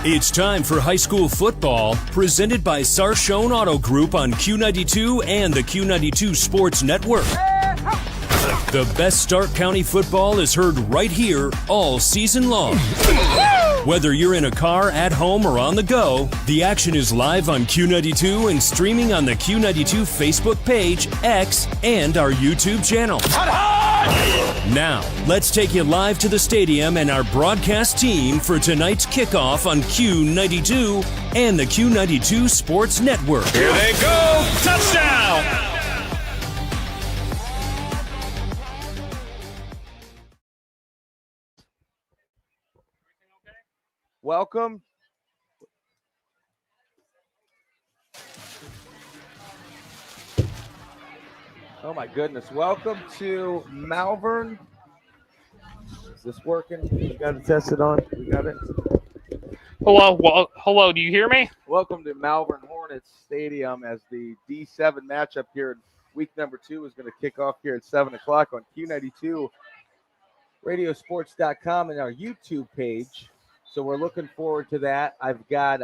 It's time for high school football, presented by Sarshone Auto Group on Q92 and the Q92 Sports Network. The best Stark County football is heard right here all season long. Whether you're in a car, at home, or on the go, the action is live on Q92 and streaming on the Q92 Facebook page, X, and our YouTube channel. Now, let's take you live to the stadium and our broadcast team for tonight's kickoff on Q92 and the Q92 Sports Network. Here they go! Touchdown! Welcome. Oh my goodness. Welcome to Malvern. Is this working? We got it tested on. We got it. Hello. Well, hello. Do you hear me? Welcome to Malvern Hornets Stadium as the D7 matchup here in week number 2 is going to kick off here at 7 o'clock on Q92 radiosports.com and our YouTube page. So we're looking forward to that. I've got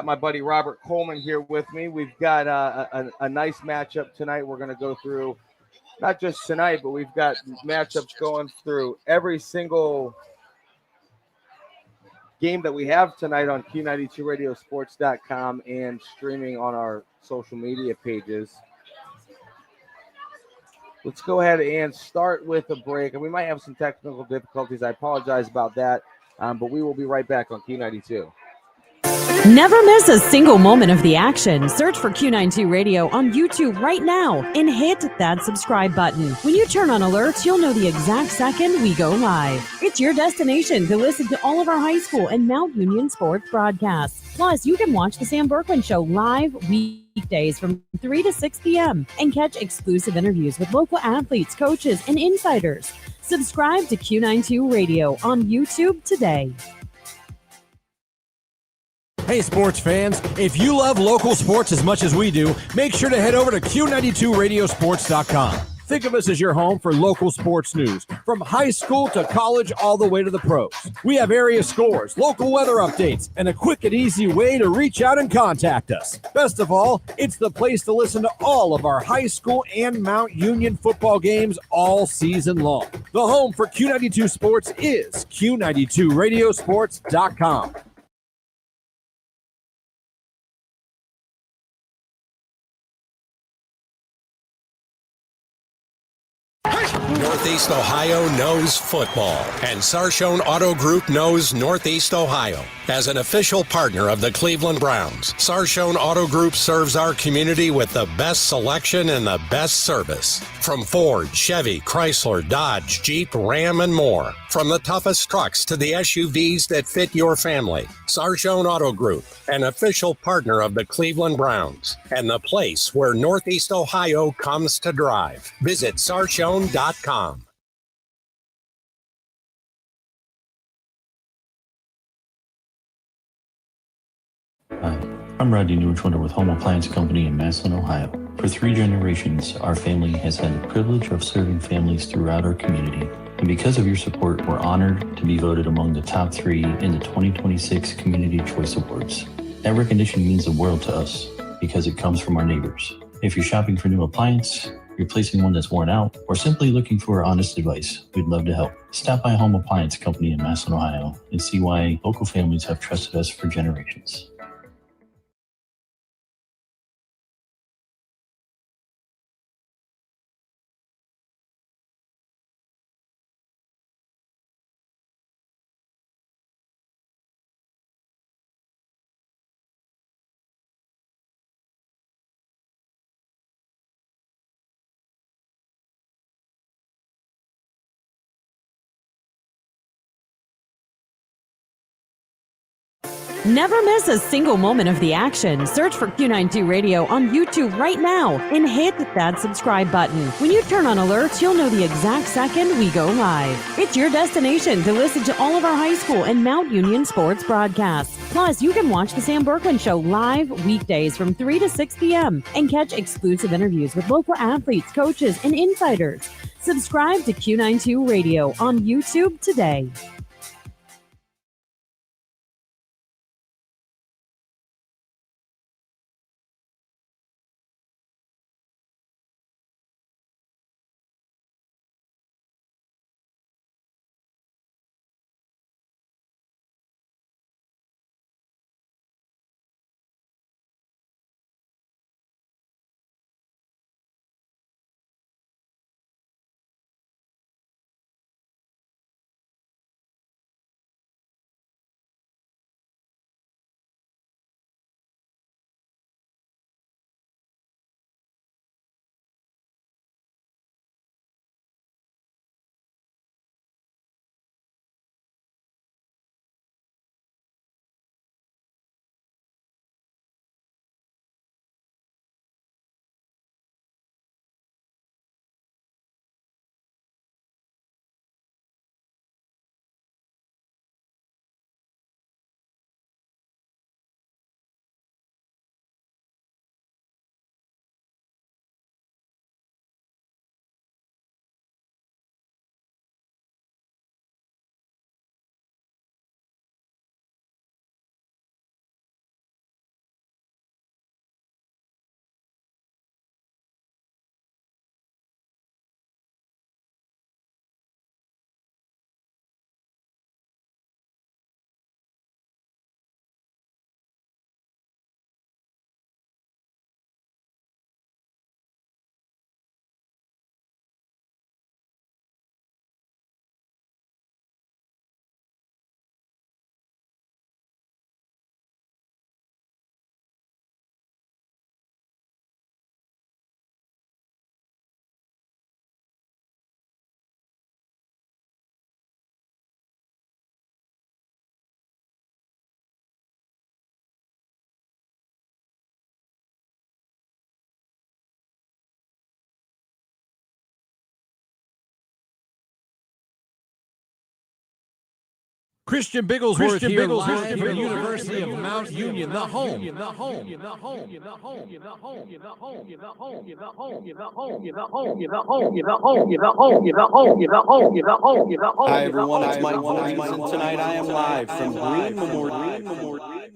my buddy Robert Coleman here with me. We've got a nice matchup tonight. We're going to go through not just tonight, but we've got matchups going through every single game that we have tonight on Q92radiosports.com and streaming on our social media pages. Let's go ahead and start with a break. And we might have some technical difficulties. I apologize about that, but we will be right back on Q92. Never miss a single moment of the action. Search for Q92 Radio on YouTube right now and hit that subscribe button. When you turn on alerts, you'll know the exact second we go live. It's your destination to listen to all of our high school and Mount Union sports broadcasts. Plus, you can watch the Sam Berkman Show live weekdays from 3 to 6 p.m. and catch exclusive interviews with local athletes, coaches, and insiders. Subscribe to Q92 Radio on YouTube today. Hey, sports fans, if you love local sports as much as we do, make sure to head over to Q92radiosports.com. Think of us as your home for local sports news, from high school to college all the way to the pros. We have area scores, local weather updates, and a quick and easy way to reach out and contact us. Best of all, it's the place to listen to all of our high school and Mount Union football games all season long. The home for Q92 Sports is Q92radiosports.com. Northeast Ohio knows football, and Sarshone Auto Group knows Northeast Ohio. As an official partner of the Cleveland Browns, Sarshone Auto Group serves our community with the best selection and the best service. From Ford, Chevy, Chrysler, Dodge, Jeep, Ram, and more. From the toughest trucks to the SUVs that fit your family. Sarshone Auto Group, an official partner of the Cleveland Browns, and the place where Northeast Ohio comes to drive. Visit Sarshone.com. Hi, I'm Rodney Newchwonder with Home Appliance Company in Massillon, Ohio. For 3 generations, our family has had the privilege of serving families throughout our community. And because of your support, we're honored to be voted among the top 3 in the 2026 Community Choice Awards. That recognition means the world to us because it comes from our neighbors. If you're shopping for a new appliance, replacing one that's worn out, or simply looking for honest advice, we'd love to help. Stop by Home Appliance Company in Massillon, Ohio, and see why local families have trusted us for generations. Never miss a single moment of the action. Search for Q92 Radio on YouTube right now and hit that subscribe button. When you turn on alerts, you'll know the exact second we go live. It's your destination to listen to all of our high school and Mount Union sports broadcasts. Plus, you can watch the Sam Berkman Show live weekdays from 3 to 6 p.m. and catch exclusive interviews with local athletes, coaches, and insiders. Subscribe to Q92 Radio on YouTube today. Christian Bigglesworth here live from the University of Mount Union, the home. Hi everyone, it's Mike Williams, and tonight I am live from Green Memorial.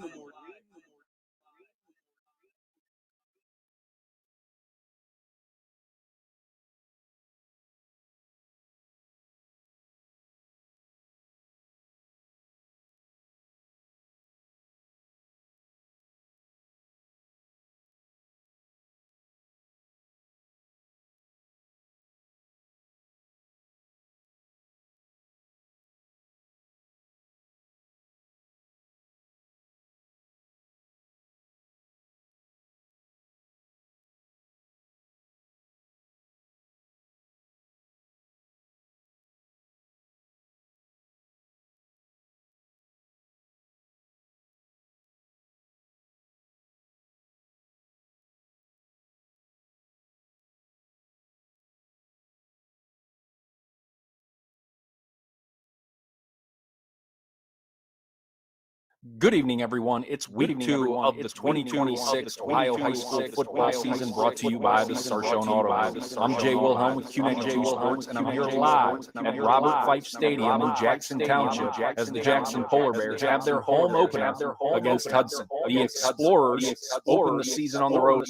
Good evening, everyone. It's week 2 of the 2026 Ohio High School football season, brought to you by the Sarshone Auto Group. I'm Jay Wilhelm with Q92 Sports, and I'm here live at Robert Fife Stadium in Jackson Township as the Jackson Polar Bears have their home opener against Hudson. The Explorers open the season on the road.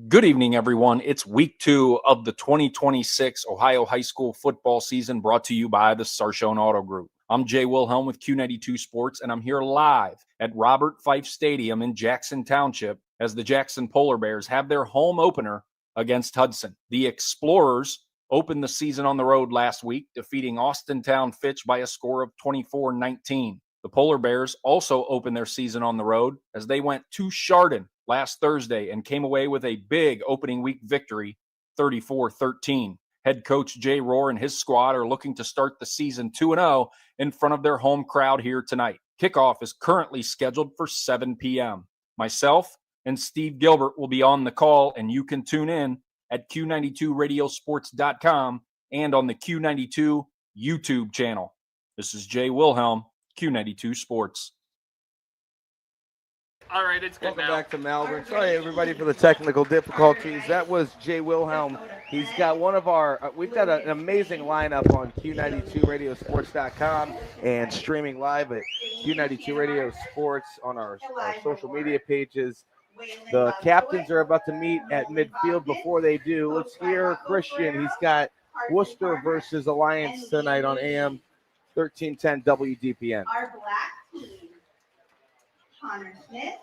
Good evening, everyone. It's week 2 of the 2026 Ohio High School football season, brought to you by the Sarshone Auto Group. I'm Jay Wilhelm with Q92 Sports, and I'm here live at Robert Fife Stadium in Jackson Township as the Jackson Polar Bears have their home opener against Hudson. The Explorers opened the season on the road last week, defeating Austintown Fitch by a score of 24-19. The Polar Bears also opened their season on the road as they went to Chardon last Thursday and came away with a big opening week victory, 34-13. Head coach Jay Rohr and his squad are looking to start the season 2-0 in front of their home crowd here tonight. Kickoff is currently scheduled for 7 p.m. Myself and Steve Gilbert will be on the call, and you can tune in at Q92radiosports.com and on the Q92 YouTube channel. This is Jay Wilhelm, Q92 Sports. All right, it's good. Welcome back to Malvern. Sorry, everybody, for the technical difficulties. That was Jay Wilhelm. He's got one of our, we've got an amazing lineup on Q92radiosports.com and streaming live at Q92 Radio Sports on our social media pages. The captains are about to meet at midfield. Before they do, let's hear Christian. He's got Worcester versus Alliance tonight on AM 1310 WDPN. Our black team, Connor Smith,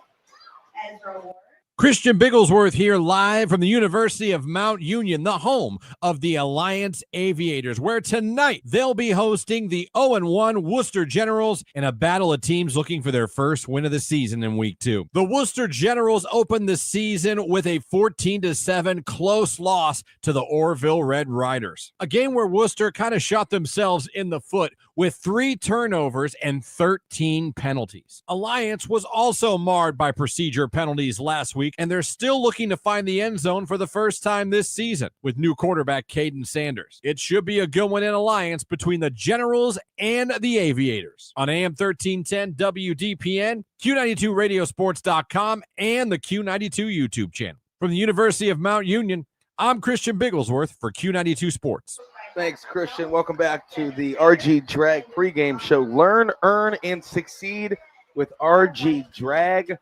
Ezra Ward. Christian Bigglesworth here live from the University of Mount Union, the home of the Alliance Aviators, where tonight they'll be hosting the 0-1 Worcester Generals in a battle of teams looking for their first win of the season in week 2. The Worcester Generals opened the season with a 14-7 close loss to the Orrville Red Riders, a game where Worcester kind of shot themselves in the foot with 3 turnovers and 13 penalties. Alliance was also marred by procedure penalties last week, and they're still looking to find the end zone for the first time this season with new quarterback Caden Sanders. It should be a good one in Alliance between the Generals and the Aviators. On AM 1310 WDPN, Q92radiosports.com, and the Q92 YouTube channel. From the University of Mount Union, I'm Christian Bigglesworth for Q92 Sports. Thanks, Christian. Welcome back to the RG Drag pregame show. Learn, earn, and succeed with RG Drag.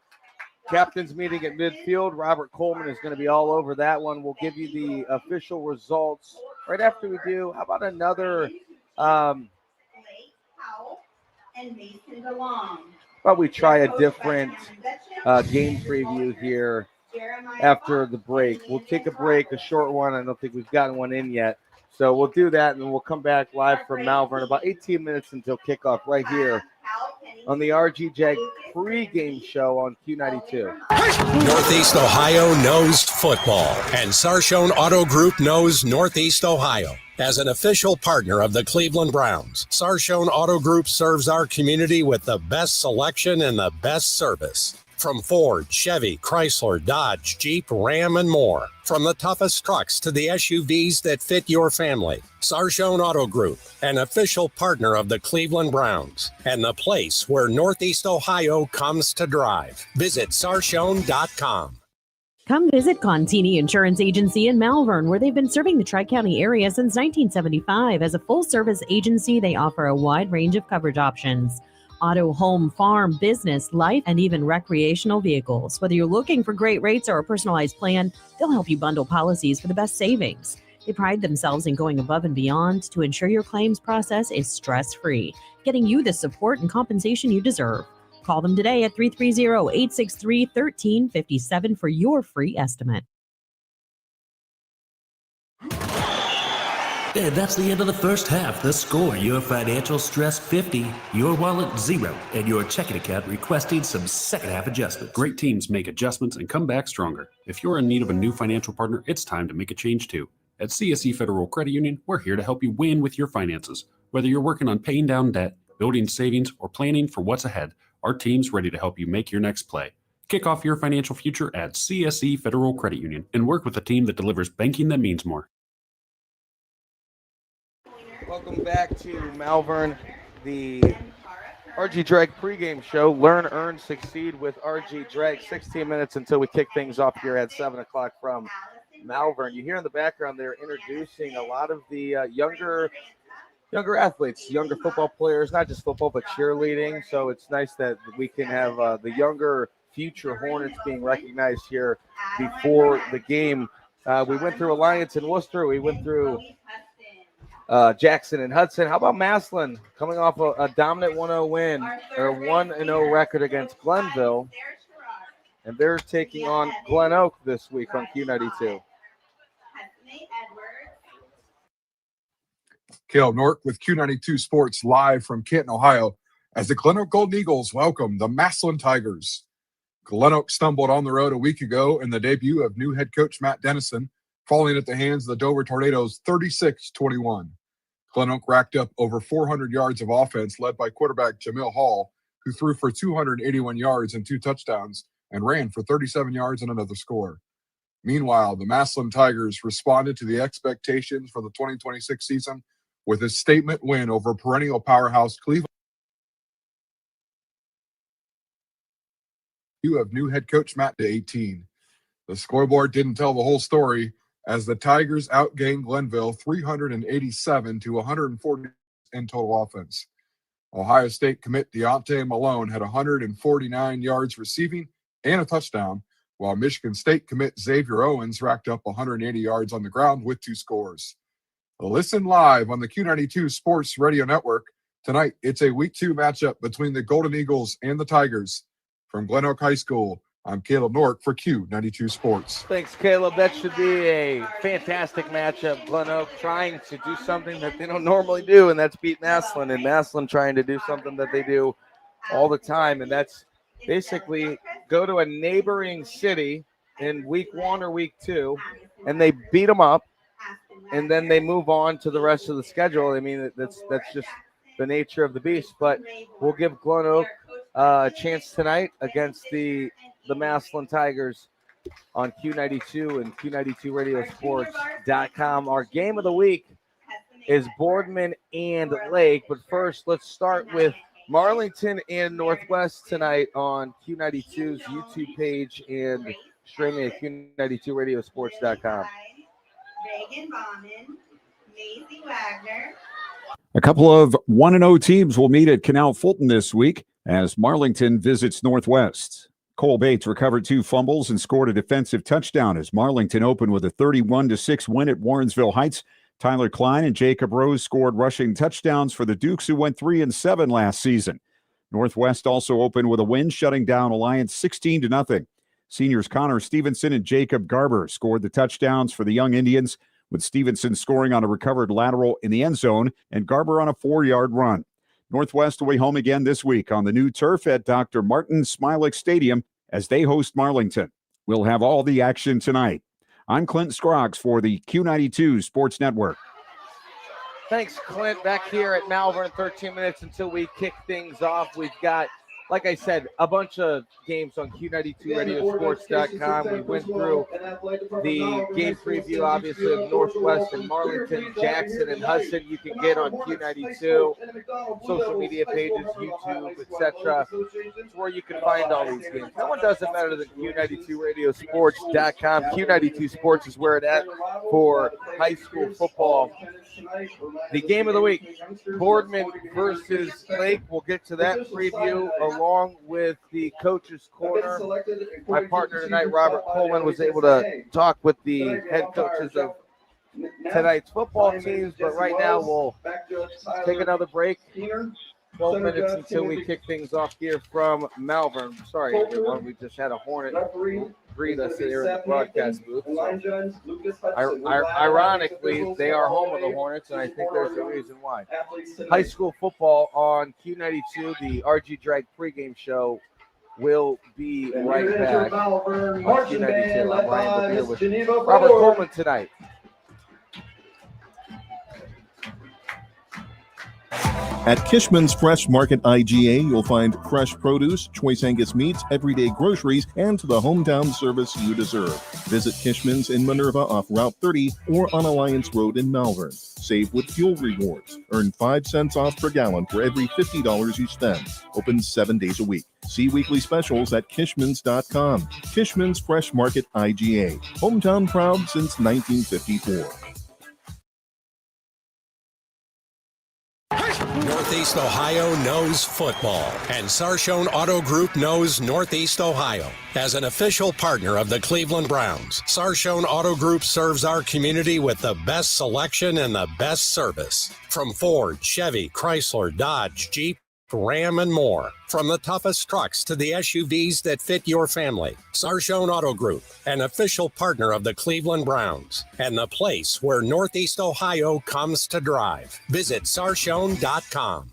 Captain's meeting at midfield. Robert Coleman is going to be all over that one. We'll give you the official results right after we do. How about another? How about we try a different game preview here after the break? We'll take a break, a short one. I don't think we've gotten one in yet. So we'll do that, and then we'll come back live from Malvern about 18 minutes until kickoff right here on the RG Jag pregame show on Q92. Northeast Ohio knows football, and Sarshone Auto Group knows Northeast Ohio. As an official partner of the Cleveland Browns, Sarshone Auto Group serves our community with the best selection and the best service. From Ford, Chevy, Chrysler, Dodge, Jeep, Ram, and more. From the toughest trucks to the SUVs that fit your family. Sarshone Auto Group, an official partner of the Cleveland Browns, and the place where Northeast Ohio comes to drive. Visit Sarshone.com. Come visit Contini Insurance Agency in Malvern, where they've been serving the Tri-County area since 1975. As a full-service agency, they offer a wide range of coverage options. Auto, home, farm, business, life, and even recreational vehicles. Whether you're looking for great rates or a personalized plan, they'll help you bundle policies for the best savings. They pride themselves in going above and beyond to ensure your claims process is stress-free, getting you the support and compensation you deserve. Call them today at 330-863-1357 for your free estimate. And that's the end of the first half. The score, your financial stress 50, your wallet 0, and your checking account requesting some second half adjustments. Great teams make adjustments and come back stronger. If you're in need of a new financial partner, it's time to make a change too. At CSE Federal Credit Union, we're here to help you win with your finances. Whether you're working on paying down debt, building savings, or planning for what's ahead, our team's ready to help you make your next play. Kick off your financial future at CSE Federal Credit Union and work with a team that delivers banking that means more. Welcome back to Malvern, the RG Drag pregame show. Learn, earn, succeed with RG Drag. 16 minutes until we kick things off here at 7 o'clock from Malvern. You hear in the background they're introducing a lot of the younger athletes, younger football players, not just football, but cheerleading. So it's nice that we can have the younger future Hornets being recognized here before the game. We went through Alliance and Worcester. We went through Jackson and Hudson. How about Massillon coming off a dominant 1-0 win, or 1-0 record against Glenville, and they're taking on Glen Oak this week on Q92. Caleb Nork with Q92 Sports live from Canton, Ohio, as the Glen Oak Golden Eagles welcome the Massillon Tigers. Glen Oak stumbled on the road a week ago in the debut of new head coach Matt Dennison, falling at the hands of the Dover Tornadoes 36-21. Glen Oak racked up over 400 yards of offense led by quarterback Jamil Hall, who threw for 281 yards and 2 touchdowns and ran for 37 yards and another score. Meanwhile, the Massillon Tigers responded to the expectations for the 2026 season with a statement win over perennial powerhouse Cleveland. You have new head coach Matt to 18. The scoreboard didn't tell the whole story as the Tigers outgained Glenville 387 to 140 in total offense. Ohio State commit Deontay Malone had 149 yards receiving and a touchdown, while Michigan State commit Xavier Owens racked up 180 yards on the ground with 2 scores. Listen live on the Q92 Sports Radio Network. Tonight, it's a Week 2 matchup between the Golden Eagles and the Tigers. From Glen Oak High School, I'm Caleb Nork for Q92 Sports. Thanks, Caleb. That should be a fantastic matchup. Glen Oak trying to do something that they don't normally do, and that's beat Massillon, and Massillon trying to do something that they do all the time, and that's basically go to a neighboring city in week 1 or week 2, and they beat them up, and then they move on to the rest of the schedule. I mean, that's just the nature of the beast, but we'll give Glen Oak a chance tonight against the Massillon Tigers on Q92 and Q92radiosports.com. Our game of the week is Boardman and Lake, but first let's start with Marlington and Northwest tonight on Q92's YouTube page and streaming at Q92radiosports.com. Reagan Bauman, Macy Wagner. A couple of 1-0 teams will meet at Canal Fulton this week as Marlington visits Northwest. Cole Bates recovered 2 fumbles and scored a defensive touchdown as Marlington opened with a 31-6 win at Warrensville Heights. Tyler Klein and Jacob Rose scored rushing touchdowns for the Dukes, who went 3-7 last season. Northwest also opened with a win, shutting down Alliance 16-0. Seniors Connor Stevenson and Jacob Garber scored the touchdowns for the Young Indians, with Stevenson scoring on a recovered lateral in the end zone and Garber on a 4-yard run. Northwest away home again this week on the new turf at Dr. Martin Smilik Stadium as they host Marlington. We'll have all the action tonight. I'm Clint Scroggs for the Q92 Sports Network. Thanks, Clint. Back here at Malvern, 13 minutes until we kick things off. We've got, like I said, a bunch of games on Q92radiosports.com. We went through the game preview, obviously, of Northwest and Marlington, Jackson, and Hudson. You can get on Q92, social media pages, YouTube, etc. It's where you can find all these games. No one does it better than Q92radiosports.com. Q92 Sports is where it's at for high school football. The game of the week, Boardman versus Lake. We'll get to that preview along with the Coach's Corner. My partner tonight, Robert Coleman, was able to talk with the head coaches of tonight's football teams, but right now we'll take another break. 12 minutes until we kick things off here from Malvern. Sorry, everyone. We just had a Hornet greet us here in the broadcast booth. So, ironically, they are home of the Hornets, and I think there's a reason why. High school football on Q92, the RG Drag pregame show, will be right back on Q92. I'm Ryan Bevere with Robert Coleman tonight. At Kishman's Fresh Market IGA, you'll find fresh produce, choice Angus meats, everyday groceries, and the hometown service you deserve. Visit Kishman's in Minerva off Route 30 or on Alliance Road in Malvern. Save with fuel rewards. Earn 5 cents off per gallon for every $50 you spend. Open 7 days a week. See weekly specials at Kishmans.com. Kishman's Fresh Market IGA. Hometown proud since 1954. Northeast Ohio knows football, and Sarshone Auto Group knows Northeast Ohio. As an official partner of the Cleveland Browns, Sarshone Auto Group serves our community with the best selection and the best service. From Ford, Chevy, Chrysler, Dodge, Jeep, Ram, and more. From the toughest trucks to the SUVs that fit your family. Sarshone Auto Group, an official partner of the Cleveland Browns, and the place where Northeast Ohio comes to drive. Visit sarshone.com.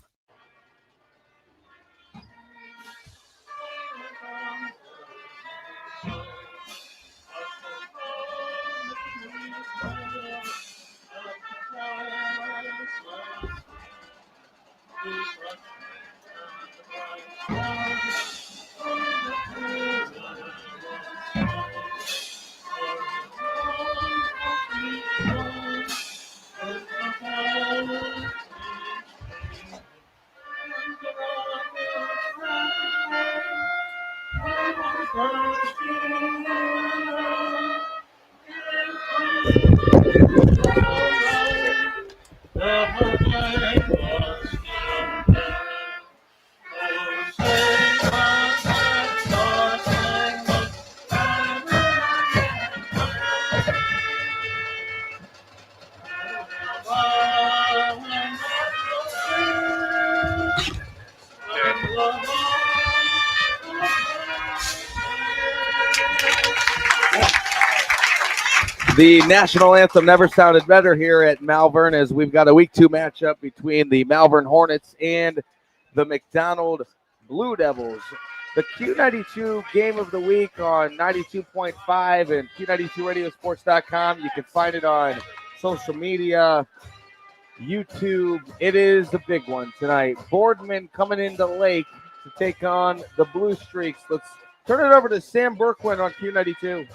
The national anthem never sounded better here at Malvern, as we've got a week 2 matchup between the Malvern Hornets and the Mcdonald Blue Devils. The Q92 game of the week on 92.5 and Q92radiosports.com. You can find it on social media, YouTube. It is the big one tonight. Boardman coming into Lake to take on the Blue Streaks. Let's turn it over to Sam Berkwin on Q92.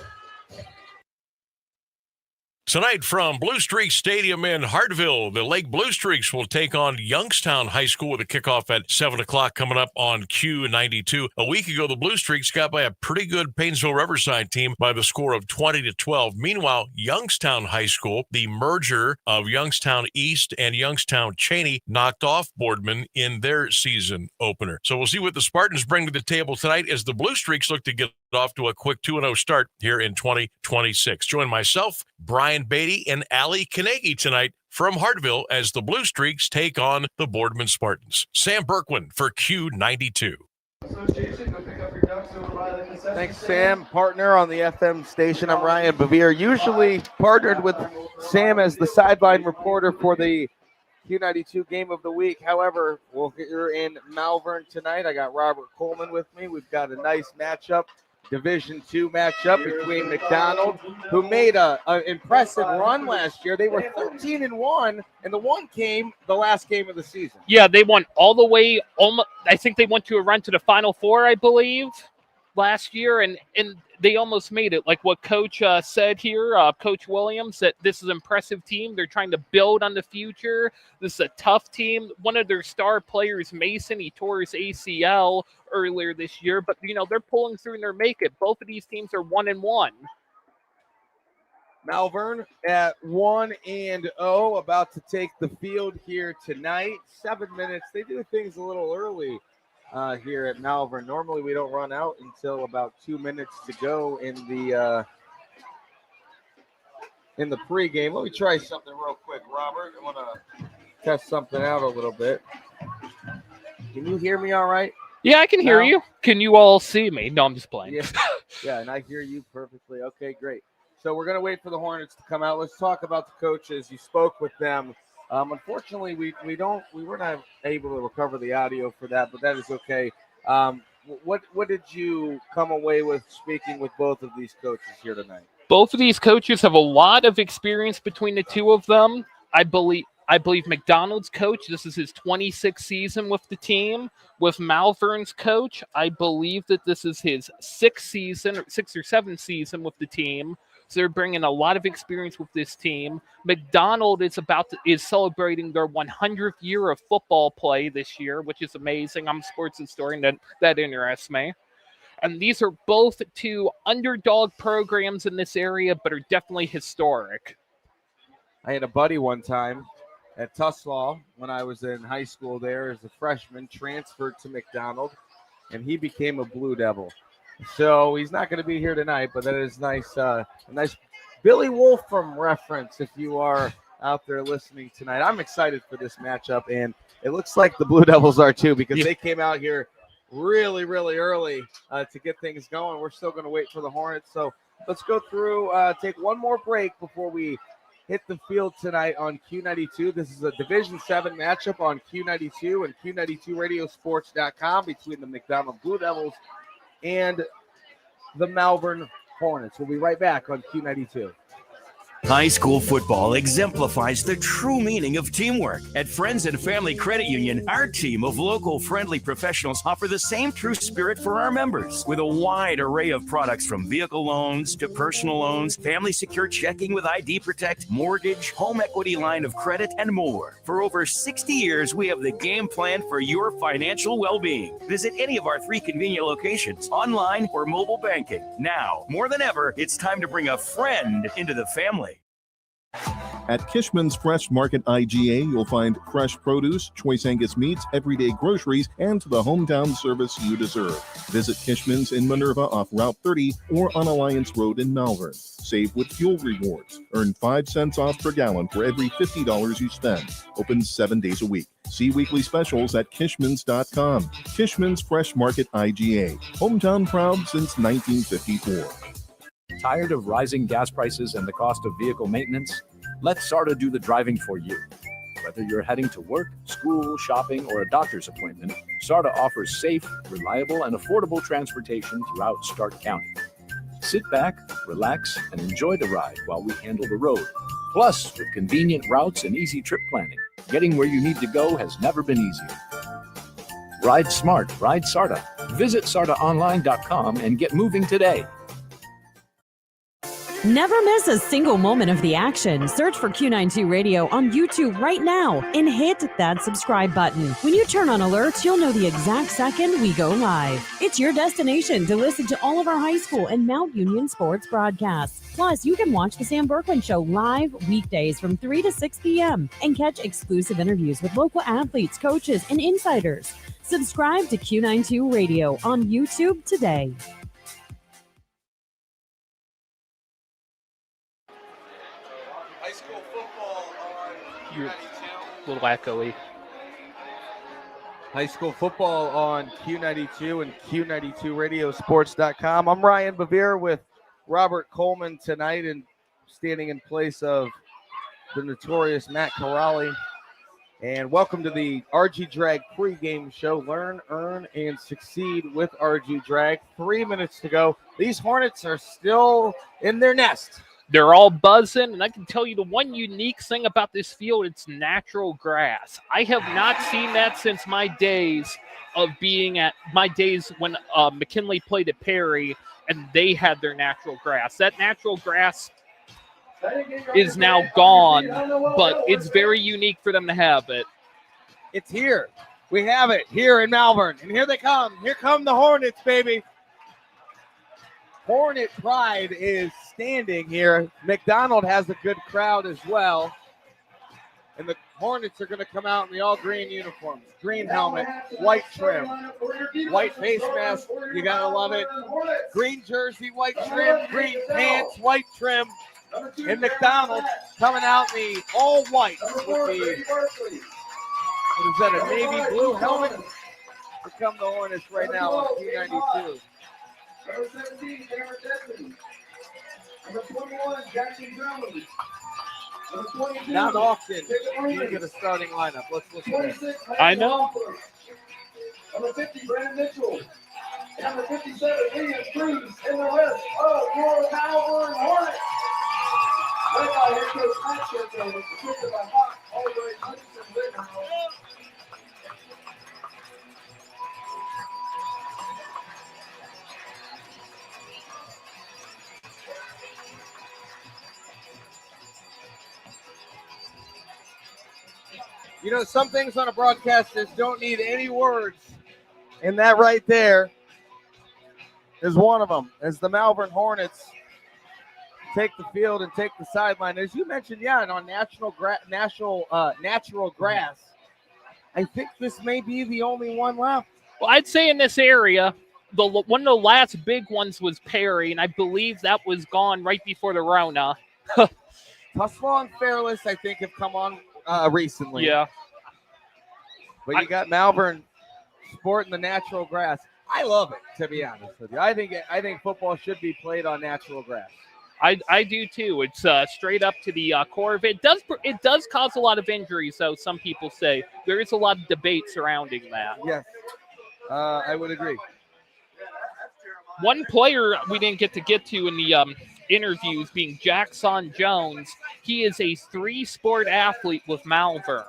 Tonight from Blue Streak Stadium in Hartville, the Lake Blue Streaks will take on Youngstown High School with a kickoff at 7 o'clock coming up on Q92. A week ago, the Blue Streaks got by a pretty good Painesville Riverside team by the score of 20-12. Meanwhile, Youngstown High School, the merger of Youngstown East and Youngstown Cheney, knocked off Boardman in their season opener. So we'll see what the Spartans bring to the table tonight as the Blue Streaks look to get off to a quick 2-0 start here in 2026. Join myself, Brian Beatty, and Allie Carnegie tonight from Hartville as the Blue Streaks take on the Boardman Spartans. Sam Berkwin for Q92. Thanks, Sam. Partner on the FM station. I'm Ryan Bevere. Usually partnered with Sam as the sideline reporter for the Q92 game of the week. However, we're in Malvern tonight. I got Robert Coleman with me. We've got a nice matchup. Division II matchup between Mcdonald, who made an impressive run last year. They were 13-1, and the one came the last game of the season. Yeah, they won all the way. I think they went to a run to the Final Four, I believe, last year, and they almost made it. Like what Coach said here, Coach Williams, that this is an impressive team. They're trying to build on the future. This is a tough team. One of their star players, Mason, he tore his ACL earlier this year, but they're pulling through and they're making it. Both of these teams are 1-1. Malvern at 1-0, about to take the field here tonight. 7 minutes. They do things a little early here at Malvern. Normally we don't run out until about 2 minutes to go in the pregame. Let me try something real quick, Robert. I want to test something out a little bit. Can you hear me all right? Yeah, I can hear you. Can you all see me? No, I'm just playing. Yeah, and I hear you perfectly. Okay, great. So we're going to wait for the Hornets to come out. Let's talk about the coaches. You spoke with them. Unfortunately, we were not able to recover the audio for that, but that is okay. What did you come away with speaking with both of these coaches here tonight? Both of these coaches have a lot of experience between the two of them. I believe McDonald's coach, this is his 26th season with the team. With Malvern's coach, I believe that this is his 6th or 7th season with the team. So they're bringing a lot of experience with this team. McDonald is celebrating their 100th year of football play this year, which is amazing. I'm a sports historian, that interests me. And these are both two underdog programs in this area, but are definitely historic. I had a buddy one time at Tuslaw when I was in high school there as a freshman, transferred to McDonald, and he became a Blue Devil. So he's not going to be here tonight, but that is nice. A nice Billy Wolfram reference if you are out there listening tonight. I'm excited for this matchup, and it looks like the Blue Devils are too, because they came out here really, really early to get things going. We're still going to wait for the Hornets. So let's go through, take one more break before we hit the field tonight on Q92. This is a Division 7 matchup on Q92 and Q92radiosports.com between the Mcdonald Blue Devils and the Malvern Hornets. We'll be right back on Q92. High school football exemplifies the true meaning of teamwork. At Friends and Family Credit Union, our team of local friendly professionals offer the same true spirit for our members with a wide array of products from vehicle loans to personal loans, family secure checking with ID Protect, mortgage, home equity line of credit, and more. For over 60 years, we have the game plan for your financial well-being. Visit any of our 3 convenient locations, online or mobile banking. Now, more than ever, it's time to bring a friend into the family. At Kishman's Fresh Market IGA, you'll find fresh produce, choice Angus meats, everyday groceries, and the hometown service you deserve. Visit Kishman's in Minerva off Route 30 or on Alliance Road in Malvern. Save with fuel rewards. Earn 5 cents off per gallon for every $50 you spend. Open 7 days a week. See weekly specials at Kishmans.com. Kishman's Fresh Market IGA. Hometown proud since 1954. Tired of rising gas prices and the cost of vehicle maintenance? Let SARTA do the driving for you. Whether you're heading to work, school, shopping, or a doctor's appointment, SARTA offers safe, reliable, and affordable transportation throughout Stark County. Sit back, relax, and enjoy the ride while we handle the road. Plus, with convenient routes and easy trip planning, getting where you need to go has never been easier. Ride smart, ride SARTA. Visit SARTAonline.com and get moving today. Never miss a single moment of the action. Search for Q92 Radio on YouTube right now and hit that subscribe button. When you turn on alerts, you'll know the exact second we go live. It's your destination to listen to all of our high school and Mount Union sports broadcasts. Plus, you can watch the Sam Berkman Show live weekdays from 3 to 6 p.m. and catch exclusive interviews with local athletes, coaches, and insiders. Subscribe to Q92 Radio on YouTube today. You're a little echoey. High school football on Q92 and Q92radiosports.com. I'm Ryan Bevere with Robert Coleman tonight, and standing in place of the notorious Matt Corrali. And welcome to the RG Drag pregame show. Learn, earn, and succeed with RG Drag. 3 minutes to go. These Hornets are still in their nest. They're all buzzing, and I can tell you the one unique thing about this field, it's natural grass. I have not seen that since my days of being at my days when McKinley played at Perry, and they had their natural grass. That natural grass is now gone, but it's very unique for them to have it. It's here. We have it here in Malvern, and here they come. Here come the Hornets, baby. Hornet pride is standing here. Mcdonald has a good crowd as well. And the Hornets are going to come out in the all-green uniforms. Green helmet, white trim, white face mask. You got to love it. Green jersey, white trim, green pants, white trim. And McDonald coming out in the all-white with the, what is that, a navy blue helmet? Here come the Hornets right now on Q92. Number 17, Cameron Desmond. Number 21, Jackson Jones. Number 22, not often you get a starting lineup. Let's listen to it. I know. Number 50, Brandon Mitchell. Number 57, William Cruz. And the rest of your Malvern Hornets. Led by head coach Matt Sheffield, assisted by Hawk, Albright, Hutchinson, Whitmer. You know, some things on a broadcast just don't need any words. And that right there is one of them. As the Malvern Hornets take the field and take the sideline. As you mentioned, yeah, and on natural grass, I think this may be the only one left. Well, I'd say in this area, one of the last big ones was Perry, and I believe that was gone right before the Rona. Tusslaw and Fairless, I think, have come on recently. Yeah. But you got Malvern sporting the natural grass. I love it, to be honest with you. I think football should be played on natural grass. I do too. It's straight up to the core of it. It does cause a lot of injuries, though. Some people say there is a lot of debate surrounding that. Yes, I would agree. One player we didn't get to in the interviews being Jackson Jones. He is a 3-sport athlete with Malvern.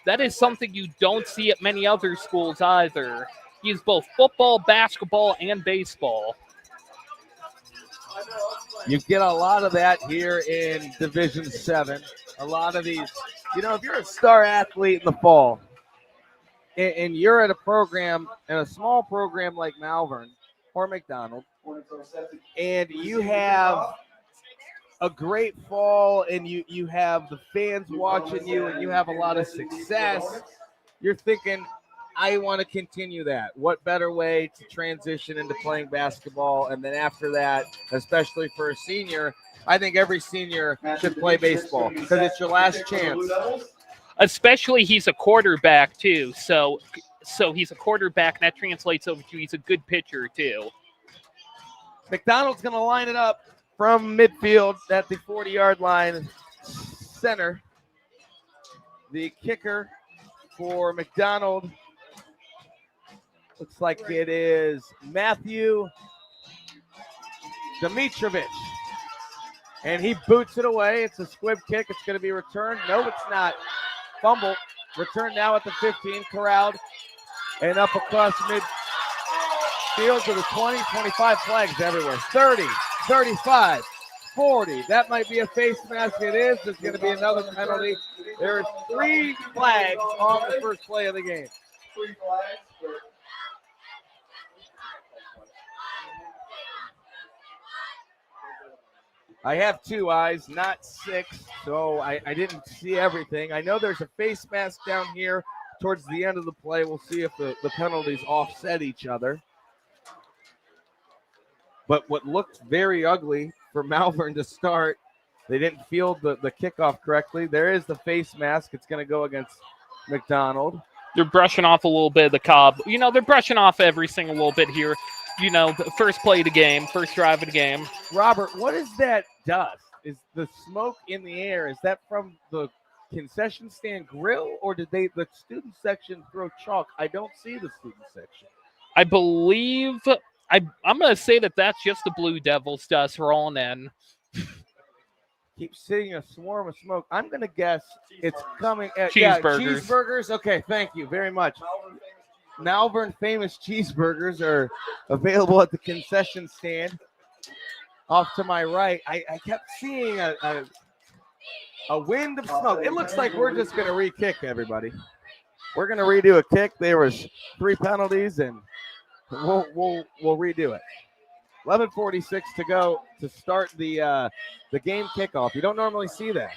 That is something you don't see at many other schools either. He's both football, basketball, and baseball. You get a lot of that here in Division 7. A lot of these, if you're a star athlete in the fall and you're at a program, in a small program like Malvern or Mcdonald, and you have a great fall and you have the fans watching you and you have a lot of success, you're thinking, I want to continue that. What better way to transition into playing basketball? And then after that, especially for a senior, I think every senior should play baseball because it's your last chance. Especially he's a quarterback too. So he's a quarterback, and that translates over to he's a good pitcher too. McDonald's going to line it up from midfield at the 40-yard line center. The kicker for McDonald looks like it is Matthew Dimitrovich. And he boots it away. It's a squib kick. It's going to be returned. No, it's not. Fumble. Returned now at the 15, corralled. And up across midfield to the 20, 25 flags everywhere. 30, 35, 40. That might be a face mask. It is. There's going to be another penalty. There's 3 flags on the first play of the game. 3 flags. I have 2 eyes, not 6, so I didn't see everything. I know there's a face mask down here towards the end of the play. We'll see if the penalties offset each other. But what looked very ugly for Malvern to start, they didn't field the kickoff correctly. There is the face mask. It's going to go against McDonald. They're brushing off a little bit of the Cobb. They're brushing off everything a little bit here. The first play of the game, first drive of the game. Robert, what is that dust? Is the smoke in the air? Is that from the concession stand grill, or did the student section throw chalk? I don't see the student section. I believe I'm going to say that's just the Blue Devils dust rolling in. Keep seeing a swarm of smoke. I'm going to guess it's coming. Cheeseburgers. Yeah, cheeseburgers. Okay, thank you very much. Malvern famous cheeseburgers are available at the concession stand. Off to my right, I kept seeing a wind of smoke. It looks like we're just going to re-kick, everybody. We're going to redo a kick. There was 3 penalties, and we'll redo it. 11:46 to go to start the game kickoff. You don't normally see that.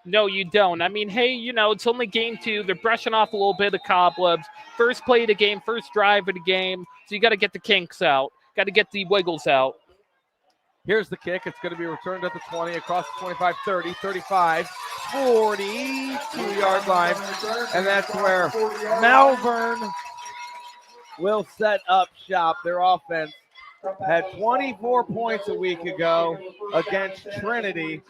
No, you don't. I mean, hey, it's only game 2. They're brushing off a little bit of the cobwebs. First play of the game, first drive of the game. So you got to get the kinks out. Got to get the wiggles out. Here's the kick. It's going to be returned at the 20, across the 25, 30, 35, 42-yard line. And that's where Malvern will set up shop. Their offense had 24 points a week ago against Trinity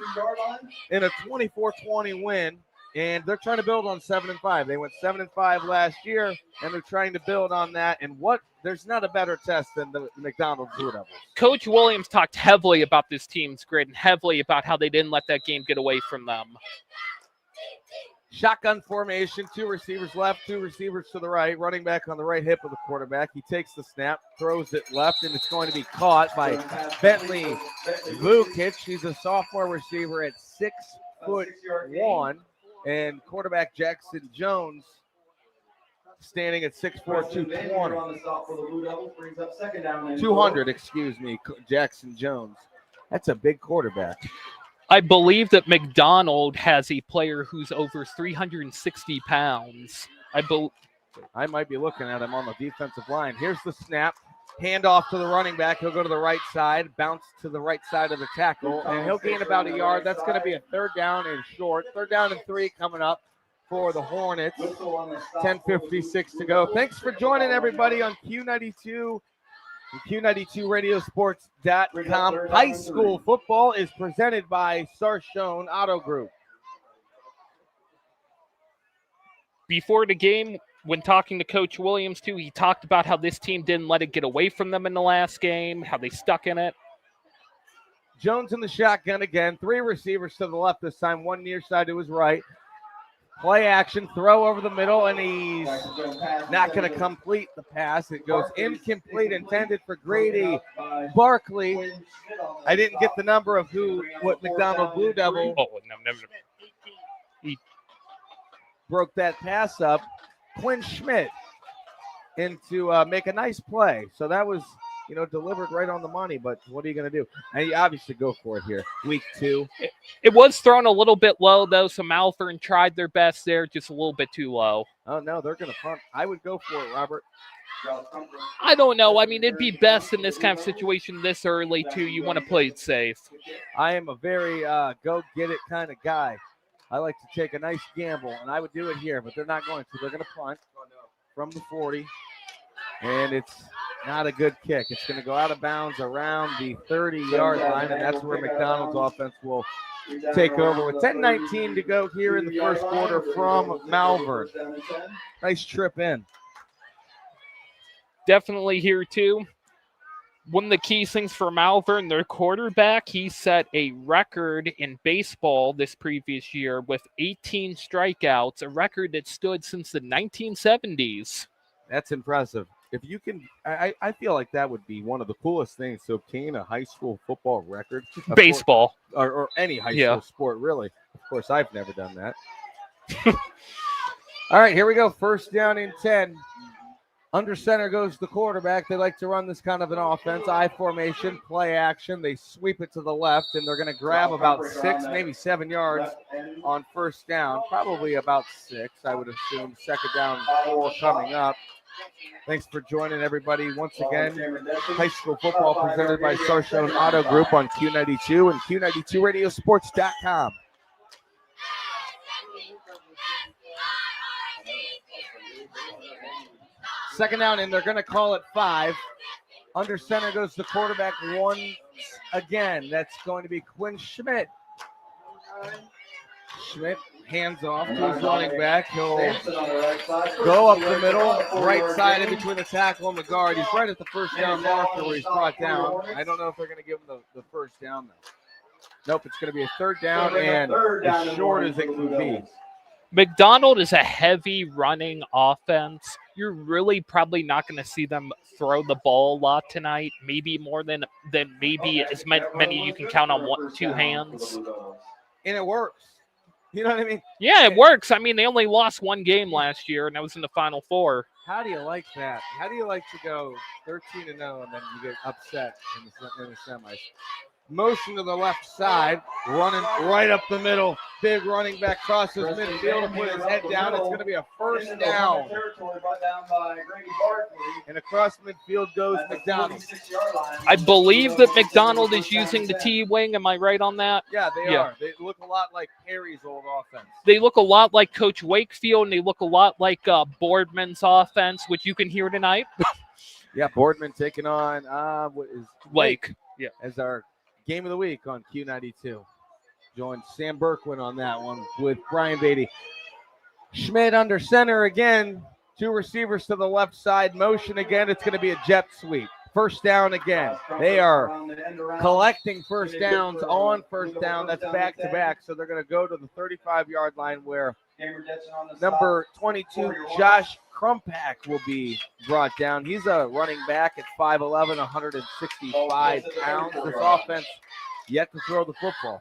in a 24-20 win, and they're trying to build on 7-5. They went 7-5 last year, and they're trying to build on that. And there's not a better test than the McDonald Blue Devils. Coach Williams talked heavily about this team's grit and heavily about how they didn't let that game get away from them. Shotgun formation, 2 receivers left, 2 receivers to the right, running back on the right hip of the quarterback. He takes the snap, throws it left, and it's going to be caught by Bentley Vukic. He's a sophomore receiver at 6'1", and quarterback Jackson Jones standing at 6'4", 220. 200, excuse me, Jackson Jones. That's a big quarterback. I believe that McDonald has a player who's over 360 pounds. I might be looking at him on the defensive line. Here's the snap. Hand off to the running back. He'll go to the right side, bounce to the right side of the tackle, and he'll gain about a yard. That's going to be a 3rd down and short. 3rd down and 3 coming up for the Hornets. 10:56 to go. Thanks for joining everybody on Q92 and Q92radiosports.com. High school football is presented by Sarshone Auto Group. Before the game, when talking to Coach Williams, too, he talked about how this team didn't let it get away from them in the last game, how they stuck in it. Jones in the shotgun again. 3 receivers to the left this time, 1 near side to his right. Play action, throw over the middle, and he's not going to complete the pass. It goes incomplete, intended for Grady Barkley. I didn't get the number of what McDonald Blue Devil broke that pass up. Quinn Schmidt in to make a nice play. So that was, delivered right on the money, but what are you going to do? And you obviously go for it here. Week 2. It was thrown a little bit low, though, so Malvern tried their best there, just a little bit too low. Oh, no, they're going to punt. I would go for it, Robert. I don't know. I mean, it'd be best in this kind of situation this early, too. You want to play it safe. I am a very go-get-it kind of guy. I like to take a nice gamble, and I would do it here, but they're not going to. They're going to punt from the 40, and it's not a good kick. It's going to go out of bounds around the 30-yard line, and that's where McDonald's offense will take over with 10:19 to go here in the first quarter from Malvern. Nice trip in. Definitely here, too. One of the key things for Malvern, their quarterback, he set a record in baseball this previous year with 18 strikeouts, a record that stood since the 1970s. That's impressive. If you can, I feel like that would be one of the coolest things to obtain a high school football record. Baseball. Or any high school sport, really. Of course, I've never done that. All right, here we go. 1st down and 10. Under center goes the quarterback. They like to run this kind of an offense. I formation, play action. They sweep it to the left, and they're going to grab about 6, maybe 7 yards on 1st down. Probably about 6, I would assume. 2nd down, 4 coming up. Thanks for joining everybody once again. High school football presented by Sarshone Auto Group on Q92 and Q92radiosports.com. Second down, and they're going to call it 5. Under center goes the quarterback once again. That's going to be Quinn Schmidt. Schmidt hands off to his running back. He'll go up the middle, right side in between the tackle and the guard. He's right at the 1st down marker where he's brought down. I don't know if they're going to give him the 1st down, though. Nope, it's going to be a 3rd down and as short as it can be. McDonald is a heavy running offense. You're really probably not going to see them throw the ball a lot tonight. Maybe more than maybe as many you can count on 2 hands. And it works. You know what I mean? Yeah, it works. I mean, they only lost 1 game last year, and that was in the Final Four. How do you like that? How do you like to go 13-0 and then you get upset in the semis? Motion to the left side, running right up the middle. Big running back crosses midfield and put his head down. It's going to be a 1st down. And across midfield goes McDonald. I believe that McDonald is using the T-wing. Am I right on that? Yeah, they are. They look a lot like Perry's old offense. They look a lot like Coach Wakefield, and they look a lot like Boardman's offense, which you can hear tonight. Yeah, Boardman taking on what is Lake. Yeah, as our game of the week on Q92. Joined Sam Berkwin on that one with Brian Beatty. Schmidt under center again. 2 receivers to the left side. Motion again. It's going to be a jet sweep. 1st down again. They are collecting 1st downs on 1st down. That's back-to-back. So they're going to go to the 35-yard line where number 22, Josh Krumpak, will be brought down. He's a running back at 5'11", 165 pounds. This offense yet to throw the football.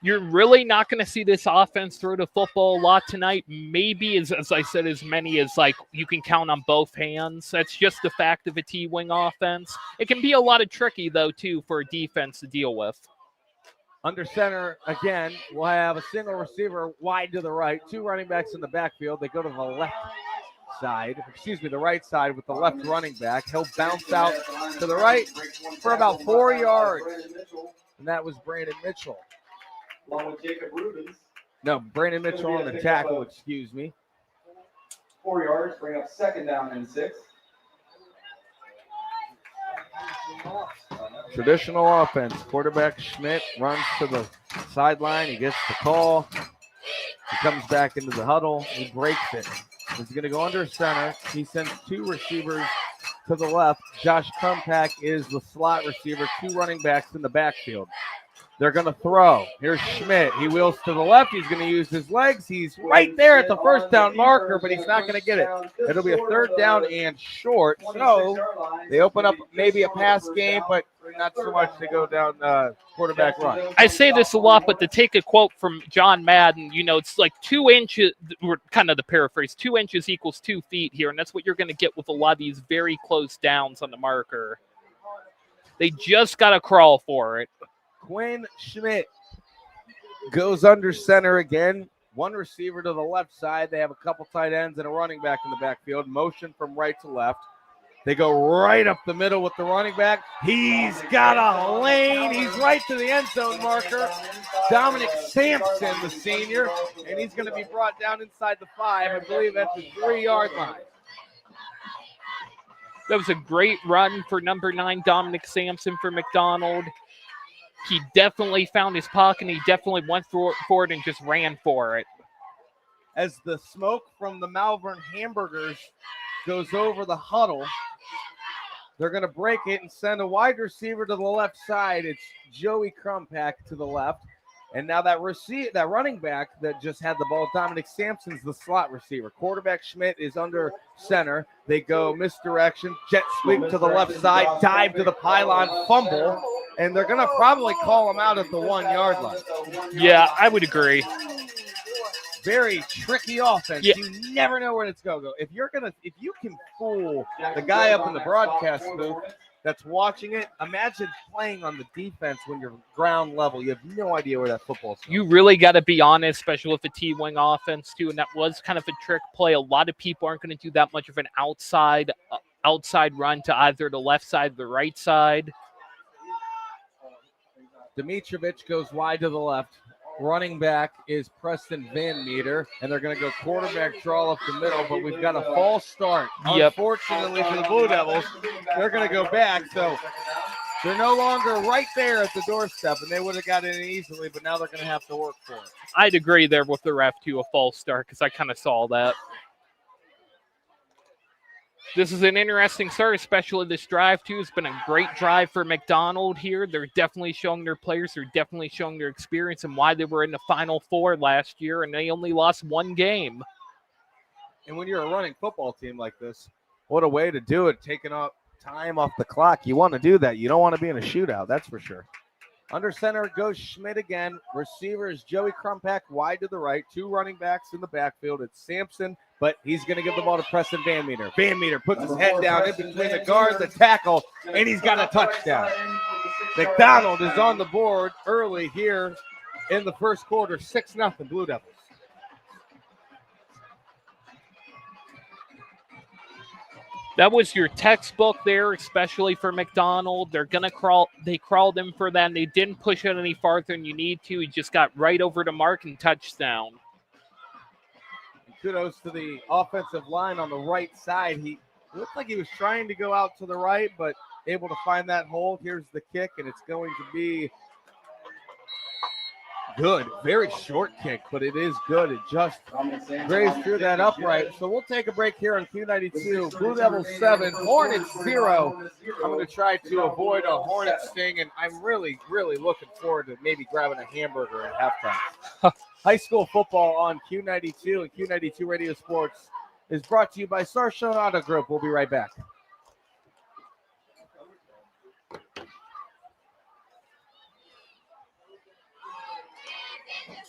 You're really not going to see this offense throw the football a lot tonight. Maybe, as I said, as many as you can count on both hands. That's just the fact of a T-wing offense. It can be a lot of tricky, though, too, for a defense to deal with. Under center, again, we'll have a single receiver wide to the right. 2 running backs in the backfield. They go to the left side, the right side with the left running back. He'll bounce out to the right for about 4 yards. And that was Brandon Mitchell. Along with Jacob Rubens. No, Brandon Mitchell on the tackle, excuse me. 4 yards, bring up 2nd down and 6. Traditional offense. Quarterback Schmidt runs to the sideline. He gets the call. He comes back into the huddle. He breaks it. He's going to go under center. He sends 2 receivers to the left. Josh Krumpak is the slot receiver. 2 running backs in the backfield. They're going to throw. Here's Schmidt. He wheels to the left. He's going to use his legs. He's right there at the first down marker, but he's not going to get it. It'll be a 3rd down and short. So they open up maybe a pass game, but not so much to go down quarterback run. I say this a lot, but to take a quote from John Madden, it's like 2 inches, kind of the paraphrase, 2 inches equals 2 feet here, and that's what you're going to get with a lot of these very close downs on the marker. They just got to crawl for it. Quinn Schmidt goes under center again. 1 receiver to the left side. They have a couple tight ends and a running back in the backfield. Motion from right to left. They go right up the middle with the running back. He's got a lane. He's right to the end zone marker. Dominic Sampson, the senior, and he's going to be brought down inside the 5. I believe at the 3-yard line. That was a great run for number 9, Dominic Sampson for Mcdonald. He definitely found his pocket, and he definitely went for it and just ran for it. As the smoke from the Malvern hamburgers goes over the huddle, they're going to break it and send a wide receiver to the left side. It's Joey Krumpak to the left. And now that running back that just had the ball, Dominic Sampson's the slot receiver. Quarterback Schmidt is under center. They go misdirection, jet sweep to the left side, dive to the pylon, fumble. And they're going to probably call him out at the 1-yard line. Yeah, I would agree. Very tricky offense. Yeah. You never know where it's going to go. If you can fool the guy up in the broadcast booth that's watching it, imagine playing on the defense when you're ground level. You have no idea where that football's going. You really got to be honest, especially with the T-wing offense too, and that was kind of a trick play. A lot of people aren't going to do that much of an outside run to either the left side or the right side. Dimitrovich goes wide to the left. Running back is Preston Van Meter, and they're going to go quarterback draw up the middle, but we've got a false start. Yep. Unfortunately for the Blue Devils, they're going to go back, so they're no longer right there at the doorstep, and they would have got in easily, but now they're going to have to work for it. I'd agree there with the ref, too, a false start, because I kind of saw that. This is an interesting start, especially this drive, too. It's been a great drive for Mcdonald here. They're definitely showing their players. They're definitely showing their experience and why they were in the Final Four last year, and they only lost 1 game. And when you're a running football team like this, what a way to do it, taking up time off the clock. You want to do that. You don't want to be in a shootout, that's for sure. Under center goes Schmidt again. Receiver is Joey Krumpak wide to the right. 2 running backs in the backfield. It's Sampson, but he's going to give the ball to Preston Van Meter. Van Meter puts his head down in between the guard, the tackle, and he's got a touchdown. McDonald is on the board early here in the first quarter. 6-0 Blue Devils. That was your textbook there, especially for Mcdonald. They're going to crawl. They crawled in for that, and they didn't push it any farther than you need to. He just got right over the mark and touchdown. Kudos to the offensive line on the right side. He looked like he was trying to go out to the right, but able to find that hole. Here's the kick, and it's going to be good. Very short kick, but it is good. It just grazed through that upright. So we'll take a break here on Q92. Blue Devils 7, Hornets 0. I'm going to try to avoid a Hornet sting, and I'm really, really looking forward to maybe grabbing a hamburger at halftime. High school football on Q92 and Q92 Radio Sports is brought to you by Sarshone Auto Group. We'll be right back.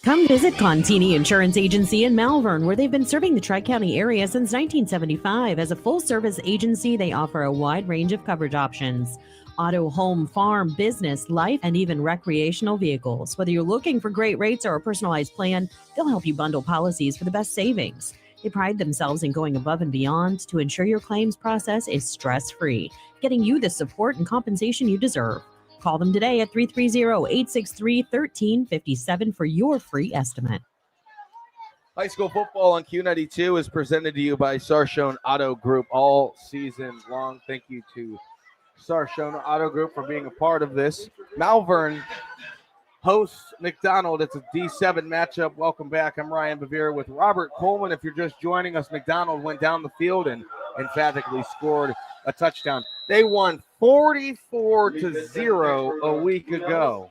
Come visit Contini Insurance Agency in Malvern, where they've been serving the Tri-County area since 1975. As a full-service agency, they offer a wide range of coverage options. Auto, home, farm, business, life, and even recreational vehicles. Whether you're looking for great rates or a personalized plan, they'll help you bundle policies for the best savings. They pride themselves in going above and beyond to ensure your claims process is stress-free, getting you the support and compensation you deserve. Call them today at 330-863-1357 for your free estimate. High school football on Q92 is presented to you by Sarshone Auto Group all season long. Thank you to Sarshone Auto Group for being a part of this. Malvern hosts Mcdonald. It's a D7 matchup. Welcome back. I'm Ryan Bevere with Robert Coleman. If you're just joining us, Mcdonald went down the field and emphatically scored a touchdown. They won 44-0 a week ago.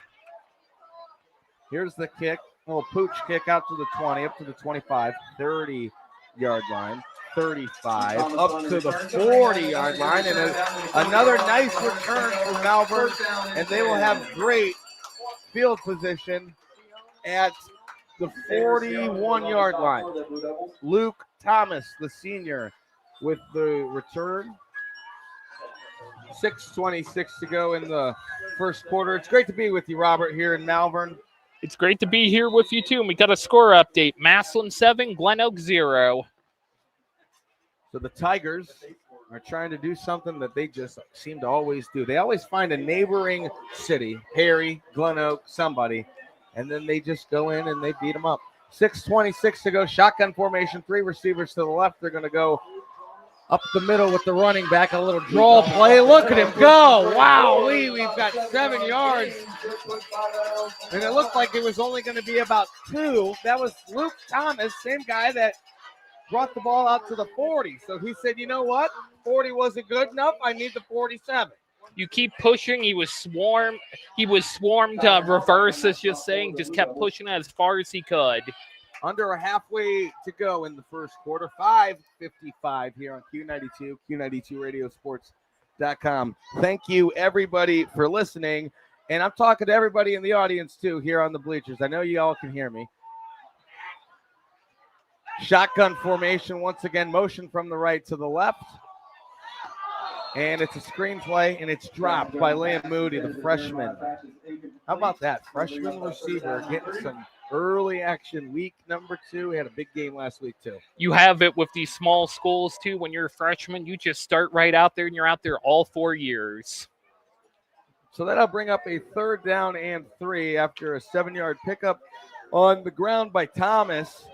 Here's the kick. A little pooch kick out to the 20, up to the 25, 30-yard line, 35, up to the 40-yard line, and another nice return for Malvern, and they will have great field position at the 41-yard line. Luke Thomas, the senior, with the return. 6:26 to go in the first quarter. It's great to be with you, Robert, here in Malvern. It's great to be here with you, too. And we got a score update. Massillon 7, Glen Oak 0. So the Tigers are trying to do something that they just seem to always do. They always find a neighboring city, Perry, Glen Oak, somebody, and then they just go in and they beat them up. 6:26 to go. Shotgun formation, 3 receivers to the left. They're going to go up the middle with the running back, a little draw play. Look at him go. Wow, we've got 7 yards. And it looked like it was only going to be about 2. That was Luke Thomas, same guy that brought the ball out to the 40. So he said, you know what? 40 wasn't good enough. I need the 47. You keep pushing. He was swarmed. Reverse is just saying. Just kept pushing as far as he could. Under a halfway to go in the first quarter. 5:55 here on Q92, Q92radiosports.com. Thank you, everybody, for listening. And I'm talking to everybody in the audience, too, here on the bleachers. I know you all can hear me. Shotgun formation, once again, motion from the right to the left. And it's a screen play, and it's dropped by Liam Moody, the freshman. How about that? Freshman receiver getting some early action week number 2. He had a big game last week, too. You have it with these small schools, too. When you're a freshman, you just start right out there, and you're out there all 4 years. So that'll bring up a 3rd down and 3 after a 7-yard pickup on the ground by Thomas.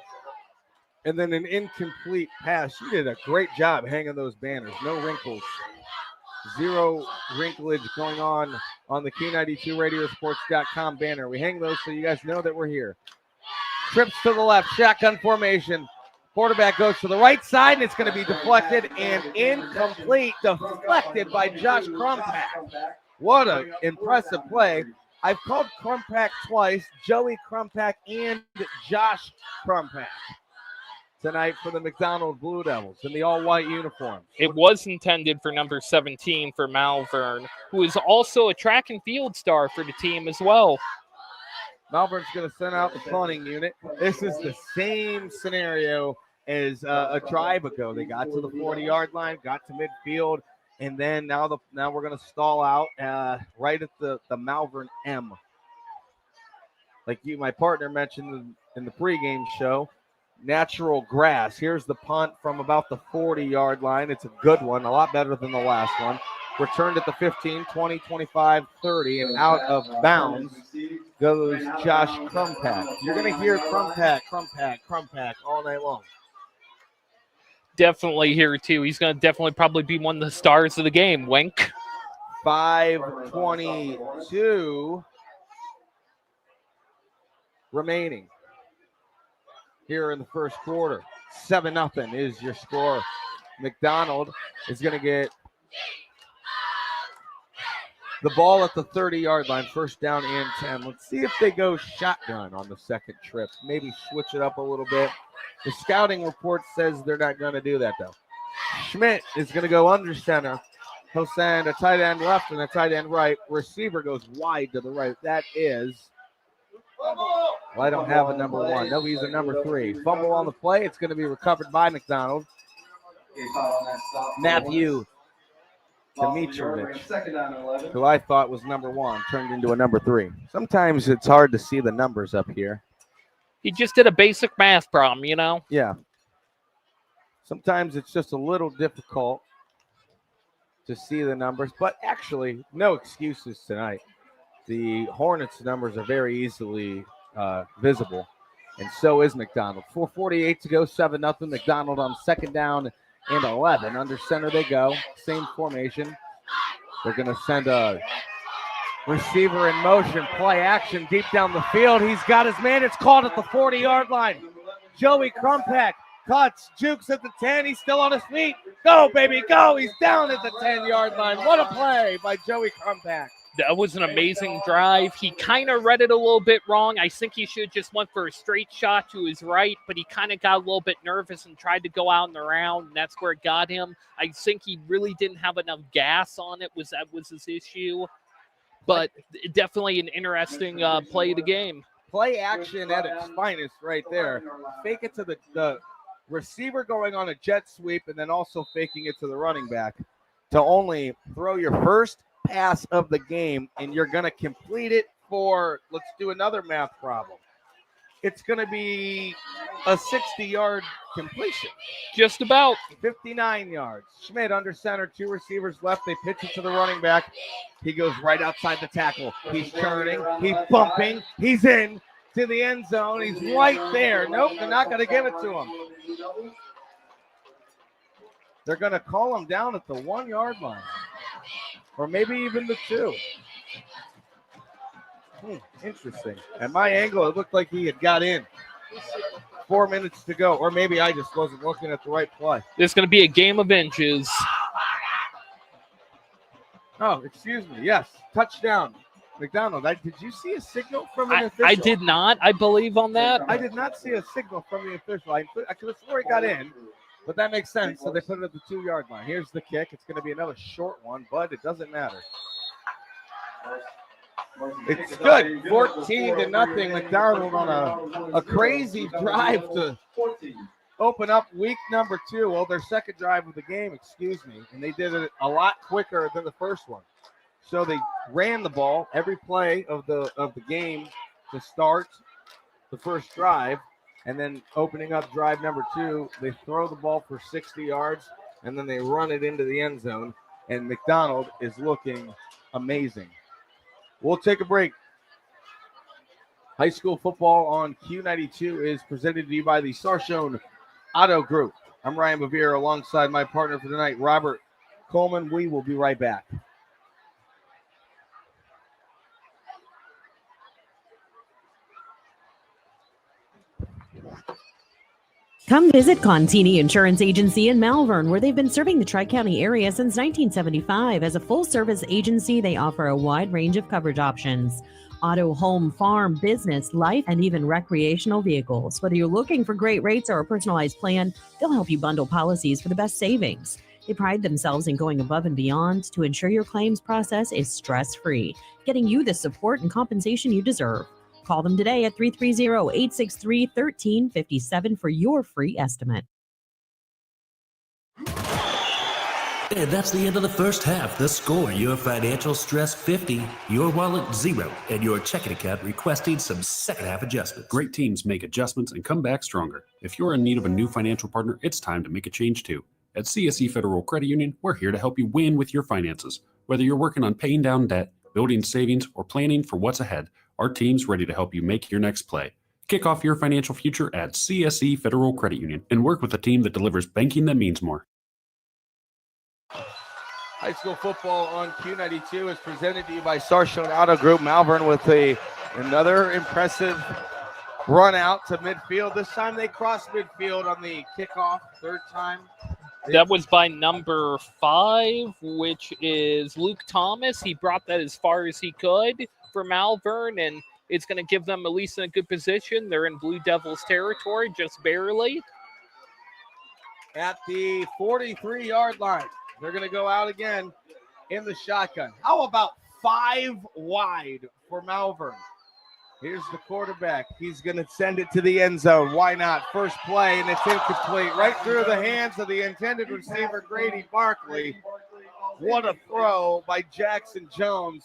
And then an incomplete pass. You did a great job hanging those banners. No wrinkles. 0 wrinklage going on the Q92radiosports.com banner. We hang those so you guys know that we're here. Trips to the left, shotgun formation. Quarterback goes to the right side, and it's going to be deflected and incomplete. Deflected by Josh Crumpack. What an impressive play. I've called Crumpack twice, Joey Crumpack and Josh Crumpack, tonight for the Mcdonald Blue Devils in the all-white uniform. It was intended for number 17 for Malvern, who is also a track and field star for the team as well. Malvern's going to send out the punting unit. This is the same scenario as a drive ago. They got to the 40-yard line, got to midfield, and then now we're going to stall out right at the Malvern M. Like my partner mentioned in the pregame show, natural grass. Here's the punt from about the 40-yard line. It's a good one, a lot better than the last one. Returned at the 15, 20, 25, 30, and out of bounds goes Josh Crumpack. You're going to hear Crumpack all night long. Definitely here, too. He's going to definitely probably be one of the stars of the game. Wink. 5:22 remaining here in the first quarter. 7-0 is your score. McDonald is going to get the ball at the 30-yard line, 1st down and 10. Let's see if they go shotgun on the second trip. Maybe switch it up a little bit. The scouting report says they're not going to do that, though. Schmidt is going to go under center. He'll send a tight end left and a tight end right. Receiver goes wide to the right. That is... Well, I don't have a number 1. No, he's a number 3. Fumble on the play. It's going to be recovered by McDonald. Matthew Dimitrovic, who I thought was number 1, turned into a number 3. Sometimes it's hard to see the numbers up here. He just did a basic math problem, you know? Yeah. Sometimes it's just a little difficult to see the numbers, but actually, no excuses tonight. The Hornets' numbers are very easily visible, and so is McDonald. 4:48 to go, 7-0. McDonald on second down and 11. Under center they go. Same formation. They're going to send a receiver in motion, play action deep down the field. He's got his man. It's called at the 40-yard line. Joey Crumpack cuts, jukes at the 10. He's still on his feet. Go, baby, go. He's down at the 10-yard line. What a play by Joey Crumpack. That was an amazing drive. He kind of read it a little bit wrong. I think he should have just went for a straight shot to his right, but he kind of got a little bit nervous and tried to go out in the round, and that's where it got him. I think he really didn't have enough gas on it. That was his issue. But definitely an interesting play of the game. Play action at its finest right there. Fake it to the receiver going on a jet sweep and then also faking it to the running back to only throw your first pass of the game, and you're going to complete it for, let's do another math problem. It's going to be a 60-yard completion. Just about. 59 yards. Schmidt under center, 2 receivers left. They pitch it to the running back. He goes right outside the tackle. He's turning. He's bumping. He's in to the end zone. He's right there. Nope, they're not going to give it to him. They're going to call him down at the 1-yard line. Or maybe even the 2. Interesting. At my angle, it looked like he had got in. 4 minutes to go. Or maybe I just wasn't looking at the right play. It's going to be a game of inches. Oh, excuse me. Yes. Touchdown. McDonald. Did you see a signal from an official? I did not, I believe, on that. I did not see a signal from the official. I could have sworn he got in. But that makes sense. So they put it at the 2-yard line. Here's the kick. It's going to be another short one, but it doesn't matter. It's good. 14-0. McDonald on a crazy drive to open up week number 2. Well, their second drive of the game, excuse me. And they did it a lot quicker than the first one. So they ran the ball every play of the game to start the first drive. And then opening up drive number 2, they throw the ball for 60 yards, and then they run it into the end zone. And McDonald is looking amazing. We'll take a break. High school football on Q92 is presented to you by the Sarshone Auto Group. I'm Ryan Bevere alongside my partner for tonight, Robert Coleman. We will be right back. Come visit Contini Insurance Agency in Malvern, where they've been serving the Tri-County area since 1975. As a full-service agency, they offer a wide range of coverage options. Auto, home, farm, business, life, and even recreational vehicles. Whether you're looking for great rates or a personalized plan, they'll help you bundle policies for the best savings. They pride themselves in going above and beyond to ensure your claims process is stress-free, getting you the support and compensation you deserve. Call them today at 330-863-1357 for your free estimate. And that's the end of the first half. The score, your financial stress 50, your wallet 0, and your checking account requesting some second half adjustments. Great teams make adjustments and come back stronger. If you're in need of a new financial partner, it's time to make a change too. At CSE Federal Credit Union, we're here to help you win with your finances. Whether you're working on paying down debt, building savings, or planning for what's ahead, our team's ready to help you make your next play. Kick off your financial future at CSE Federal Credit Union and work with a team that delivers banking that means more. High school football on Q92 is presented to you by Sarshone Auto Group. Malvern with another impressive run out to midfield. This time they crossed midfield on the kickoff, third time. That was by number 5, which is Luke Thomas. He brought that as far as he could for Malvern, and it's going to give them at least in a good position. They're in Blue Devils territory, just barely. At the 43-yard line, they're going to go out again in the shotgun. How about 5 wide for Malvern? Here's the quarterback. He's going to send it to the end zone. Why not? First play, and it's incomplete. Right through the hands of the intended receiver, Grady Barkley. What a throw by Jackson Jones.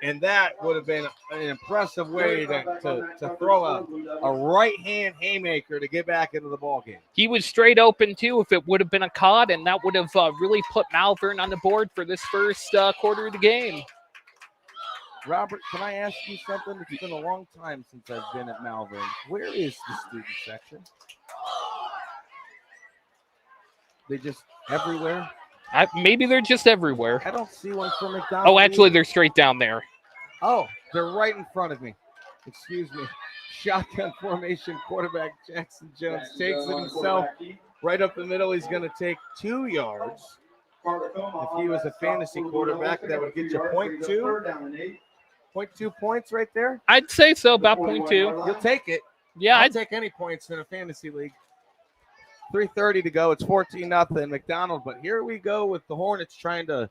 And that would have been an impressive way to throw a right-hand haymaker to get back into the ballgame. He was straight open, too, if it would have been a caught, and that would have really put Malvern on the board for this first quarter of the game. Robert, can I ask you something? It's been a long time since I've been at Malvern. Where is the student section? They just everywhere? Maybe they're just everywhere. I don't see one for McDonald. Oh, actually, they're straight down there. Oh, they're right in front of me. Excuse me. Shotgun formation, quarterback Jackson Jones takes it himself right up the middle. He's going to take 2 yards. If he was a fantasy quarterback, that would get you 0.2. 0.2 points right there? I'd say so, about 0.2. You'll take it. Yeah, I'll take any points in a fantasy league. 3:30 to go. It's 14-0 McDonald. But here we go with the Hornets trying to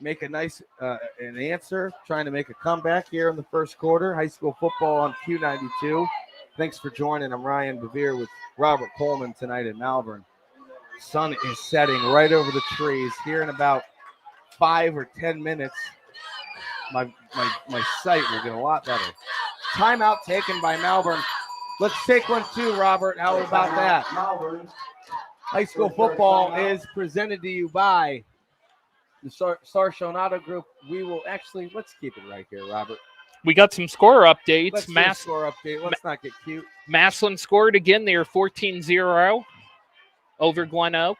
make a nice an answer, trying to make a comeback here in the first quarter. High school football on Q92. Thanks for joining. I'm Ryan Bevere with Robert Coleman tonight in Malvern. Sun is setting right over the trees. Here in about 5 or 10 minutes, my sight will get a lot better. Timeout taken by Malvern. Let's take one too, Robert. How about that? High school football is presented to you by the Sarshone Auto Group. We will actually, let's keep it right here, Robert. We got some score updates. Let's do a score update. Let's not get cute. Massillon scored again. They are 14-0 over Glen Oak.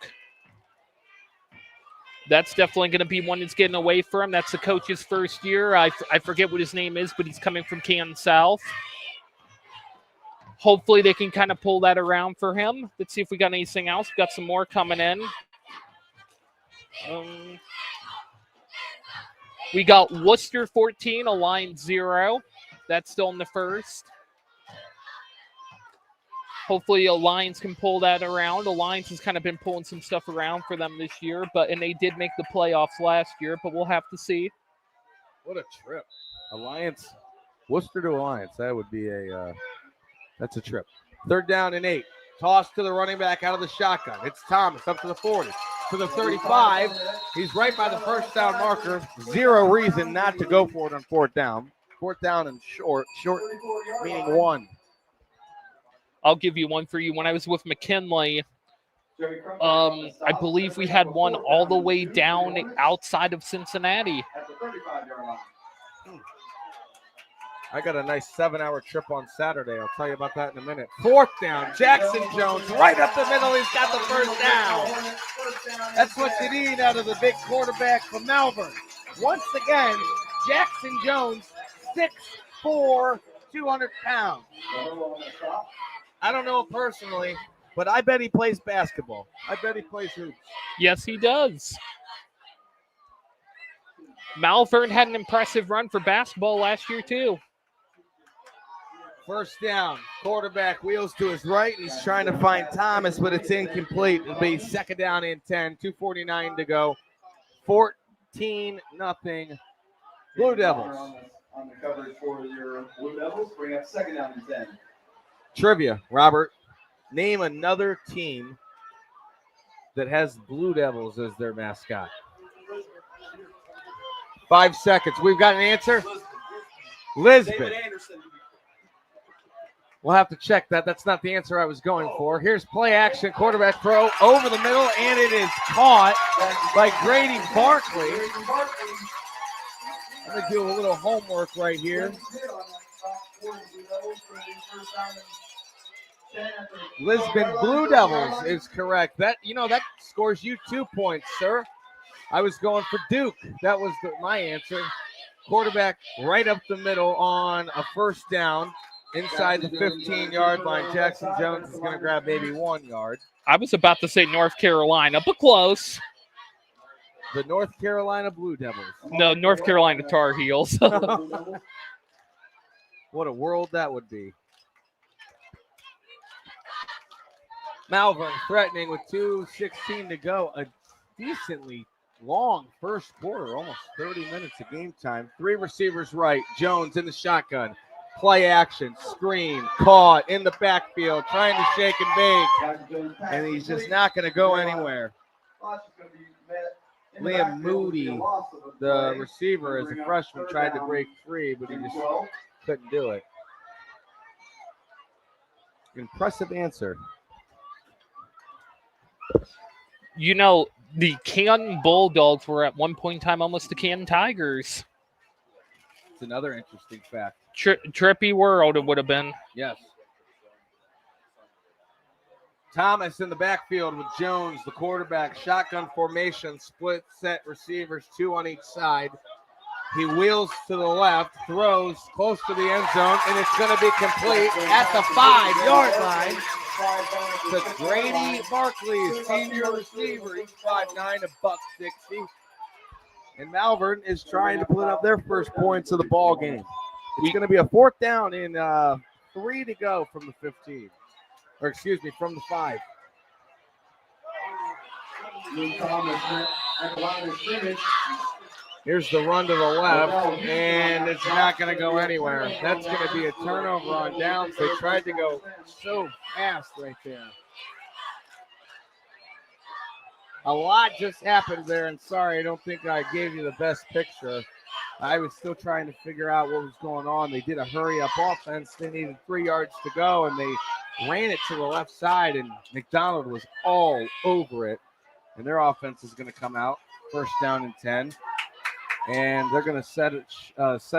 That's definitely going to be one that's getting away from him. That's the coach's first year. I forget what his name is, but he's coming from Canton South. Hopefully they can kind of pull that around for him. Let's see if we got anything else. We got some more coming in. We got Worcester 14, Alliance 0. That's still in the first. Hopefully Alliance can pull that around. Alliance has kind of been pulling some stuff around for them this year, and they did make the playoffs last year, but we'll have to see. What a trip. Alliance, Worcester to Alliance. That would be that's a trip. 3rd down and 8. Toss to the running back out of the shotgun. It's Thomas up to the 40. To the 35. He's right by the first down marker. Zero reason not to go for it on 4th down. 4th down and short. Short meaning 1. I'll give you one for you. When I was with McKinley, I believe we had one all the way down outside of Cincinnati. I got a nice 7-hour trip on Saturday. I'll tell you about that in a minute. 4th down. Jackson Jones right up the middle. He's got the first down. That's what you need out of the big quarterback from Malvern. Once again, Jackson Jones, 6'4", 200 pounds. I don't know him personally, but I bet he plays basketball. I bet he plays hoops. Yes, he does. Malvern had an impressive run for basketball last year, too. 1st down. Quarterback wheels to his right. He's trying to find Thomas, but it's incomplete. It'll be 2nd down and 10. 2:49 to go. 14-0. Blue Devils. On the coverage for your Blue Devils, bring up 2nd down and 10. Trivia, Robert. Name another team that has Blue Devils as their mascot. 5 seconds. We've got an answer. Lisbon. We'll have to check that. That's not the answer I was going for. Here's play action. Quarterback throw over the middle, and it is caught by Grady Barkley. I'm going to do a little homework right here. Lisbon Blue Devils is correct. That scores you 2 points, sir. I was going for Duke. That was my answer. Quarterback right up the middle on a 1st down inside the 15-yard line. Jackson Jones is going to grab maybe 1 yard. I was about to say North Carolina, but close. The North Carolina Blue Devils. No, North Carolina Tar Heels. What a world that would be. Malvern threatening with 2:16 to go. A decently long first quarter, almost 30 minutes of game time. 3 receivers right. Jones in the shotgun. Play action, screen, caught in the backfield, trying to shake and bake. And he's just not going to go anywhere. Liam Moody, the receiver, as a freshman, tried to break free, but he just couldn't do it. Impressive answer. You know, the Canton Bulldogs were at one point in time almost the Canton Tigers. It's another interesting fact. Trippy world it would have been. Yes. Thomas in the backfield with Jones, the quarterback. Shotgun formation, split set receivers, 2 on each side. He wheels to the left, throws close to the end zone, and it's going to be complete at the 5-yard line to Grady Barkley, senior receiver. He's 5'9", $160. And Malvern is trying to put up their first points of the ball game. It's going to be a 4th down and 3 to go from the 15. Or excuse me, from the 5. Here's the run to the left, and it's not going to go anywhere. That's going to be a turnover on downs. They tried to go so fast right there. A lot just happened there, and sorry, I don't think I gave you the best picture. I was still trying to figure out what was going on. They did a hurry-up offense. They needed 3 yards to go, and they ran it to the left side, and Mcdonald was all over it. And their offense is going to come out, 1st down and 10. And they're going to set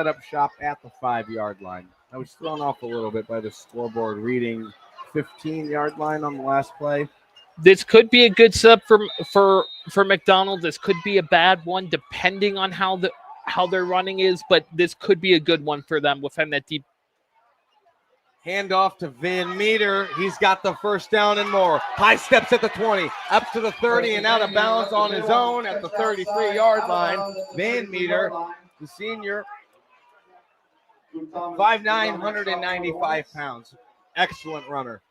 up shop at the 5-yard line. I was thrown off a little bit by the scoreboard reading 15-yard line on the last play. This could be a good setup for McDonald. This could be a bad one, depending on how their running is. But this could be a good one for them within that deep. Handoff to Van Meter. He's got the 1st down and more. High steps at the 20, up to the 30, and out of bounds on his own at the 33-yard line. Van Meter, the senior, 5'9", 195 pounds. Excellent runner.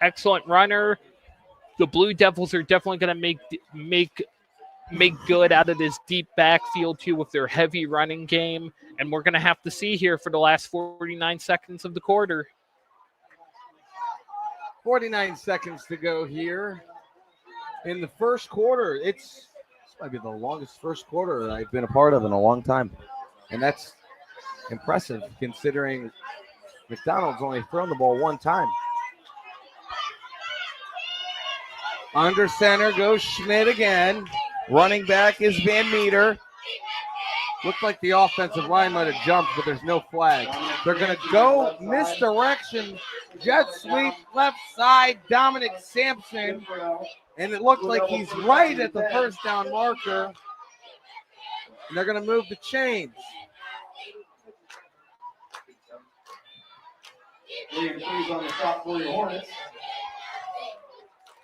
Excellent runner. The Blue Devils are definitely going to make good out of this deep backfield too with their heavy running game, and we're going to have to see here for the last 49 seconds of the quarter. 49 seconds to go here in the first quarter. This might be the longest first quarter that I've been a part of in a long time, and that's impressive considering McDonald's only thrown the ball 1 time. Under center goes Schmidt again. Running back is Van Meter. Looked like the offensive line might have jumped, but there's no flag. They're going to go misdirection. Jet sweep left side. Dominic Sampson. And it looked like he's right at the 1st down marker. And they're going to move the chains. On the shot for your Hornets.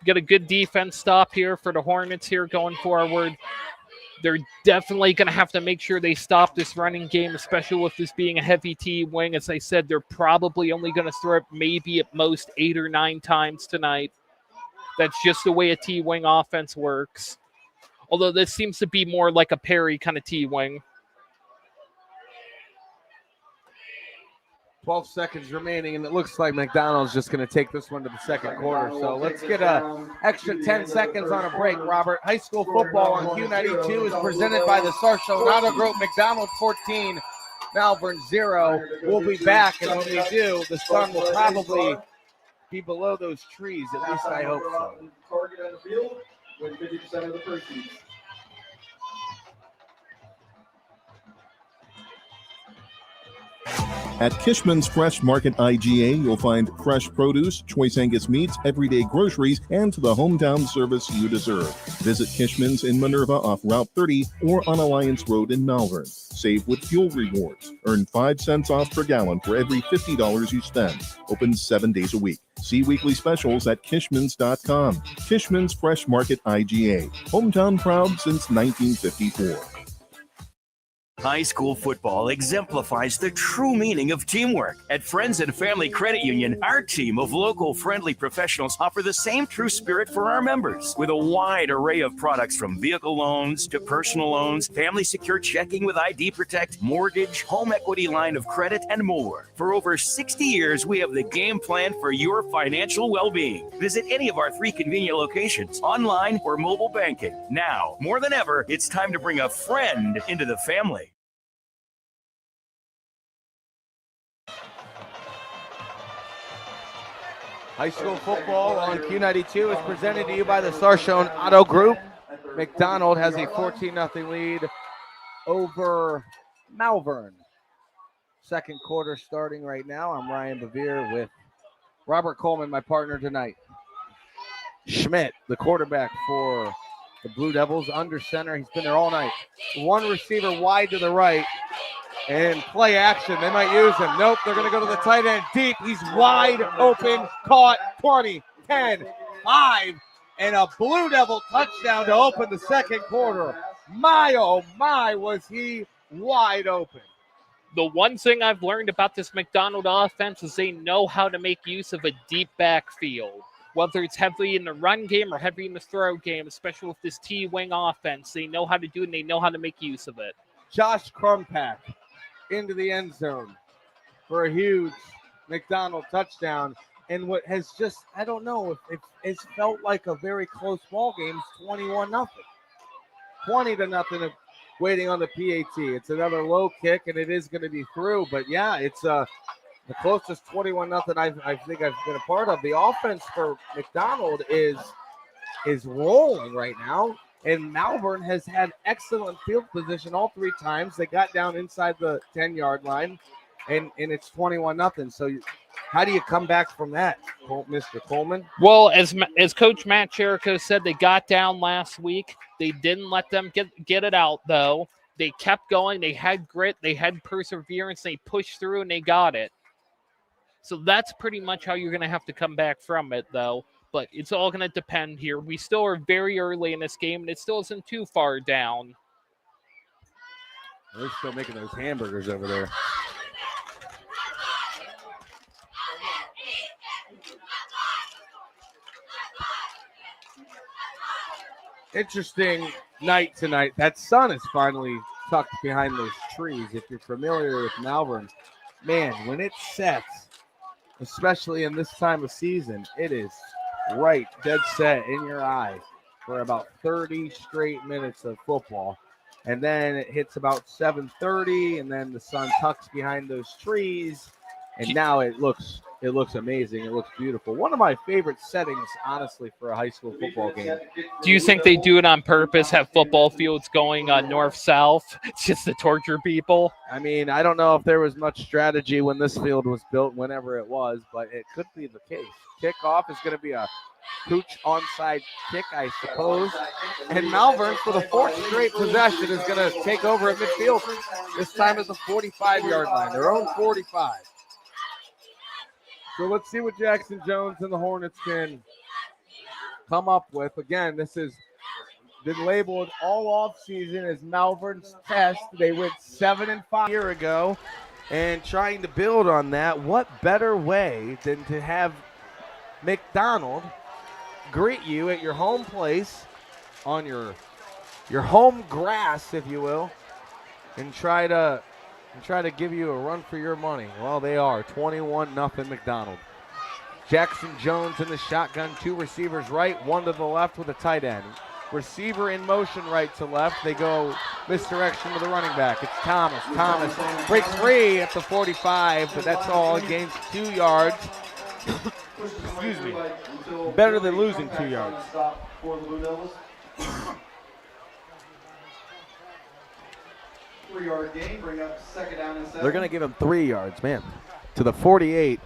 Get a good defense stop here for the Hornets here going forward. They're definitely going to have to make sure they stop this running game, especially with this being a heavy T-wing. As I said, they're probably only going to throw it maybe at most 8 or 9 times tonight. That's just the way a T-wing offense works. Although this seems to be more like a Perry kind of T-wing. 12 seconds remaining, and it looks like McDonald's just going to take this one to the second quarter. So let's get an extra 10 seconds on a break, Robert. High school football on Q92 is presented by the Sarchone Auto Group. McDonald 14, Malvern 0. We'll be back, and when we do, the sun will probably be below those trees. At least I hope so. Target on the field with 50% of the proceeds. At Kishman's Fresh Market IGA, you'll find fresh produce, choice Angus meats, everyday groceries, and the hometown service you deserve. Visit Kishman's in Minerva off Route 30 or on Alliance Road in Malvern. Save with fuel rewards. Earn 5 cents off per gallon for every $50 you spend. Open 7 days a week. See weekly specials at Kishmans.com. Kishman's Fresh Market IGA. Hometown proud since 1954. High school football exemplifies the true meaning of teamwork. At Friends and Family Credit Union, our team of local friendly professionals offer the same true spirit for our members with a wide array of products from vehicle loans to personal loans, family secure checking with ID Protect, mortgage, home equity line of credit, and more. For over 60 years, we have the game plan for your financial well-being. Visit any of our 3 convenient locations, online or mobile banking. Now, more than ever, it's time to bring a friend into the family. High school football on Q92 is presented to you by the Sarshone Auto Group. Mcdonald has a 14-0 lead over Malvern. Second quarter starting right now. I'm Ryan Bevere with Robert Coleman, my partner tonight. Schmidt, the quarterback for the Blue Devils, under center. He's been there all night. One receiver wide to the right. And play action. They might use him. Nope, they're going to go to the tight end deep. He's wide open. Caught. 20, 10, 5. And a Blue Devil touchdown to open the second quarter. My, oh my, was he wide open. The one thing I've learned about this McDonald offense is they know how to make use of a deep backfield. Whether it's heavy in the run game or heavy in the throw game, especially with this T-wing offense, they know how to do it and they know how to make use of it. Josh Crumpack into the end zone for a huge McDonald touchdown. And what has just, I don't know, if it's felt like a very close ball game. It's 21-0. 20-0 waiting on the PAT. It's another low kick, and it is going to be through. But, yeah, it's the closest 21-0 I think I've been a part of. The offense for McDonald is rolling right now. And Malvern has had excellent field position all 3 times. They got down inside the 10-yard line, and it's 21-0. So how do you come back from that, Mr. Coleman? Well, as Coach Matt Jericho said, they got down last week. They didn't let them get it out, though. They kept going. They had grit. They had perseverance. They pushed through, and they got it. So that's pretty much how you're going to have to come back from it, though. But it's all going to depend here. We still are very early in this game, and it still isn't too far down. They're still making those hamburgers over there. Interesting night tonight. That sun is finally tucked behind those trees. If you're familiar with Malvern, man, when it sets, especially in this time of season, it is right, dead set in your eye for about 30 straight minutes of football. And then it hits about 7:30, and then the sun tucks behind those trees. And now it looks amazing. It looks beautiful. One of my favorite settings, honestly, for a high school football game. Do you think they do it on purpose, have football fields going north-south, just to torture people? I mean, I don't know if there was much strategy when this field was built, whenever it was, but it could be the case. Kickoff is going to be a Cooch onside kick, I suppose. And Malvern, for the 4th straight possession, is going to take over at midfield. This time at the 45-yard line, their own 45. So let's see what Jackson Jones and the Hornets can come up with. Again, this has been labeled all offseason as Malvern's test. They went 7-5 a year ago, and trying to build on that, what better way than to have McDonald greet you at your home place on your home grass, if you will, and try to give you a run for your money. Well, they are 21-0 McDonald. Jackson Jones in the shotgun, 2 receivers right, 1 to the left with a tight end. Receiver in motion right to left. They go misdirection to the running back. It's Thomas. Thomas breaks free at the 45, but that's all. He gains 2 yards. Excuse me. Better than losing 2 yards. Three-yard gain, bring up 2nd down and 7. They're going to give him 3 yards, man. To the 48.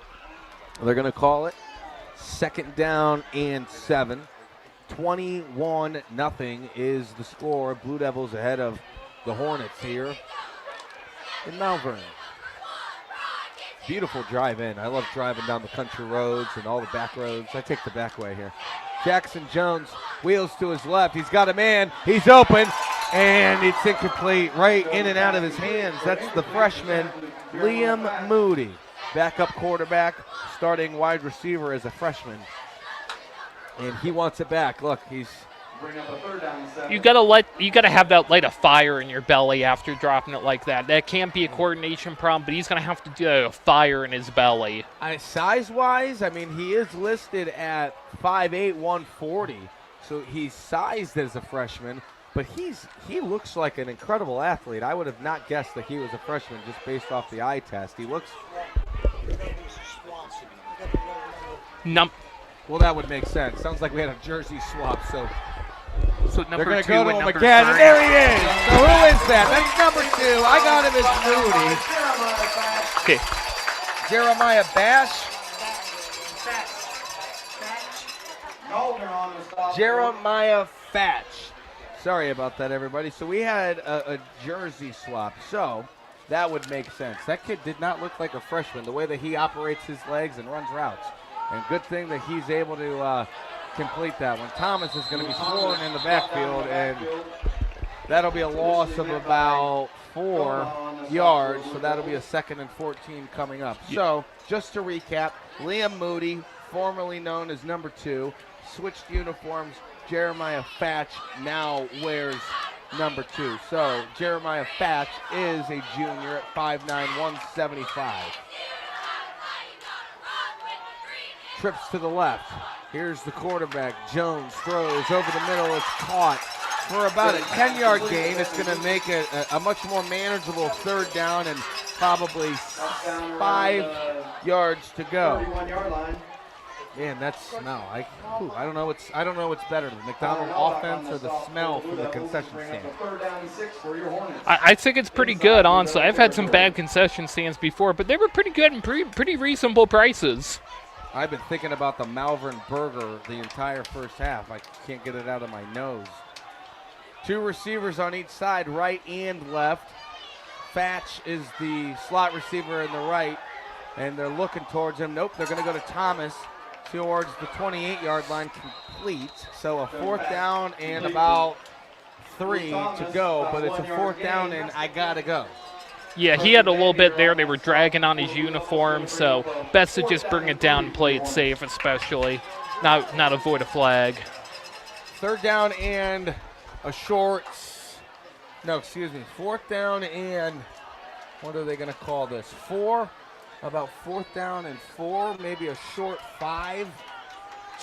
They're going to call it 2nd down and 7. 21-0 is the score. Blue Devils ahead of the Hornets here in Malvern. Beautiful drive in. I love driving down the country roads and all the back roads. I take the back way here. Jackson Jones wheels to his left. He's got a man. He's open. And it's incomplete, right in and out of his hands. That's the freshman, Liam Moody. Backup quarterback, starting wide receiver as a freshman. And he wants it back. Look, he's... You gotta have that light of fire in your belly after dropping it like that. That can't be a coordination problem, but he's gonna have to do a fire in his belly. Size-wise, I mean, he is listed at 5'8", 140, so he's sized as a freshman, but he looks like an incredible athlete. I would have not guessed that he was a freshman just based off the eye test. He looks... Well, that would make sense. Sounds like we had a jersey swap, so number they're going to 2 go to and him number again, 3. and there he is. So who is that? That's number 2. I got him as Moody. Okay. Jeremiah Bash. Jeremiah Fatch. Sorry about that, everybody. So we had a jersey swap, so that would make sense. That kid did not look like a freshman, the way that he operates his legs and runs routes. And good thing that he's able to complete that one. Thomas is going to be scoring in the backfield, and that'll be a loss of about 4 yards, so that'll be a 2nd and 14 coming up. So, just to recap, Liam Moody, formerly known as number 2, switched uniforms. Jeremiah Fatch now wears number 2. So, Jeremiah Fatch is a junior at 5'9", 175. Trips to the left. Here's the quarterback. Jones throws over the middle. It's caught for about a 10-yard gain. It's going to make it a much more manageable 3rd down and probably 5 yards to go. Man, that smell. I don't know what's better, the McDonald offense or the smell from the concession stand. I think it's pretty good, honestly. I've had some bad concession stands before, but they were pretty good and pretty reasonable prices. I've been thinking about the Malvern burger the entire first half. I can't get it out of my nose. 2 receivers on each side, right and left. Fatch is the slot receiver in the right, and they're looking towards him. Nope, they're going to go to Thomas towards the 28-yard line, complete. So a 4th down and about 3 to go, but it's a 4th down and I got to go. Yeah, he had a little bit there. They were dragging on his uniform, so best to just bring it down and play it safe, especially not avoid a flag. 3rd down and a short. No, excuse me. 4th down and what are they going to call this? 4. About 4th down and 4, maybe a short 5.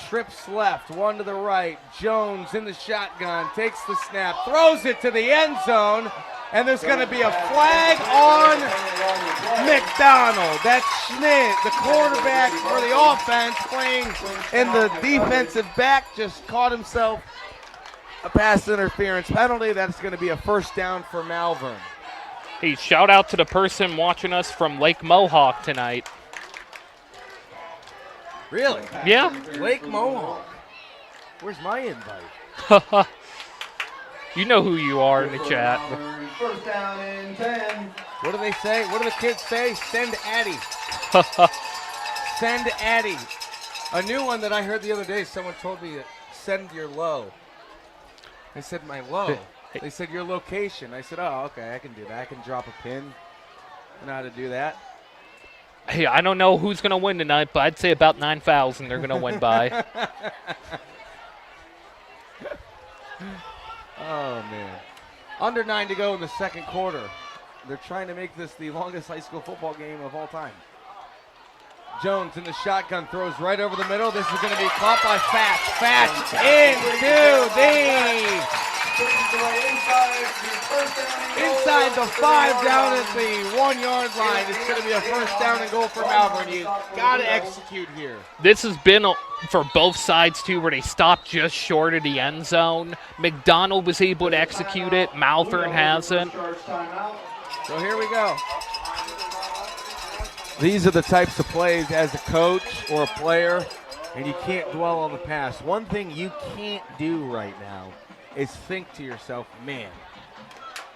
Trips left, 1 to the right. Jones in the shotgun, takes the snap, throws it to the end zone. And there's going to be a flag on McDonald. That's Schmidt, the quarterback for the offense, playing in the defensive back, just caught himself a pass interference penalty. That's going to be a 1st down for Malvern. Hey, shout out to the person watching us from Lake Mohawk tonight. Really? Yeah. Lake Mohawk. Where's my invite? You know who you are in the chat. 1st down and 10. What do they say? What do the kids say? Send Addy. Send Addy. A new one that I heard the other day, someone told me, send your low. I said, my low? They said, your location. I said, oh, okay, I can do that. I can drop a pin. I know how to do that. Hey, I don't know who's going to win tonight, but I'd say about 9,000 they're going to win by. Oh, man. Under 9 to go in the 2nd quarter. They're trying to make this the longest high school football game of all time. Jones in the shotgun, throws right over the middle. This is going to be caught by Fatch. Fatch into the... Inside the 5, down at the 1-yard line. It's going to be a 1st down and goal for Malvern. You got to execute here. This has been for both sides, too, where they stopped just short of the end zone. McDonald was able to execute it. Malvern hasn't. So here we go. These are the types of plays as a coach or a player, and you can't dwell on the past. One thing you can't do right now is think to yourself, man,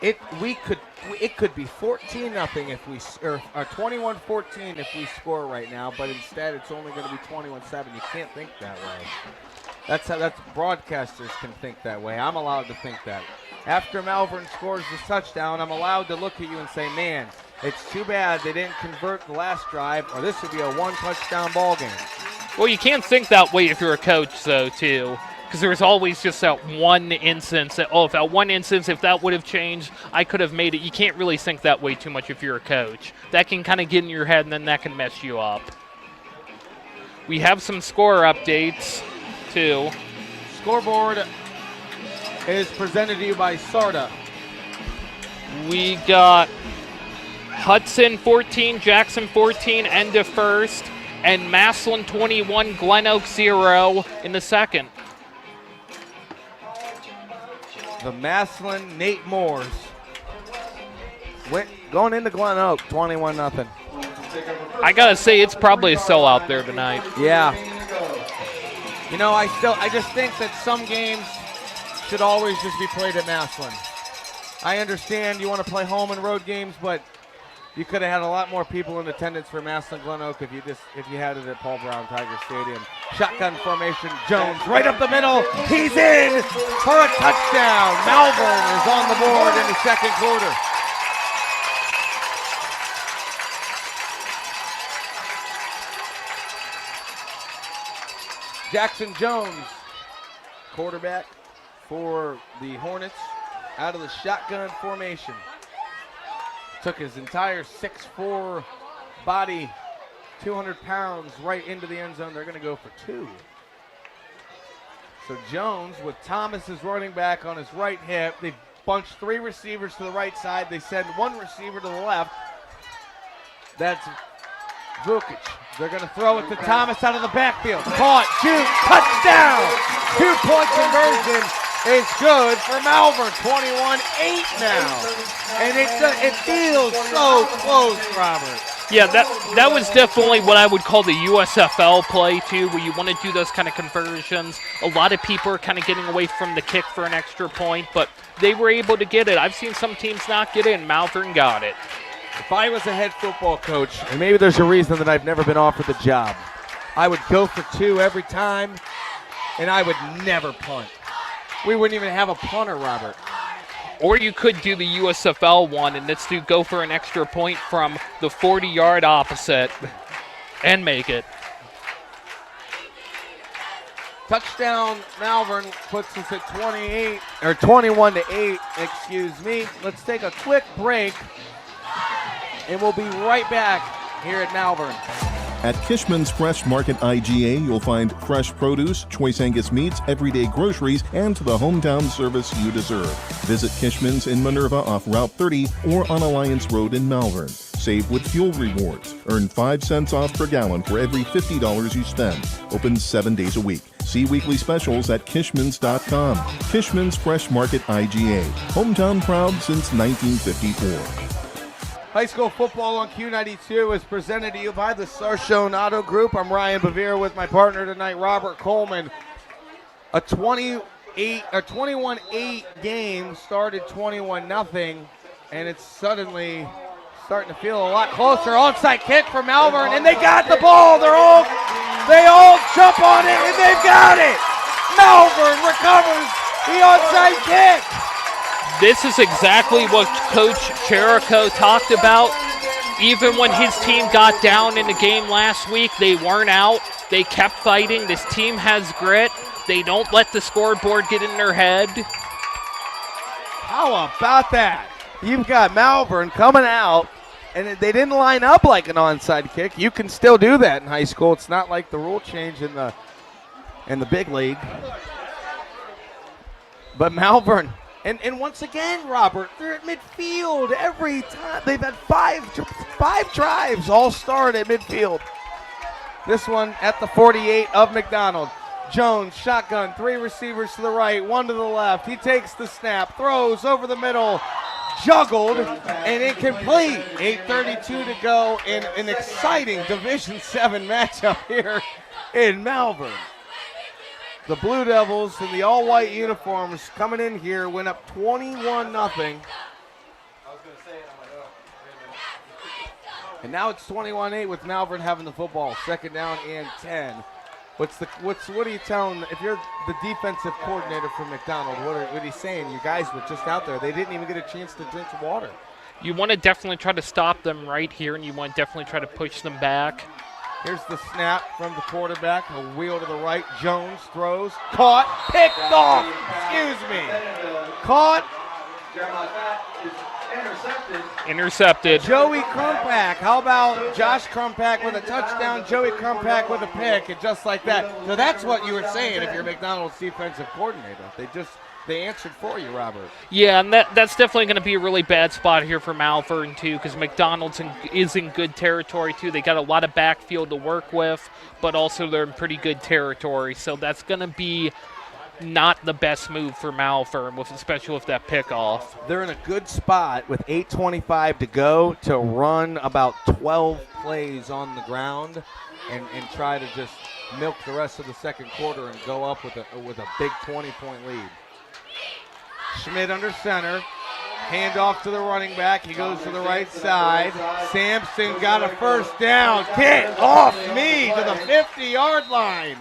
it could be 14-0 if we or 21-14 if we score right now, but instead it's only going to be 21-7. You can't think that way. That's broadcasters can think that way. I'm allowed to think that. After Malvern scores this touchdown, I'm allowed to look at you and say, man, it's too bad they didn't convert the last drive, or this would be a one-touchdown ball game. Well, you can't think that way if you're a coach, though, too, because there's always just that one instance that, if that would have changed, I could have made it. You can't really think that way too much if you're a coach. That can kind of get in your head, and then that can mess you up. We have some score updates, too. Scoreboard is presented to you by SARTA. We got Hudson 14, Jackson 14, end of first, and Massillon 21, Glen Oak 0 in the second. The Massillon Nate Moores going into Glen Oak, 21-0. I gotta say, it's probably a sellout there tonight. Yeah. You know, I just think that some games should always just be played at Massillon. I understand you want to play home and road games, but you could have had a lot more people in attendance for Massillon Glen Oak if you had it at Paul Brown Tiger Stadium. Shotgun formation, Jones right up the middle. He's in for a touchdown. Malvern is on the board in the second quarter. Jackson Jones, quarterback for the Hornets, out of the shotgun formation. Took his entire 6'4" body, 200 pounds, right into the end zone. They're going to go for 2. So Jones with Thomas as running back on his right hip. They've bunched 3 receivers to the right side. They send 1 receiver to the left. That's Vukic. They're going to throw it to Thomas out of the backfield. Caught, shoot, touchdown! 2-point conversion is good for Malvern. 21-8 now. And it feels so close, Robert. Yeah, that was definitely what I would call the USFL play, too, where you want to do those kind of conversions. A lot of people are kind of getting away from the kick for an extra point, but they were able to get it. I've seen some teams not get it, and Malvern got it. If I was a head football coach, and maybe there's a reason that I've never been offered the job, I would go for 2 every time, and I would never punt. We wouldn't even have a punter, Robert. Or you could do the USFL one, and let's go for an extra point from the 40-yard opposite and make it. Touchdown, Malvern puts us at 21-8, excuse me. Let's take a quick break, and we'll be right back here at Malvern. At Kishman's Fresh Market IGA, you'll find fresh produce, choice Angus meats, everyday groceries, and the hometown service you deserve. Visit Kishman's in Minerva off Route 30 or on Alliance Road in Malvern. Save with fuel rewards. Earn 5 cents off per gallon for every $50 you spend. Open 7 days a week. See weekly specials at Kishmans.com. Kishman's Fresh Market IGA. Hometown proud since 1954. High school football on Q92 is presented to you by the Sarshone Auto Group. I'm Ryan Bevere with my partner tonight, Robert Coleman. A 21-8 game started 21-0 and it's suddenly starting to feel a lot closer. Onside kick for Malvern, and they got the ball. They all jump on it, and they've got it. Malvern recovers the onside kick. This is exactly what Coach Cherico talked about. Even when his team got down in the game last week, they weren't out. They kept fighting. This team has grit. They don't let the scoreboard get in their head. How about that? You've got Malvern coming out, and they didn't line up like an onside kick. You can still do that in high school. It's not like the rule change in the big league. But Malvern, and once again, Robert, they're at midfield every time. They've had five drives all start at midfield. This one at the 48 of Mcdonald. Jones, shotgun, 3 receivers to the right, 1 to the left. He takes the snap, throws over the middle, juggled, and incomplete. 8:32 to go in an exciting Division VII matchup here in Malvern. The Blue Devils in the all-white uniforms coming in here went up 21-0. And now it's 21-8 with Malvern having the football. Second down and 10. What are you telling, if you're the defensive coordinator for McDonald, what are you saying? You guys were just out there. They didn't even get a chance to drink some water. You want to definitely try to stop them right here, and you want to definitely try to push them back. Here's the snap from the quarterback. A wheel to the right. Jones throws. Caught. Picked off. Excuse me. Caught. Intercepted. Joey Crumpack. How about Josh Crumpack with a touchdown, Joey Crumpack with a pick, and just like that. So that's what you were saying if you're McDonald's defensive coordinator. They answered for you, Robert. Yeah, and that's definitely going to be a really bad spot here for Malvern, too, because McDonald's is in good territory, too. They got a lot of backfield to work with, but also they're in pretty good territory. So that's going to be not the best move for Malvern, especially with that pickoff. They're in a good spot with 8:25 to go to run about 12 plays on the ground and try to just milk the rest of the second quarter and go up with a big 20-point lead. Schmidt under center. Hand off to the running back. He goes to the right side. Sampson got a first down. Get off me to the 50-yard line.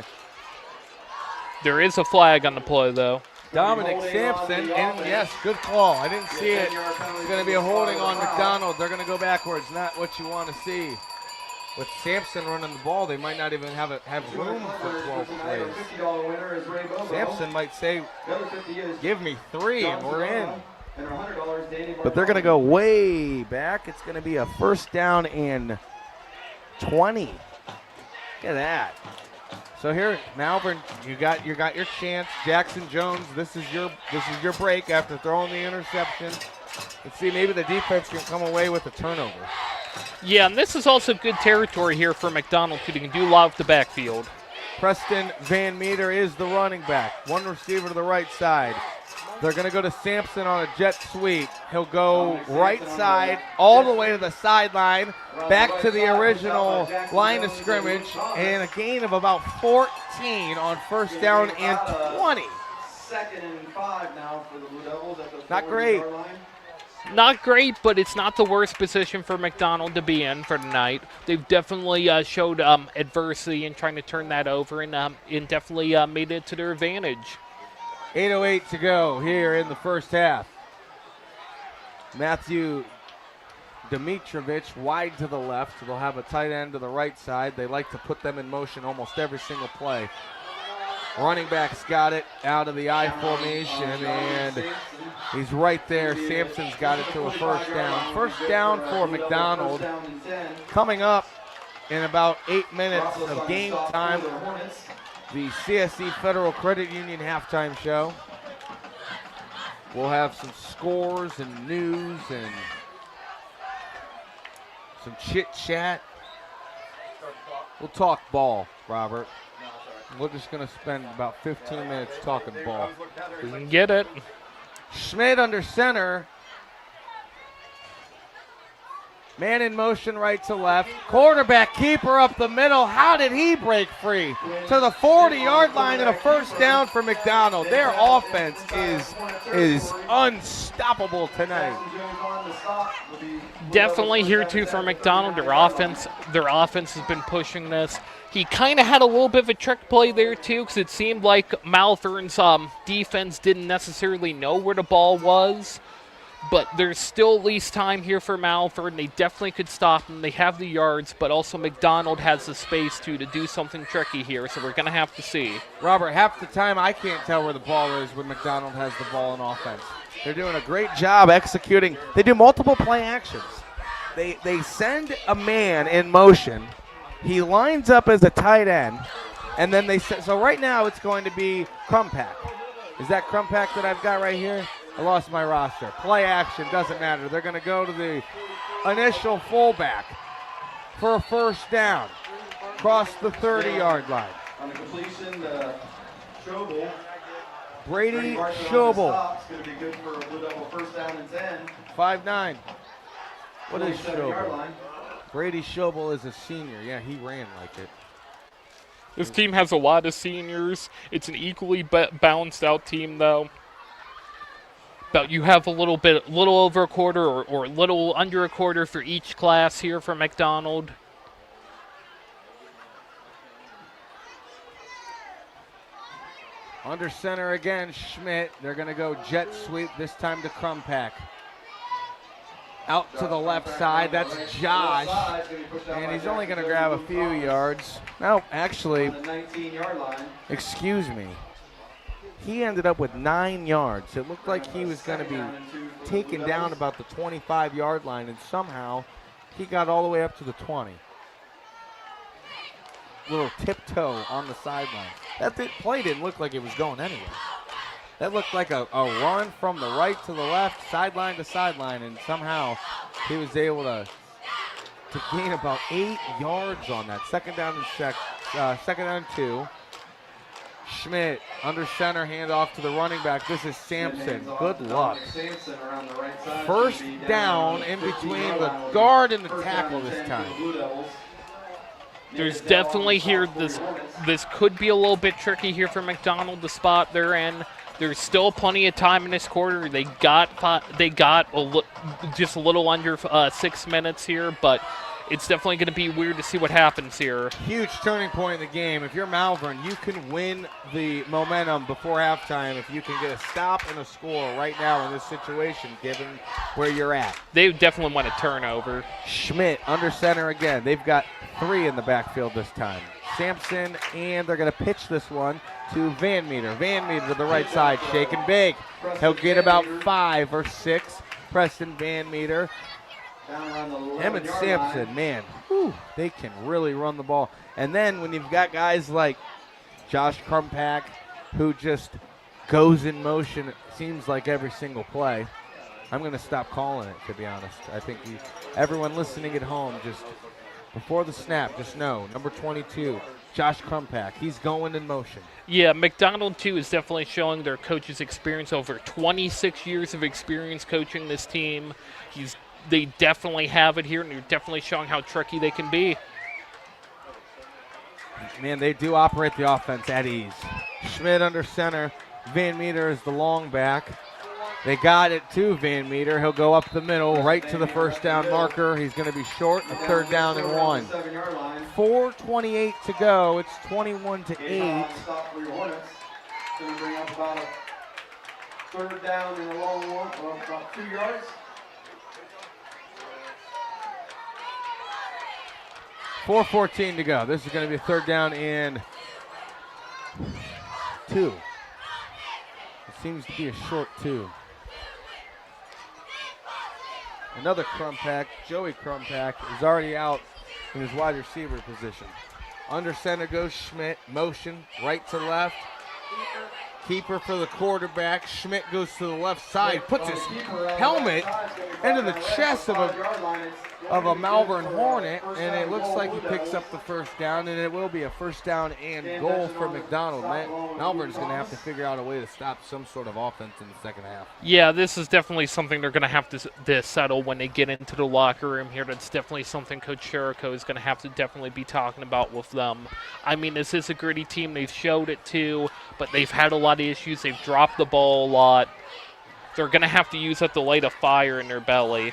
There is a flag on the play, though. Dominic Sampson, and yes, good call. I didn't see it. It's going to be a holding on McDonald. They're going to go backwards. Not what you want to see. With Sampson running the ball, they might not even have room for 12 plays. Sampson might say, give me 3 and we're in. But they're going to go way back. It's going to be a first down and 20. Look at that. So here, Malvern, you got your chance. Jackson Jones, this is your break after throwing the interception. Let's see, maybe the defense can come away with a turnover. Yeah, and this is also good territory here for McDonald, who can do a lot with the backfield. Preston Van Meter is the running back. One receiver to the right side. They're going to go to Sampson on a jet sweep. He'll go right side all the way to the sideline, back to the original line of scrimmage, and a gain of about 14 on first down and 20. Second and 5 now for the Blue Devils at the Not great. Not great, but it's not the worst position for McDonald to be in for tonight. They've definitely showed adversity in trying to turn that over and definitely made it to their advantage. 8:08 to go here in the first half. Matthew Dimitrovich wide to the left. They'll have a tight end to the right side. They like to put them in motion almost every single play. Running back's got it out of the I formation, and he's right there. Sampson's got it to a first down. First down for McDonald. Coming up in about 8 minutes of game time, the CSE Federal Credit Union halftime show. We'll have some scores and news and some chit-chat. We'll talk ball, Robert. We're just going to spend about 15 minutes talking ball. We can get it. Schmidt under center. Man in motion right to left. Quarterback keeper up the middle. How did he break free? To the 40-yard line and a first down for McDonald. Their offense is unstoppable tonight. Definitely here too for McDonald. Their offense has been pushing this. He kind of had a little bit of a trick play there too, because it seemed like Malvern's defense didn't necessarily know where the ball was. But there's still at least time here for Malvern. They definitely could stop them. They have the yards, but also McDonald has the space to do something tricky here, so we're going to have to see. Robert, half the time I can't tell where the ball is when McDonald has the ball in offense. They're doing a great job executing. They do multiple play actions. They send a man in motion. He lines up as a tight end, and then so right now it's going to be Crumpack. Is that Crumpack that I've got right here? I lost my roster. Play action, doesn't matter. They're going to go to the initial fullback for a first down. Across the 30-yard line. On the completion, Schobel. Brady Schobel. It's going to be good for a Blue Devil first down and 10. 5'9". What is Schobel? Brady Schobel is a senior. Yeah, he ran like it. This team has a lot of seniors. It's an equally balanced out team, though. But you have a little over a quarter or a little under a quarter for each class here for McDonald. Under center again, Schmidt. They're going to go jet sweep, this time to Crumpack. Out to the left side, that's Josh. And he's only going to grab a few yards. No, actually, excuse me. He ended up with 9 yards. It looked like he was going to be taken down about the 25-yard line, and somehow he got all the way up to the 20. Little tiptoe on the sideline. That play didn't look like it was going anywhere. That looked like a run from the right to the left, sideline to sideline, and somehow he was able to gain about 8 yards on that. Second down and 2. Schmidt under center, handoff to the running back. This is Sampson. Good luck. First down in between the guard and the tackle this time. There's definitely here, this could be a little bit tricky here for McDonald, the spot they're in. There's still plenty of time in this quarter. They got just a little under 6 minutes here, but it's definitely going to be weird to see what happens here. Huge turning point in the game. If you're Malvern, you can win the momentum before halftime if you can get a stop and a score right now in this situation, given where you're at. They definitely want a turnover. Schmidt under center again. They've got 3 in the backfield this time. Sampson, and they're going to pitch this one to Van Meter. Van Meter to the right side, shake and bake. He'll get about 5 or 6. Preston Van Meter. Him and Sampson, man, they can really run the ball. And then when you've got guys like Josh Crumpack, who just goes in motion, it seems like every single play. I'm going to stop calling it, to be honest. I think everyone listening at home, just before the snap, just know, number 22, Josh Crumpack, he's going in motion. Yeah, McDonald, too, is definitely showing their coach's experience, over 26 years of experience coaching this team. They definitely have it here, and they're definitely showing how tricky they can be. Man, they do operate the offense at ease. Schmidt under center. Van Meter is the long back. They got it to Van Meter. He'll go up the middle, right to the first down marker. He's going to be short, a 3rd down and 1. 4:28 to go. It's 21-8. Going to bring up about a 3rd down and a long one, about 2 yards. 4:14 to go. This is going to be a 3rd down and 2. It seems to be a short 2. Another Crumpack, Joey Crumpack, is already out in his wide receiver position. Under center goes Schmidt, motion, right to left. Keeper for the quarterback. Schmidt goes to the left side, puts his helmet into the chest of a Malvern Hornet, and it looks like he picks up the 1st down, and it will be a 1st down and goal for McDonald. Malvern's going to have to figure out a way to stop some sort of offense in the second half. Yeah, this is definitely something they're going to have to settle when they get into the locker room here. That's definitely something Coach Jericho is going to have to definitely be talking about with them. I mean, this is a gritty team. They've showed it too, but they've had a lot of issues. They've dropped the ball a lot. They're going to have to use up the light of fire in their belly.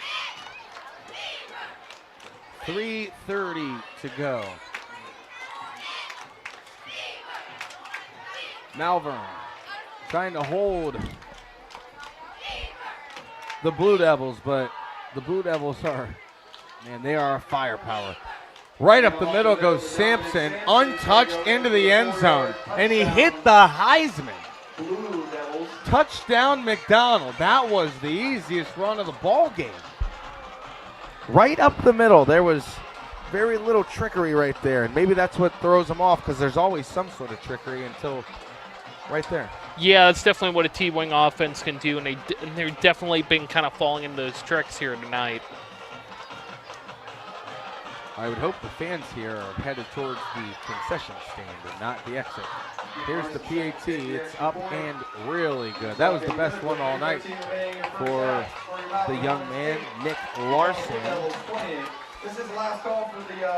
3:30 to go. Malvern trying to hold the Blue Devils, but the Blue Devils they are a firepower. Right up the middle goes Sampson, untouched into the end zone, and he hit the Heisman. Touchdown McDonald. That was the easiest run of the ball game. Right up the middle. There was very little trickery right there, and maybe that's what throws them off, because there's always some sort of trickery until right there. Yeah, it's definitely what a T-wing offense can do, and they're definitely been kind of falling into those tricks here tonight. I would hope the fans here are headed towards the concession stand and not the exit. Here's the PAT. It's up and really good. That was the best one all night for the young man, Nick Larson.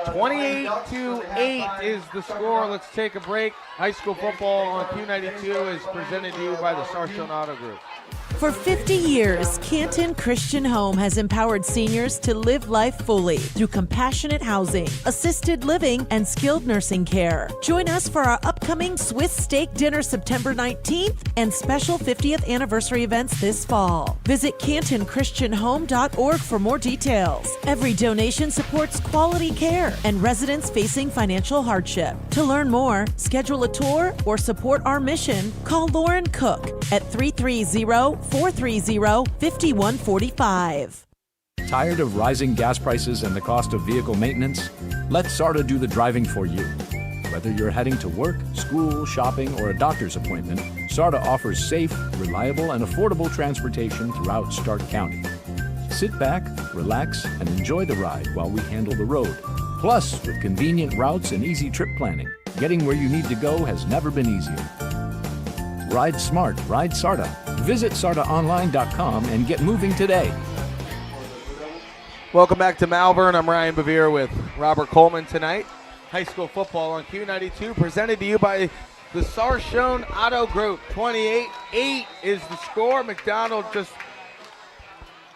28-8 is the score. Let's take a break. High school football on Q92 is presented to you by the Sarshon Auto Group. For 50 years, Canton Christian Home has empowered seniors to live life fully through compassionate housing, assisted living, and skilled nursing care. Join us for our upcoming Swiss steak dinner September 19th and special 50th anniversary events this fall. Visit CantonChristianHome.org for more details. Every donation supports quality care and residents facing financial hardship. To learn more, schedule a tour, or support our mission, call Lauren Cook at 330-430-5145. Tired of rising gas prices and the cost of vehicle maintenance? Let SARTA do the driving for you. Whether you're heading to work, school, shopping, or a doctor's appointment, SARTA offers safe, reliable, and affordable transportation throughout Stark County. Sit back, relax, and enjoy the ride while we handle the road. Plus, with convenient routes and easy trip planning, getting where you need to go has never been easier. Ride smart, ride SARTA. Visit SARTAonline.com and get moving today. Welcome back to Malvern. I'm Ryan Bevere with Robert Coleman tonight. High school football on Q92, presented to you by the Sarshone Auto Group. 28-8 is the score. Mcdonald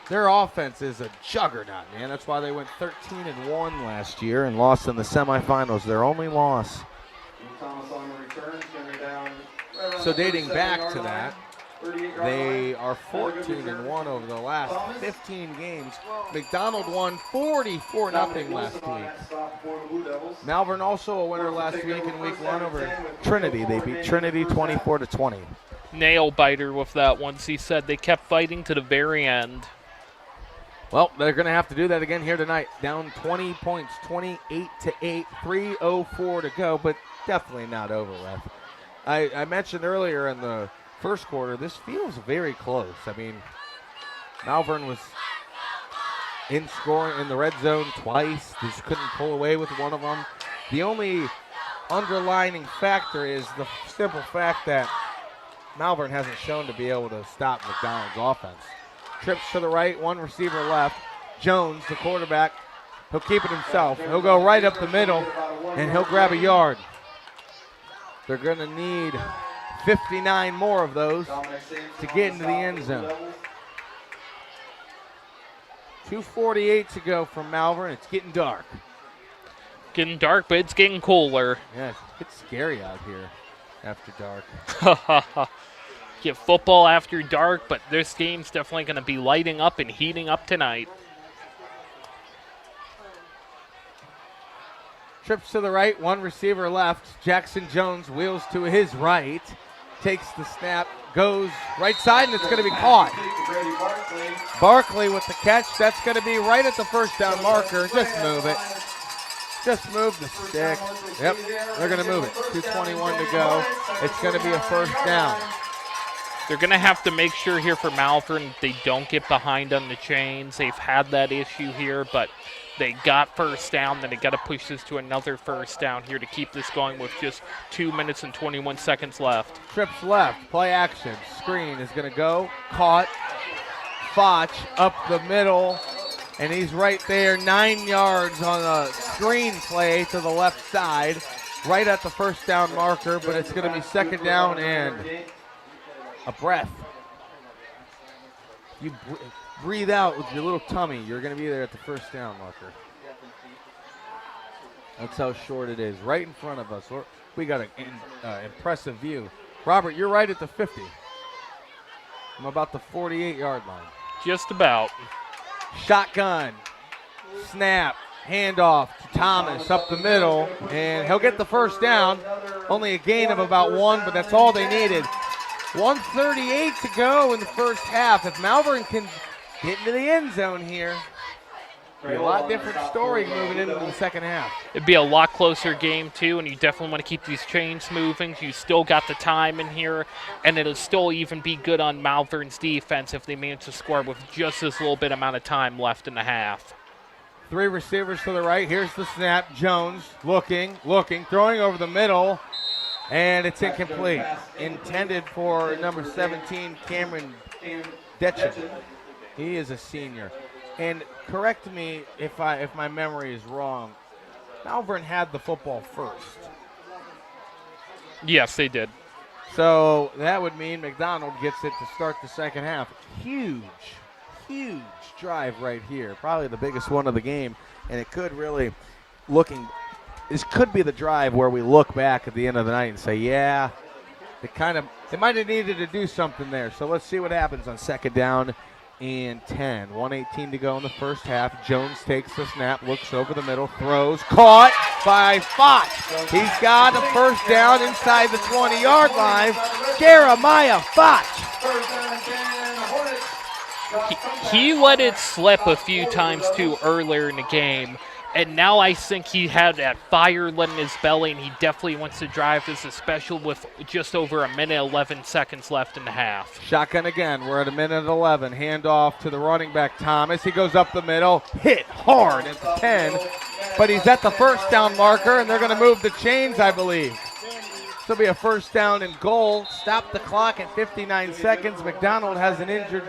their offense is a juggernaut, man. That's why they went 13-1 last year and lost in the semifinals. Their only loss. So dating back to that, they are 14-1 over the last 15 games. Mcdonald won 44-0 last week. Malvern also a winner last week in week 1 over Trinity. They beat Trinity 24-20. Nail biter with that one. He said they kept fighting to the very end. Well, they're going to have to do that again here tonight. Down 20 points, 28-8, 3:04 to go, but definitely not over with. I mentioned earlier in the first quarter, this feels very close. I mean, Malvern was in scoring in the red zone twice. They just couldn't pull away with one of them. The only underlining factor is the simple fact that Malvern hasn't shown to be able to stop McDonald's offense. Trips to the right, one receiver left. Jones, the quarterback, he'll keep it himself. He'll go right up the middle, and he'll grab a yard. They're going to need 59 more of those to get into the end zone. 2:48 to go from Malvern. It's getting dark. Getting dark, but it's getting cooler. Yeah, it's scary out here after dark. Get football after dark, but this game's definitely going to be lighting up and heating up tonight. Trips to the right, one receiver left. Jackson Jones wheels to his right, takes the snap, goes right side, and it's going to be caught. Barkley with the catch. That's going to be right at the first down marker. Just move it. Just move the stick. Yep, they're going to move it. 2:21 to go. It's going to be a first down. They're going to have to make sure here for Malvern they don't get behind on the chains. They've had that issue here, but they got first down. Then they got to push this to another first down here to keep this going with just 2 minutes and 21 seconds left. Trips left, play action. Screen is going to go. Caught. Foch up the middle, and he's right there, 9 yards on a screen play to the left side, right at the first down marker, but it's going to be second down and a breath. You breathe out with your little tummy. You're going to be there at the first down marker. That's how short it is. Right in front of us. We got an impressive view. Robert, you're right at the 50. I'm about the 48-yard line. Just about. Shotgun. Snap. Handoff to Thomas up the middle. And he'll get the first down. Only a gain of about 1, but that's all they needed. 1:38 to go in the first half. If Malvern can get into the end zone here, it'll be a lot different story moving into the second half. It'd be a lot closer game, too, and you definitely want to keep these chains moving. You still got the time in here, and it'll still even be good on Malvern's defense if they manage to score with just this little bit amount of time left in the half. 3 receivers to the right. Here's the snap. Jones looking, throwing over the middle. And it's incomplete. Intended for number 17, Cameron Detchen. He is a senior. And correct me if my memory is wrong. Malvern had the football first. Yes, they did. So that would mean Mcdonald gets it to start the second half. Huge drive right here. Probably the biggest one of the game. And it could really, this could be the drive where we look back at the end of the night and say, yeah, they might have needed to do something there. So let's see what happens on second down and 10. 1:18 to go in the first half. Jones takes the snap, looks over the middle, throws, caught by Foch. He's got a first down inside the 20-yard line. Jeremiah Foch. He let it slip a few times too earlier in the game, and now I think he had that fire lit in his belly, and he definitely wants to drive this, especially with just over 1:11 seconds left in the half. Shotgun again. We're at 1:11. Handoff to the running back, Thomas. He goes up the middle, hit hard at the 10, but he's at the first down marker, and they're going to move the chains, I believe. This will be a first down and goal. Stop the clock at 59 seconds. Mcdonald has an injured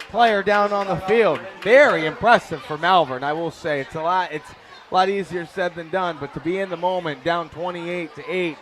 player down on the field. Very impressive for Malvern, I will say. It's a lot easier said than done, but to be in the moment, down 28-8,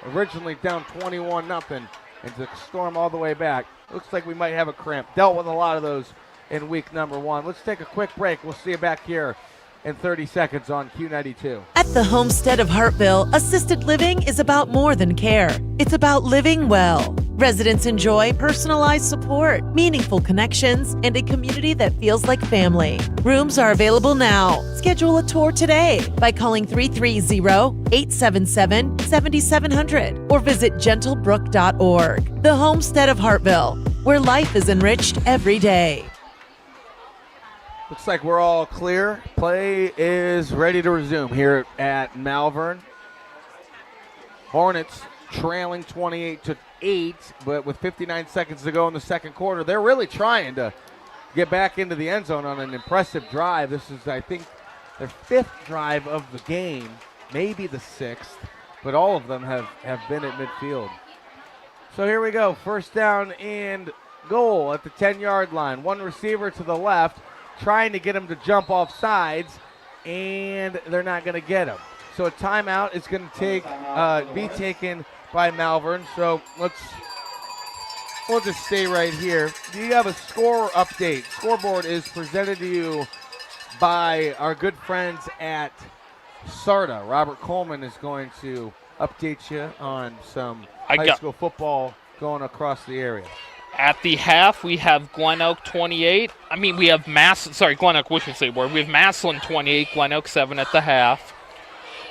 originally down 21-0, and to storm all the way back. Looks like we might have a cramp. Dealt with a lot of those in week number 1. Let's take a quick break. We'll see you back here in 30 seconds on Q92. At the Homestead of Hartville, assisted living is about more than care. It's about living well. Residents enjoy personalized support, meaningful connections, and a community that feels like family. Rooms are available now. Schedule a tour today by calling 330-877-7700 or visit gentlebrook.org. The Homestead of Hartville, where life is enriched every day. Looks like we're all clear. Play is ready to resume here at Malvern. Hornets trailing 28-8, but with 59 seconds to go in the second quarter, they're really trying to get back into the end zone on an impressive drive. This is, I think, their 5th drive of the game, maybe the 6th, but all of them have been at midfield. So here we go. First down and goal at the 10-yard line. One receiver to the left, trying to get him to jump off sides, and they're not going to get him. So a timeout is going to be taken by Malvern. So we'll just stay right here. Do you have a score update? Scoreboard is presented to you by our good friends at SARTA. Robert Coleman is going to update you on some high school football going across the area. At the half, we have Glen Oak 28. We have Glen Oak, we have Massillon 28, Glen Oak 7 at the half.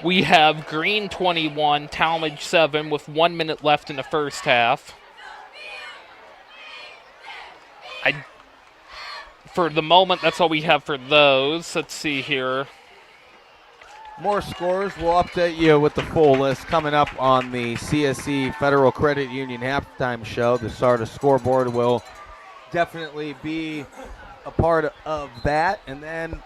We have Green 21, Talmadge 7 with 1 minute left in the first half. For the moment, that's all we have for those. Let's see here. More scores. We'll update you with the full list coming up on the CSE Federal Credit Union halftime show. The SARTA scoreboard will definitely be a part of that. And then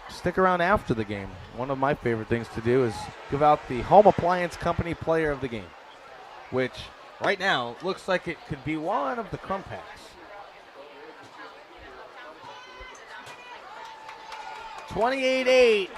stick around after the game. One of my favorite things to do is give out the Home Appliance Company Player of the Game, which right now looks like it could be one of the Crumb Packs. 28-8.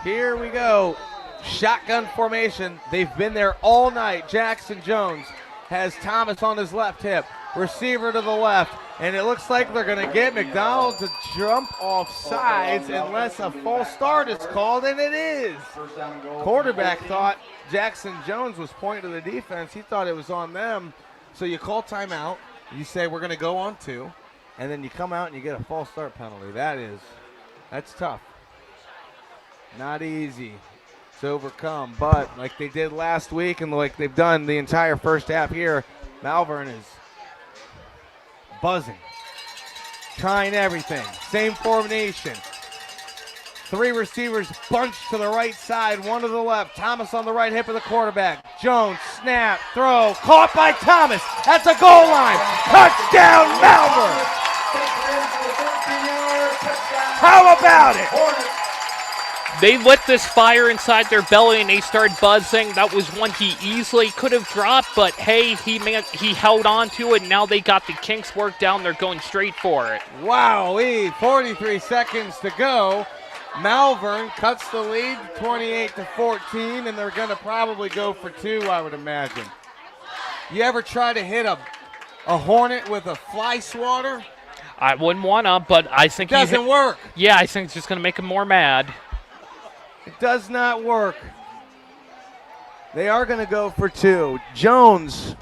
Here we go. Shotgun formation. They've been there all night. Jackson Jones has Thomas on his left hip. Receiver to the left. And it looks like they're going to get McDonald to jump off sides unless a false start is called, and it is. Quarterback thought Jackson Jones was pointing to the defense. He thought it was on them. So you call timeout. You say we're going to go on 2. And then you come out and you get a false start penalty. That's tough. Not easy to overcome, but like they did last week and like they've done the entire first half here, Malvern is buzzing, trying everything. Same formation. 3 receivers bunched to the right side, 1 to the left. Thomas on the right hip of the quarterback. Jones, snap, throw, caught by Thomas. That's a goal line. Touchdown, Malvern. How about it? They lit this fire inside their belly and they started buzzing. That was one he easily could have dropped, but hey, he held on to it. And now they got the kinks worked out. They're going straight for it. Wow, 43 seconds to go. Malvern cuts the lead 28-14, and they're going to probably go for 2, I would imagine. You ever try to hit a hornet with a fly swatter? I wouldn't want to, but I think it doesn't work. Yeah, I think it's just going to make him more mad. It does not work. They are going to go for 2. Jones,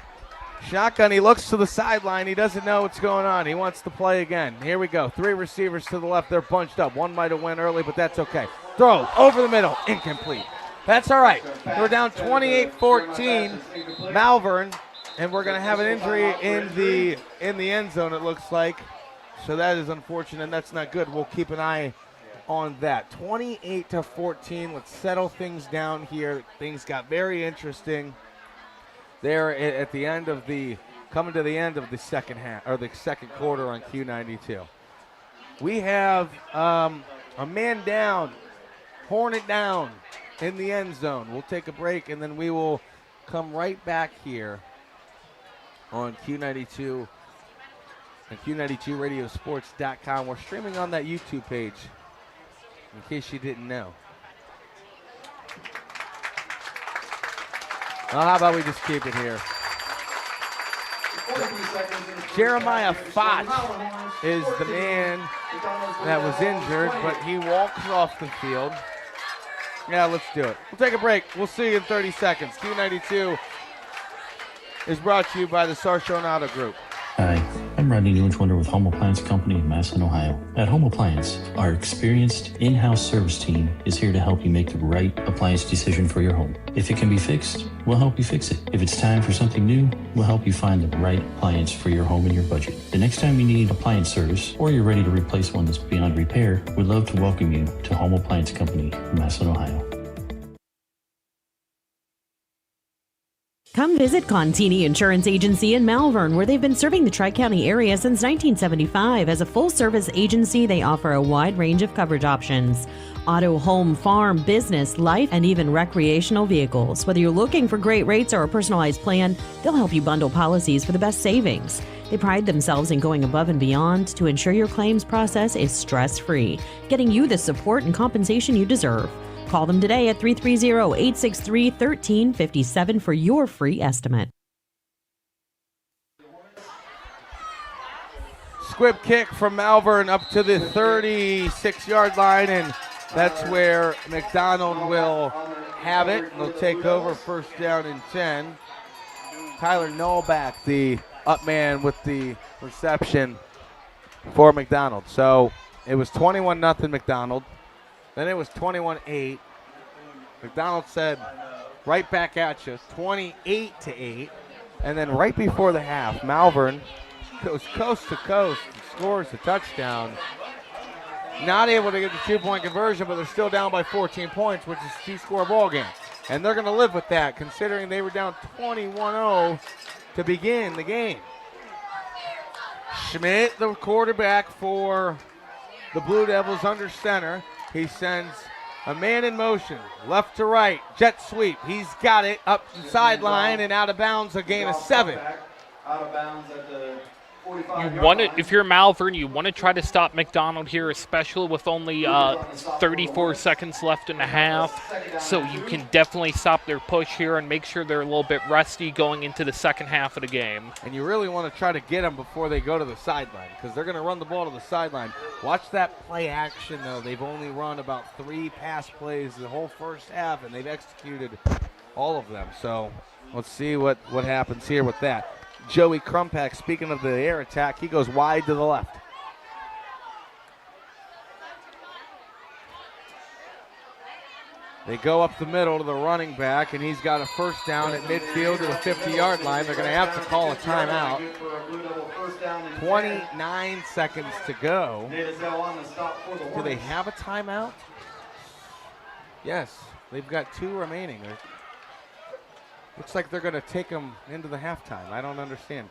shotgun. He looks to the sideline. He doesn't know what's going on. He wants to play again. Here we go. 3 receivers to the left. They're bunched up. One might have went early, but that's okay. Throw over the middle. Incomplete. That's all right. We're down 28-14. Malvern, and we're going to have an injury in the end zone, it looks like. So that is unfortunate, and that's not good. We'll keep an eye on that. 28-14. Let's settle things down here. Things got very interesting there at the end of coming to the end of the second half, or the second quarter on Q92. We have a man down, Hornet down in the end zone. We'll take a break, and then we will come right back here on Q92 and Q92radiosports.com. We're streaming on that YouTube page, in case you didn't know. Well, how about we just keep it here? Jeremiah Foch is the man that was injured, but he walks off the field. Yeah, let's do it. We'll take a break. We'll see you in 30 seconds. Q92 is brought to you by the Sarshone Auto Group. Hi, I'm Rodney Newich-Wonder with Home Appliance Company in Massillon, Ohio. At Home Appliance, our experienced in-house service team is here to help you make the right appliance decision for your home. If it can be fixed, we'll help you fix it. If it's time for something new, we'll help you find the right appliance for your home and your budget. The next time you need appliance service, or you're ready to replace one that's beyond repair, we'd love to welcome you to Home Appliance Company in Massillon, Ohio. Come visit Contini Insurance Agency in Malvern, where they've been serving the Tri-County area since 1975. As a full-service agency, they offer a wide range of coverage options. Auto, home, farm, business, life, and even recreational vehicles. Whether you're looking for great rates or a personalized plan, they'll help you bundle policies for the best savings. They pride themselves in going above and beyond to ensure your claims process is stress-free, getting you the support and compensation you deserve. Call them today at 330-863-1357 for your free estimate. Squib kick from Malvern up to the 36-yard line, and that's where Mcdonald will have it. They'll take over, first down and 10. Tyler Novak, the up man with the reception for Mcdonald. So it was 21-0 Mcdonald. Then it was 21-8. McDonald said, right back at you, 28-8. And then right before the half, Malvern goes coast to coast and scores a touchdown. Not able to get the 2-point conversion, but they're still down by 14 points, which is a two-score ball game. And they're going to live with that, considering they were down 21-0 to begin the game. Schmidt, the quarterback for the Blue Devils, under center. He sends a man in motion, left to right, jet sweep. He's got it up the sideline and out of bounds, a gain of 7. Out of bounds at the 45. You want to, if you're Malvern, you want to try to stop McDonald here, especially with only 34 seconds left in the half. So you can definitely stop their push here and make sure they're a little bit rusty going into the second half of the game. And you really want to try to get them before they go to the sideline, because they're going to run the ball to the sideline. Watch that play action, though. They've only run about 3 pass plays the whole first half, and they've executed all of them. So let's see what happens here with that. Joey Krumpak, speaking of the air attack, he goes wide to the left. They go up the middle to the running back, and he's got a first down at midfield to the 50-yard line. They're going to have to call a timeout. 29 seconds to go. Do they have a timeout? Yes, they've got 2 remaining. Looks like they're going to take them into the halftime. I don't understand.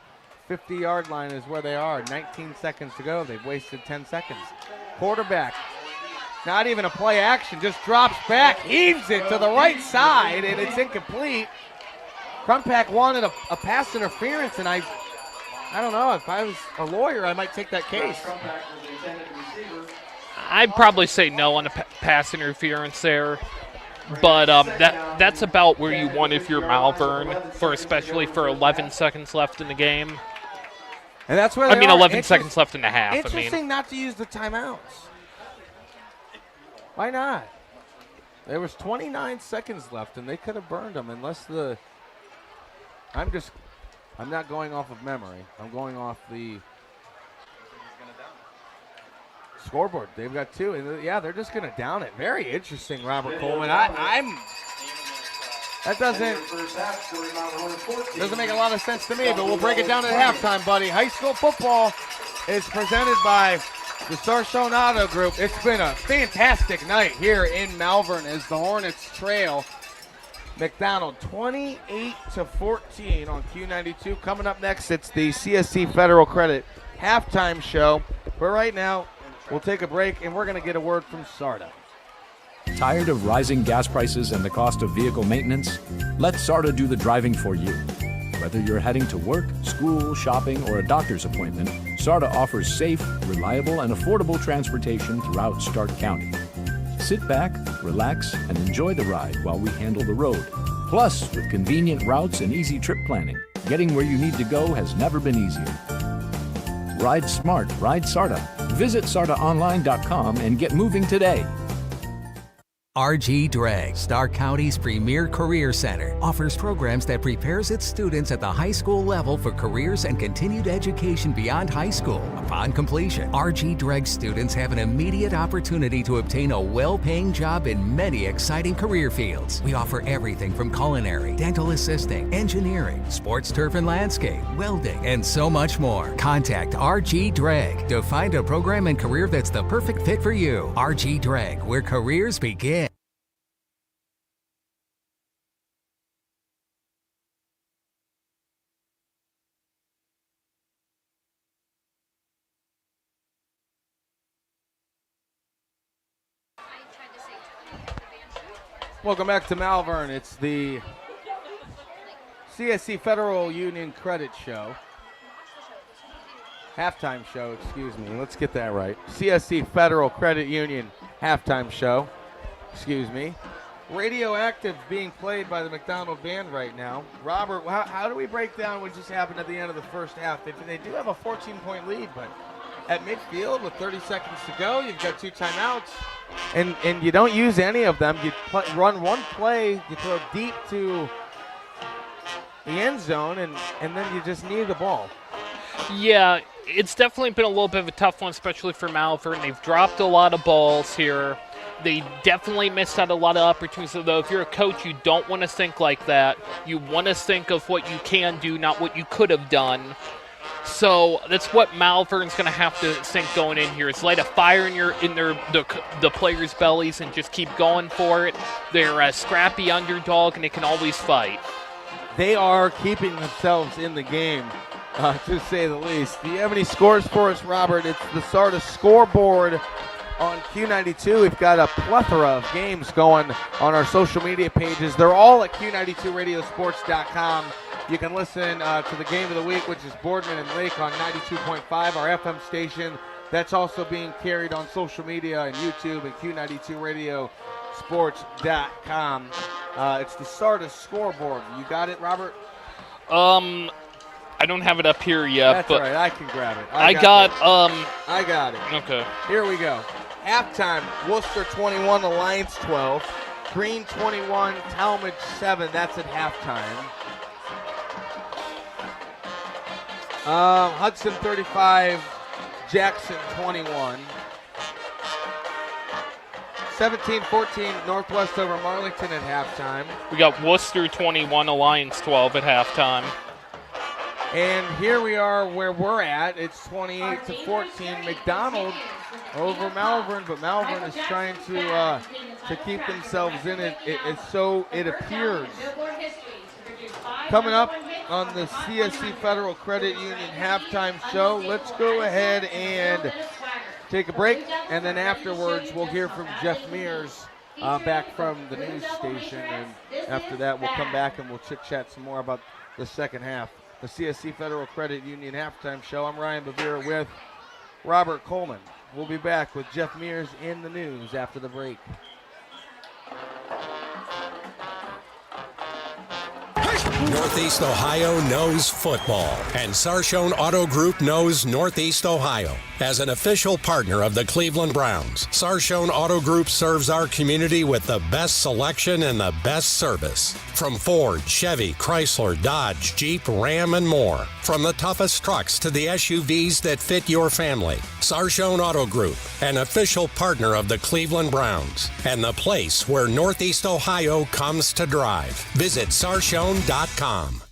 50-yard line is where they are. 19 seconds to go. They've wasted 10 seconds. Quarterback, not even a play action, just drops back, heaves it to the right side, and it's incomplete. Krumpak wanted a pass interference, and I don't know. If I was a lawyer, I might take that case. I'd probably say no on a pass interference there. But that's about where you want if you're Malvern, especially for 11 seconds left in the game. And that's where 11 seconds left in the half. Interesting not to use the timeouts. Why not? There was 29 seconds left, and they could have burned them unless the. I'm not going off of memory. I'm going off the scoreboard. They've got 2, and they're just going to down it. Very interesting, Robert Coleman. That doesn't make a lot of sense to me, but we'll break it down at halftime, buddy. High school football is presented by the Sarshone Auto Group. It's been a fantastic night here in Malvern as the Hornets trail Mcdonald 28-14 on Q92. Coming up next, it's the CSC Federal Credit halftime show. But right now, we'll take a break, and we're going to get a word from SARTA. Tired of rising gas prices and the cost of vehicle maintenance? Let SARTA do the driving for you. Whether you're heading to work, school, shopping, or a doctor's appointment, SARTA offers safe, reliable, and affordable transportation throughout Stark County. Sit back, relax, and enjoy the ride while we handle the road. Plus, with convenient routes and easy trip planning, getting where you need to go has never been easier. Ride smart, ride SARTA. Visit SARTAonline.com and get moving today. RG Drag, Stark County's premier career center, offers programs that prepares its students at the high school level for careers and continued education beyond high school. Upon completion, RG Drag students have an immediate opportunity to obtain a well-paying job in many exciting career fields. We offer everything from culinary, dental assisting, engineering, sports turf and landscape, welding, and so much more. Contact RG Drag to find a program and career that's the perfect fit for you. RG Drag, where careers begin. Welcome back to Malvern. It's the CSC Federal Union Credit Show. Halftime show, excuse me. Let's get that right. CSC Federal Credit Union halftime show. Excuse me. Radioactive being played by the McDonald Band right now. Robert, how do we break down what just happened at the end of the first half? They do have a 14-point lead, but at midfield with 30 seconds to go, you've got 2 timeouts. And you don't use any of them. You run one play, you throw deep to the end zone, and then you just need the ball. Yeah, it's definitely been a little bit of a tough one, especially for Malvern. They've dropped a lot of balls here. They definitely missed out a lot of opportunities. Though if you're a coach, you don't want to think like that. You want to think of what you can do, not what you could have done. So that's what Malvern's going to have to think going in here. Is light a fire in the players' bellies and just keep going for it. They're a scrappy underdog, and they can always fight. They are keeping themselves in the game, to say the least. Do you have any scores for us, Robert? It's the SARTA scoreboard on Q92. We've got a plethora of games going on our social media pages. They're all at Q92radiosports.com. You can listen to the game of the week, which is Boardman and Lake on 92.5, our FM station. That's also being carried on social media and YouTube at Q92radiosports.com. It's the SARTA scoreboard. You got it, Robert? I don't have it up here yet. That's but all right. I can grab it. I got it. Okay. Here we go. Halftime, Worcester 21, Alliance 12. Green 21, Talmadge 7. That's at halftime. Hudson 35, Jackson 21. 17-14 Northwest over Marlington at halftime. We got Worcester 21, Alliance 12 at halftime. And here we are where we're at. It's 28-14. McDonald over Malvern, but Malvern is trying to keep themselves in it. So it appears. Coming up on the CSC Federal Credit Union halftime show, let's go ahead and take a break, and then afterwards we'll hear from Jeff Mears back from the news station, and after that we'll come back and we'll chit-chat some more about the second half. The CSC Federal Credit Union halftime show. I'm Ryan Bevere with Robert Coleman. We'll be back with Jeff Mears in the news after the break. Northeast Ohio knows football, and Sarshone Auto Group knows Northeast Ohio. As an official partner of the Cleveland Browns, Sarshone Auto Group serves our community with the best selection and the best service. From Ford, Chevy, Chrysler, Dodge, Jeep, Ram, and more. From the toughest trucks to the SUVs that fit your family. Sarshone Auto Group, an official partner of the Cleveland Browns, and the place where Northeast Ohio comes to drive. Visit sarshone.com.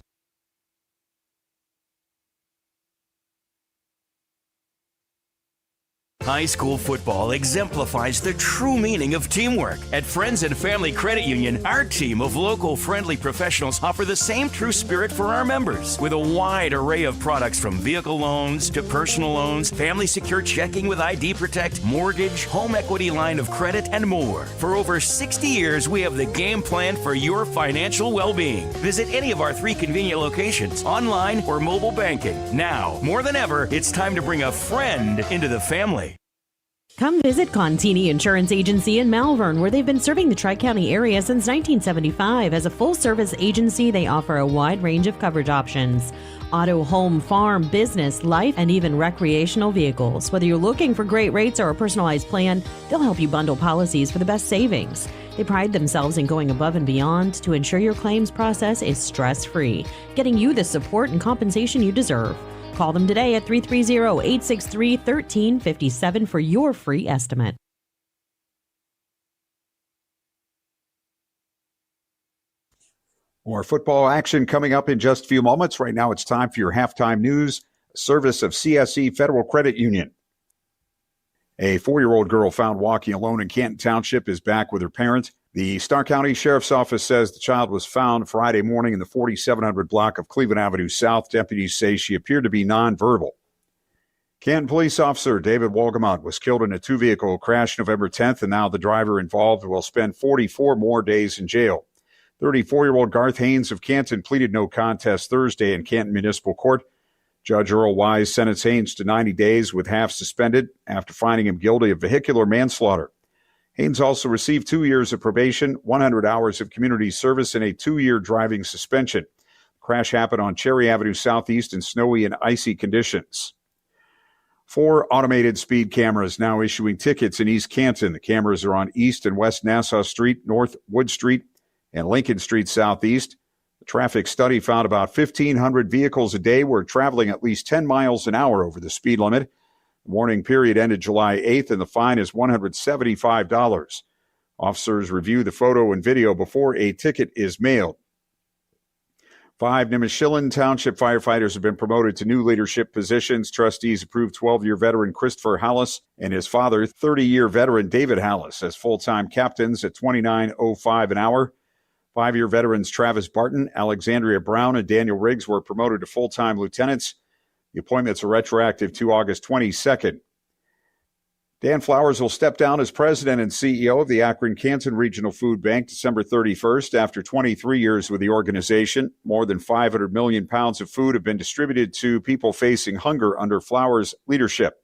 High school football exemplifies the true meaning of teamwork. At Friends and Family Credit Union, our team of local friendly professionals offer the same true spirit for our members with a wide array of products from vehicle loans to personal loans, family secure checking with ID Protect, mortgage, home equity line of credit, and more. For over 60 years, we have the game plan for your financial well-being. Visit any of our 3 convenient locations, online or mobile banking. Now, more than ever, it's time to bring a friend into the family. Come visit Contini Insurance Agency in Malvern, where they've been serving the Tri-County area since 1975. As a full-service agency, they offer a wide range of coverage options. Auto, home, farm, business, life, and even recreational vehicles. Whether you're looking for great rates or a personalized plan, they'll help you bundle policies for the best savings. They pride themselves in going above and beyond to ensure your claims process is stress-free, getting you the support and compensation you deserve. Call them today at 330-863-1357 for your free estimate. More football action coming up in just a few moments. Right now, it's time for your halftime news, service of CSE Federal Credit Union. A 4-year-old girl found walking alone in Canton Township is back with her parent. The Stark County Sheriff's Office says the child was found Friday morning in the 4700 block of Cleveland Avenue South. Deputies say she appeared to be nonverbal. Canton police officer David Wolgamont was killed in a 2-vehicle crash November 10th, and now the driver involved will spend 44 more days in jail. 34-year-old Garth Haynes of Canton pleaded no contest Thursday in Canton Municipal Court. Judge Earl Wise sentenced Haynes to 90 days with half suspended after finding him guilty of vehicular manslaughter. Haynes also received 2 years of probation, 100 hours of community service, and a 2-year driving suspension. The crash happened on Cherry Avenue Southeast in snowy and icy conditions. 4 automated speed cameras now issuing tickets in East Canton. The cameras are on East and West Nassau Street, North Wood Street, and Lincoln Street Southeast. The traffic study found about 1,500 vehicles a day were traveling at least 10 miles an hour over the speed limit. The warning period ended July 8th, and the fine is $175. Officers review the photo and video before a ticket is mailed. 5 Nimishillen Township firefighters have been promoted to new leadership positions. Trustees approved 12-year veteran Christopher Hallis and his father, 30-year veteran David Hallis, as full-time captains at $29.05 an hour. 5-year veterans Travis Barton, Alexandria Brown, and Daniel Riggs were promoted to full-time lieutenants. The appointments are retroactive to August 22nd. Dan Flowers will step down as president and CEO of the Akron-Canton Regional Food Bank December 31st after 23 years with the organization. More than 500 million pounds of food have been distributed to people facing hunger under Flowers' leadership.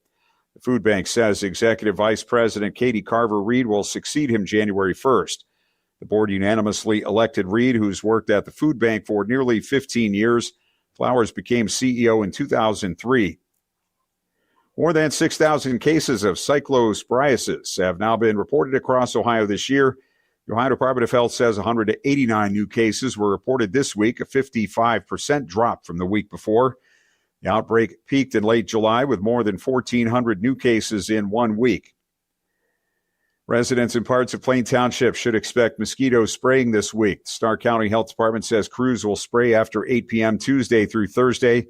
The food bank says Executive Vice President Katie Carver-Reed will succeed him January 1st. The board unanimously elected Reed, who's worked at the food bank for nearly 15 years. Flowers became CEO in 2003. More than 6,000 cases of cyclosporiasis have now been reported across Ohio this year. The Ohio Department of Health says 189 new cases were reported this week, a 55% drop from the week before. The outbreak peaked in late July with more than 1,400 new cases in 1 week. Residents in parts of Plain Township should expect mosquito spraying this week. The Stark County Health Department says crews will spray after 8 p.m. Tuesday through Thursday.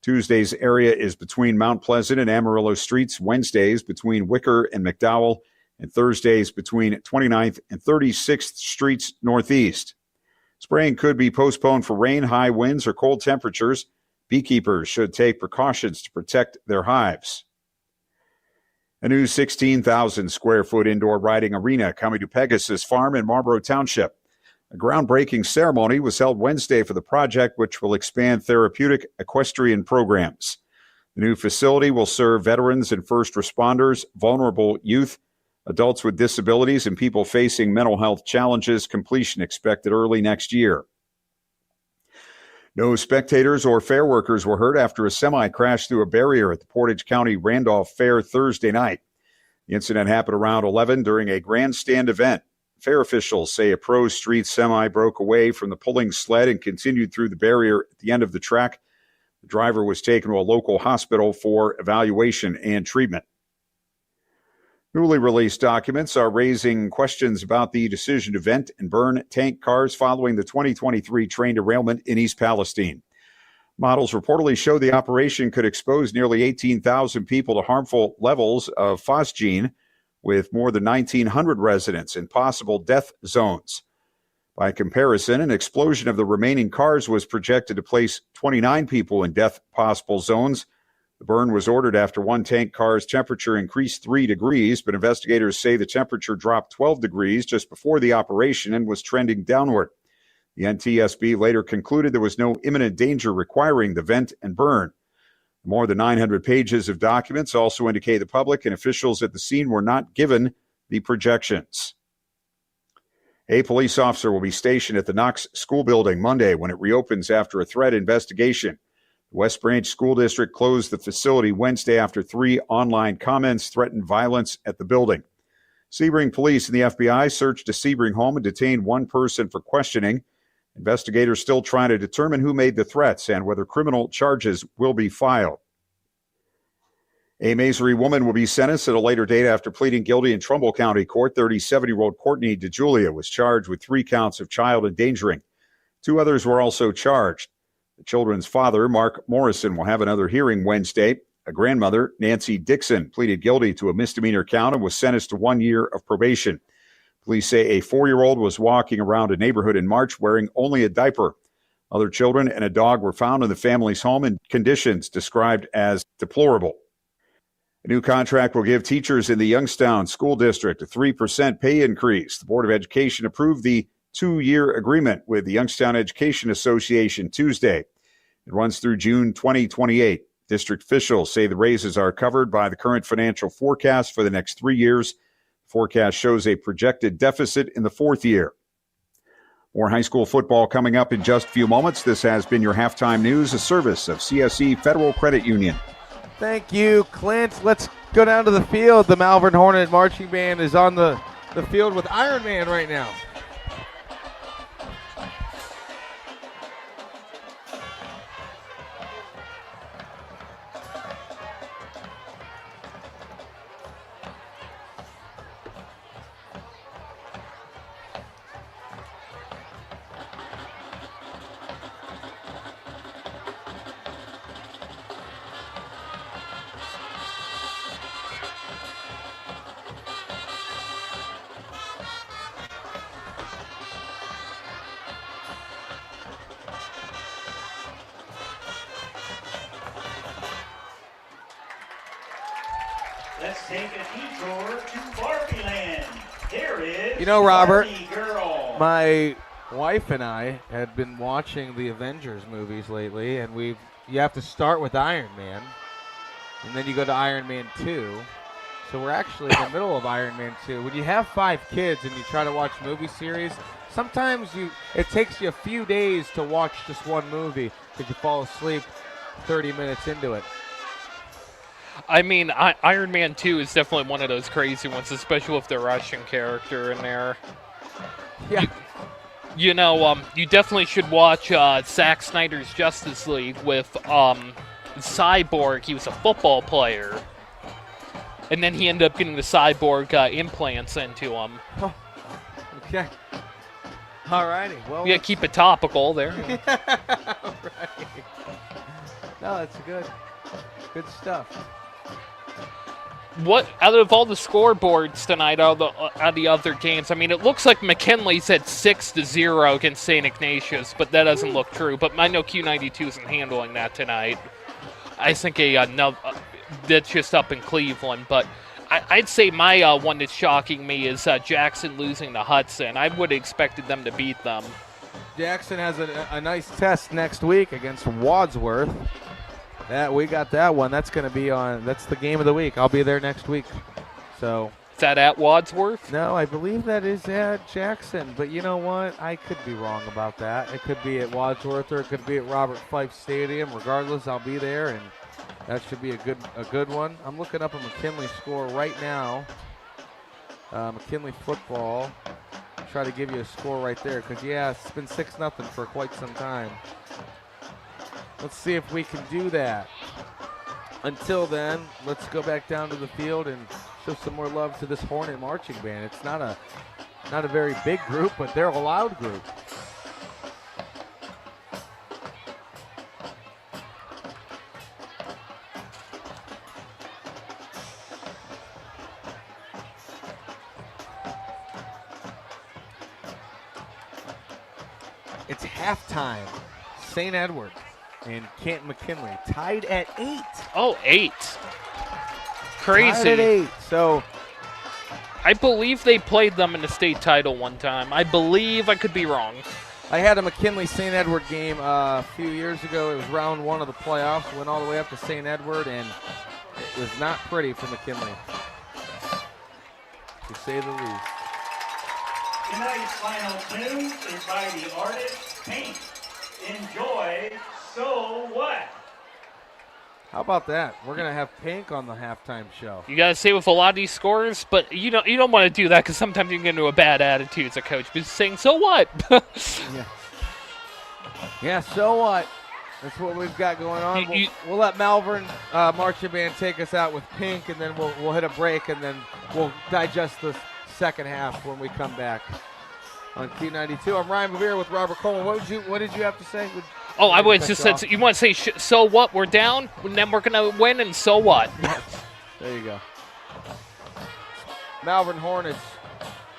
Tuesday's area is between Mount Pleasant and Amarillo Streets. Wednesdays between Wicker and McDowell. And Thursdays between 29th and 36th Streets Northeast. Spraying could be postponed for rain, high winds, or cold temperatures. Beekeepers should take precautions to protect their hives. A new 16,000-square-foot indoor riding arena coming to Pegasus Farm in Marlboro Township. A groundbreaking ceremony was held Wednesday for the project, which will expand therapeutic equestrian programs. The new facility will serve veterans and first responders, vulnerable youth, adults with disabilities, and people facing mental health challenges. Completion expected early next year. No spectators or fair workers were hurt after a semi crashed through a barrier at the Portage County Randolph Fair Thursday night. The incident happened around 11 during a grandstand event. Fair officials say a pro street semi broke away from the pulling sled and continued through the barrier at the end of the track. The driver was taken to a local hospital for evaluation and treatment. Newly released documents are raising questions about the decision to vent and burn tank cars following the 2023 train derailment in East Palestine. Models reportedly show the operation could expose nearly 18,000 people to harmful levels of phosgene, with more than 1,900 residents in possible death zones. By comparison, an explosion of the remaining cars was projected to place 29 people in death possible zones. The burn was ordered after one tank car's temperature increased 3 degrees, but investigators say the temperature dropped 12 degrees just before the operation and was trending downward. The NTSB later concluded there was no imminent danger requiring the vent and burn. More than 900 pages of documents also indicate the public and officials at the scene were not given the projections. A police officer will be stationed at the Knox School Building Monday when it reopens after a threat investigation. The West Branch School District closed the facility Wednesday after 3 online comments threatened violence at the building. Sebring police and the FBI searched a Sebring home and detained one person for questioning. Investigators still trying to determine who made the threats and whether criminal charges will be filed. A Masery woman will be sentenced at a later date after pleading guilty in Trumbull County Court. 37-year-old Courtney DeJulia was charged with 3 counts of child endangering. 2 others were also charged. The children's father, Mark Morrison, will have another hearing Wednesday. A grandmother, Nancy Dixon, pleaded guilty to a misdemeanor count and was sentenced to 1 year of probation. Police say a 4-year-old was walking around a neighborhood in March wearing only a diaper. Other children and a dog were found in the family's home in conditions described as deplorable. A new contract will give teachers in the Youngstown School District a 3% pay increase. The Board of Education approved the 2-year agreement with the Youngstown Education Association Tuesday. It runs through June 2028. District officials say the raises are covered by the current financial forecast for the next 3 years. The forecast shows a projected deficit in the 4th year. More high school football coming up in just a few moments. This has been your Halftime News, a service of CSE Federal Credit Union. Thank you, Clint. Let's go down to the field. The Malvern Hornet Marching Band is on the field with Iron Man right now. Let's take a detour to Barbie Land. There is You know, Robert, Barbie Girl. my wife and I had been watching the Avengers movies lately, and you have to start with Iron Man, and then you go to Iron Man 2. So we're actually in the middle of Iron Man 2. When you have 5 kids and you try to watch movie series, sometimes it takes you a few days to watch just one movie because you fall asleep 30 minutes into it. I mean, Iron Man 2 is definitely one of those crazy ones, especially with the Russian character in there. Yeah. You definitely should watch Zack Snyder's Justice League with Cyborg. He was a football player. And then he ended up getting the cyborg implants into him. Oh, okay. All righty. Well, yeah, keep it topical there. All right. No, that's good stuff. What out of all the scoreboards tonight, out of the other games? I mean, it looks like McKinley's at 6-0 against St. Ignatius, but that doesn't look true. But I know Q92 isn't handling that tonight. I think that's just up in Cleveland. But I'd say my one that's shocking me is Jackson losing to Hudson. I would have expected them to beat them. Jackson has a nice test next week against Wadsworth. We got that one. That's going to be on. That's the game of the week. I'll be there next week. So Is that at Wadsworth? No, I believe that is at Jackson. But you know what? I could be wrong about that. It could be at Wadsworth or it could be at Robert Fife Stadium. Regardless, I'll be there, and that should be a good one. I'm looking up a McKinley score right now. McKinley football. Try to give you a score right there because, yeah, it's been 6-0 for quite some time. Let's see if we can do that. Until then, let's go back down to the field and show some more love to this Hornet marching band. It's not a very big group, but they're a loud group. It's halftime. St. Edward and Canton McKinley tied at 8. Oh, 8. Crazy. Tied at 8. So I believe they played them in the state title one time. I believe. I could be wrong. I had a McKinley St. Edward game a few years ago. It was round 1 of the playoffs. Went all the way up to St. Edward, and it was not pretty for McKinley, to say the least. Tonight's final tune is by the artist Pink. Enjoy So What? How about that? We're going to have Pink on the halftime show. You got to say with a lot of these scores, but you don't want to do that because sometimes you can get into a bad attitude as a coach. But saying, so what? Yeah, so what? That's what we've got going on. We'll let Malvern marching band take us out with Pink, and then we'll hit a break, and then we'll digest the second half when we come back on Q92. I'm Ryan Bevere with Robert Coleman. What did you have to say? Oh, I would just said, you want to say, so what? We're down, and then we're going to win, and so what? There you go. Malvern Hornets,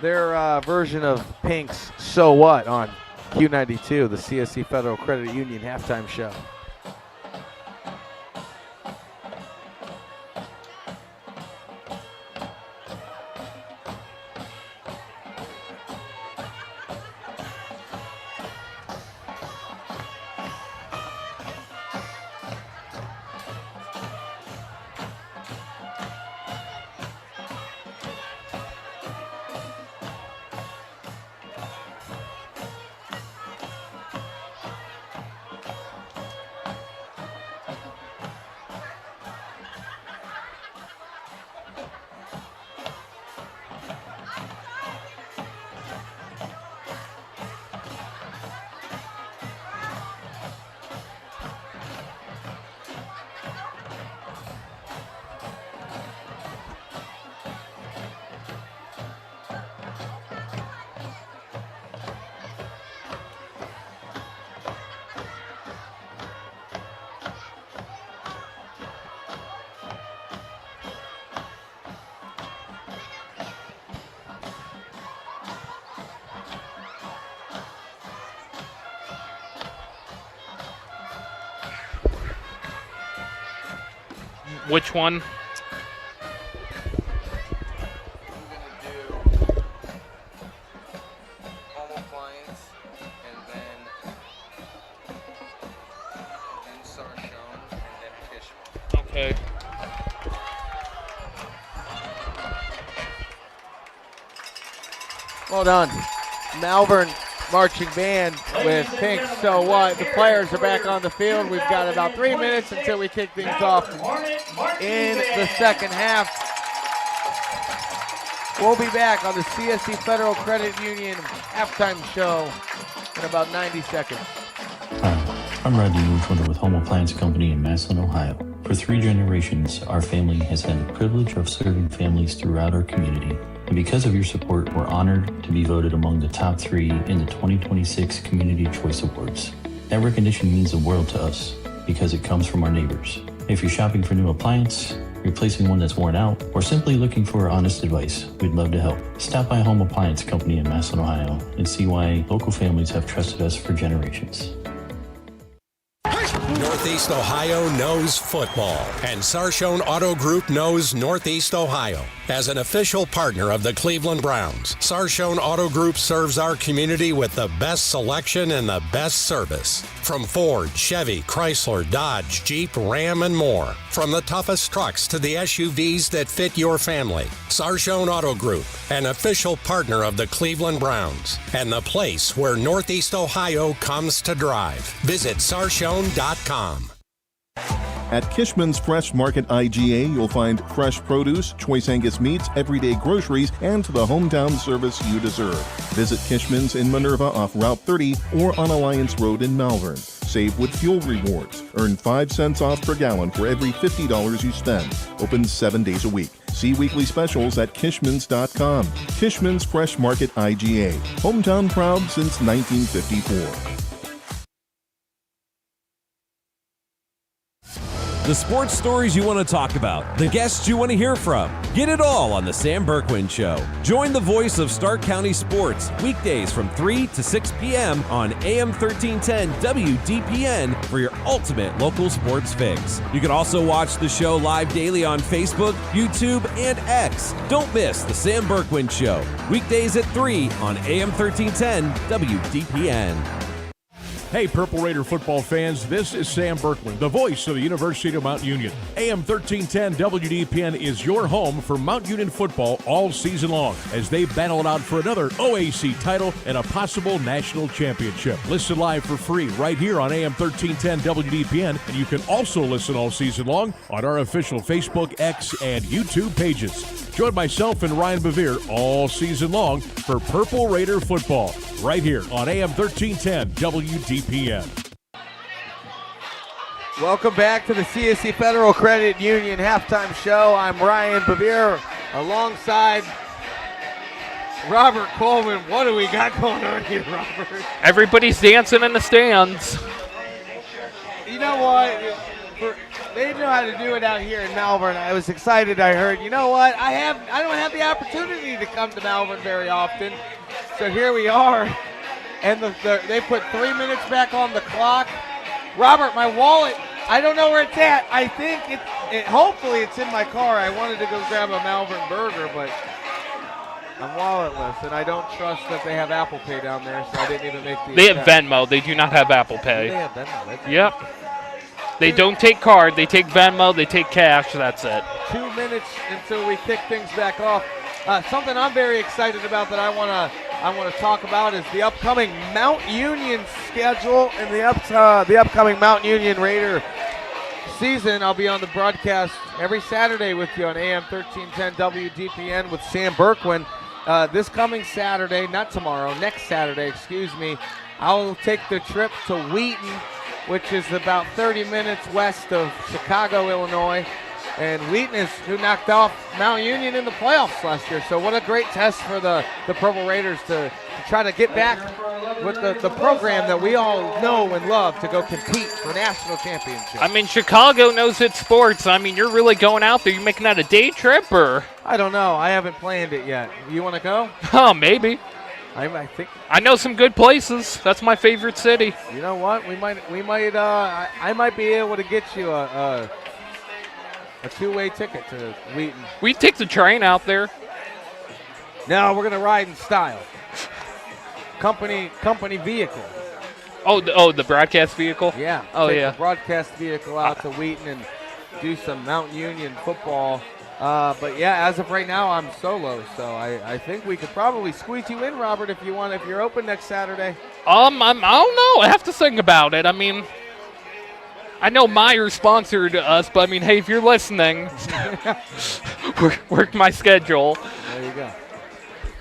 their version of Pink's So What on Q92, the CSC Federal Credit Union halftime show. Which one? Okay. Well done. Malvern marching band with Pink So What. The players are back on the field. We've got about 3 minutes until we kick things off in the second half. We'll be back on the CSC Federal Credit Union halftime show in about 90 seconds. Hi, I'm Rodney Newfielder with Home Appliance Company in Massillon, Ohio. For 3 generations, our family has had the privilege of serving families throughout our community. And because of your support, we're honored to be voted among the top 3 in the 2026 Community Choice Awards. That recognition means the world to us because it comes from our neighbors. If you're shopping for a new appliance, replacing one that's worn out, or simply looking for honest advice, we'd love to help. Stop by Home Appliance Company in Massillon, Ohio, and see why local families have trusted us for generations. Northeast Ohio knows football, and Sarshone Auto Group knows Northeast Ohio. As an official partner of the Cleveland Browns, Sarshone Auto Group serves our community with the best selection and the best service. From Ford, Chevy, Chrysler, Dodge, Jeep, Ram, and more. From the toughest trucks to the SUVs that fit your family. Sarshone Auto Group, an official partner of the Cleveland Browns, and the place where Northeast Ohio comes to drive. Visit sarshone.com. At Kishman's Fresh Market IGA, you'll find fresh produce, choice Angus meats, everyday groceries, and the hometown service you deserve. Visit Kishman's in Minerva off Route 30 or on Alliance Road in Malvern. Save with fuel rewards. Earn 5 cents off per gallon for every $50 you spend. Open 7 days a week. See weekly specials at Kishmans.com. Kishman's Fresh Market IGA. Hometown proud since 1954. The sports stories you want to talk about, the guests you want to hear from. Get it all on The Sam Berkwin Show. Join the voice of Stark County sports weekdays from 3 to 6 p.m. on AM 1310 WDPN for your ultimate local sports fix. You can also watch the show live daily on Facebook, YouTube, and X. Don't miss The Sam Berkwin Show. Weekdays at 3 on AM 1310 WDPN. Hey, Purple Raider football fans, this is Sam Berkwin, the voice of the University of Mount Union. AM 1310 WDPN is your home for Mount Union football all season long as they battle it out for another OAC title and a possible national championship. Listen live for free right here on AM 1310 WDPN, and you can also listen all season long on our official Facebook, X, and YouTube pages. Join myself and Ryan Bevere all season long for Purple Raider football right here on AM 1310 WDPN. Welcome back to the CSC Federal Credit Union halftime show. I'm Ryan Bevere alongside Robert Coleman. What do we got going on here, Robert? Everybody's dancing in the stands. You know what? They know how to do it out here in Malvern. I was excited. I heard, you know what? I don't have the opportunity to come to Malvern very often. So here we are. And they put 3 minutes back on the clock. Robert, my wallet, I don't know where it's at. I think hopefully it's in my car. I wanted to go grab a Malvern burger, but I'm walletless, and I don't trust that they have Apple Pay down there, so I didn't even make the They have Venmo. They do not have Apple Pay. They have Venmo. Yep. They don't take card. They take Venmo. They take cash. That's it. 2 minutes until we kick things back off. Something I'm very excited about that I want to talk about is the upcoming Mount Union schedule and the upcoming Mount Union Raider season. I'll be on the broadcast every Saturday with you on AM 1310 WDPN with Sam Berkwin. This coming Saturday, not tomorrow, next Saturday, excuse me, I'll take the trip to Wheaton, which is about 30 minutes west of Chicago, Illinois. And Wheaton is who knocked off Mount Union in the playoffs last year. So what a great test for the Purple Raiders to try to get back with the program that we all know and love to go compete for national championships. I mean, Chicago knows its sports. I mean, you're really going out there. You making that a day trip, or? I don't know. I haven't planned it yet. You want to go? Oh, maybe. I think I know some good places. That's my favorite city. You know what? I might be able to get you a two-way ticket to Wheaton. We take the train out there. No, we're gonna ride in style. Company vehicle. Oh, the broadcast vehicle. Yeah. Oh, take yeah. The broadcast vehicle out to Wheaton and do some Mount Union football. But yeah, as of right now, I'm solo, so I think we could probably squeeze you in, Robert, if you want. If you're open next Saturday. I don't know. I have to think about it. I mean, I know Meyer sponsored us, but I mean, hey, if you're listening, work my schedule. There you go.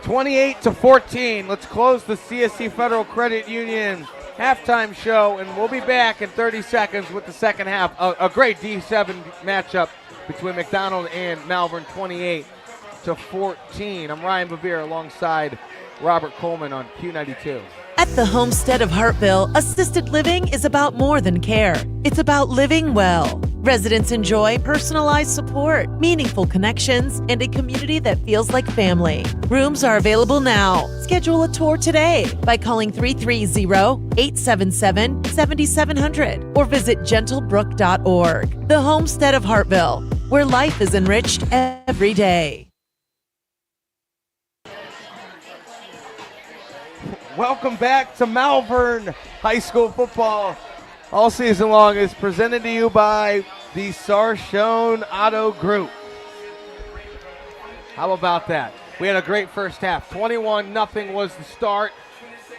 28-14. Let's close the CSC Federal Credit Union halftime show, and we'll be back in 30 seconds with the second half. A great D7 matchup between Mcdonald and Malvern, 28-14. I'm Ryan Bevere alongside Robert Coleman on Q92. At the Homestead of Hartville, assisted living is about more than care. It's about living well. Residents enjoy personalized support, meaningful connections, and a community that feels like family. Rooms are available now. Schedule a tour today by calling 330-877-7700 or visit gentlebrook.org. The Homestead of Hartville, where life is enriched every day. Welcome back to Malvern. High school football all season long is presented to you by the Sarshone Auto Group. How about that? We had a great first half. 21-0 was the start,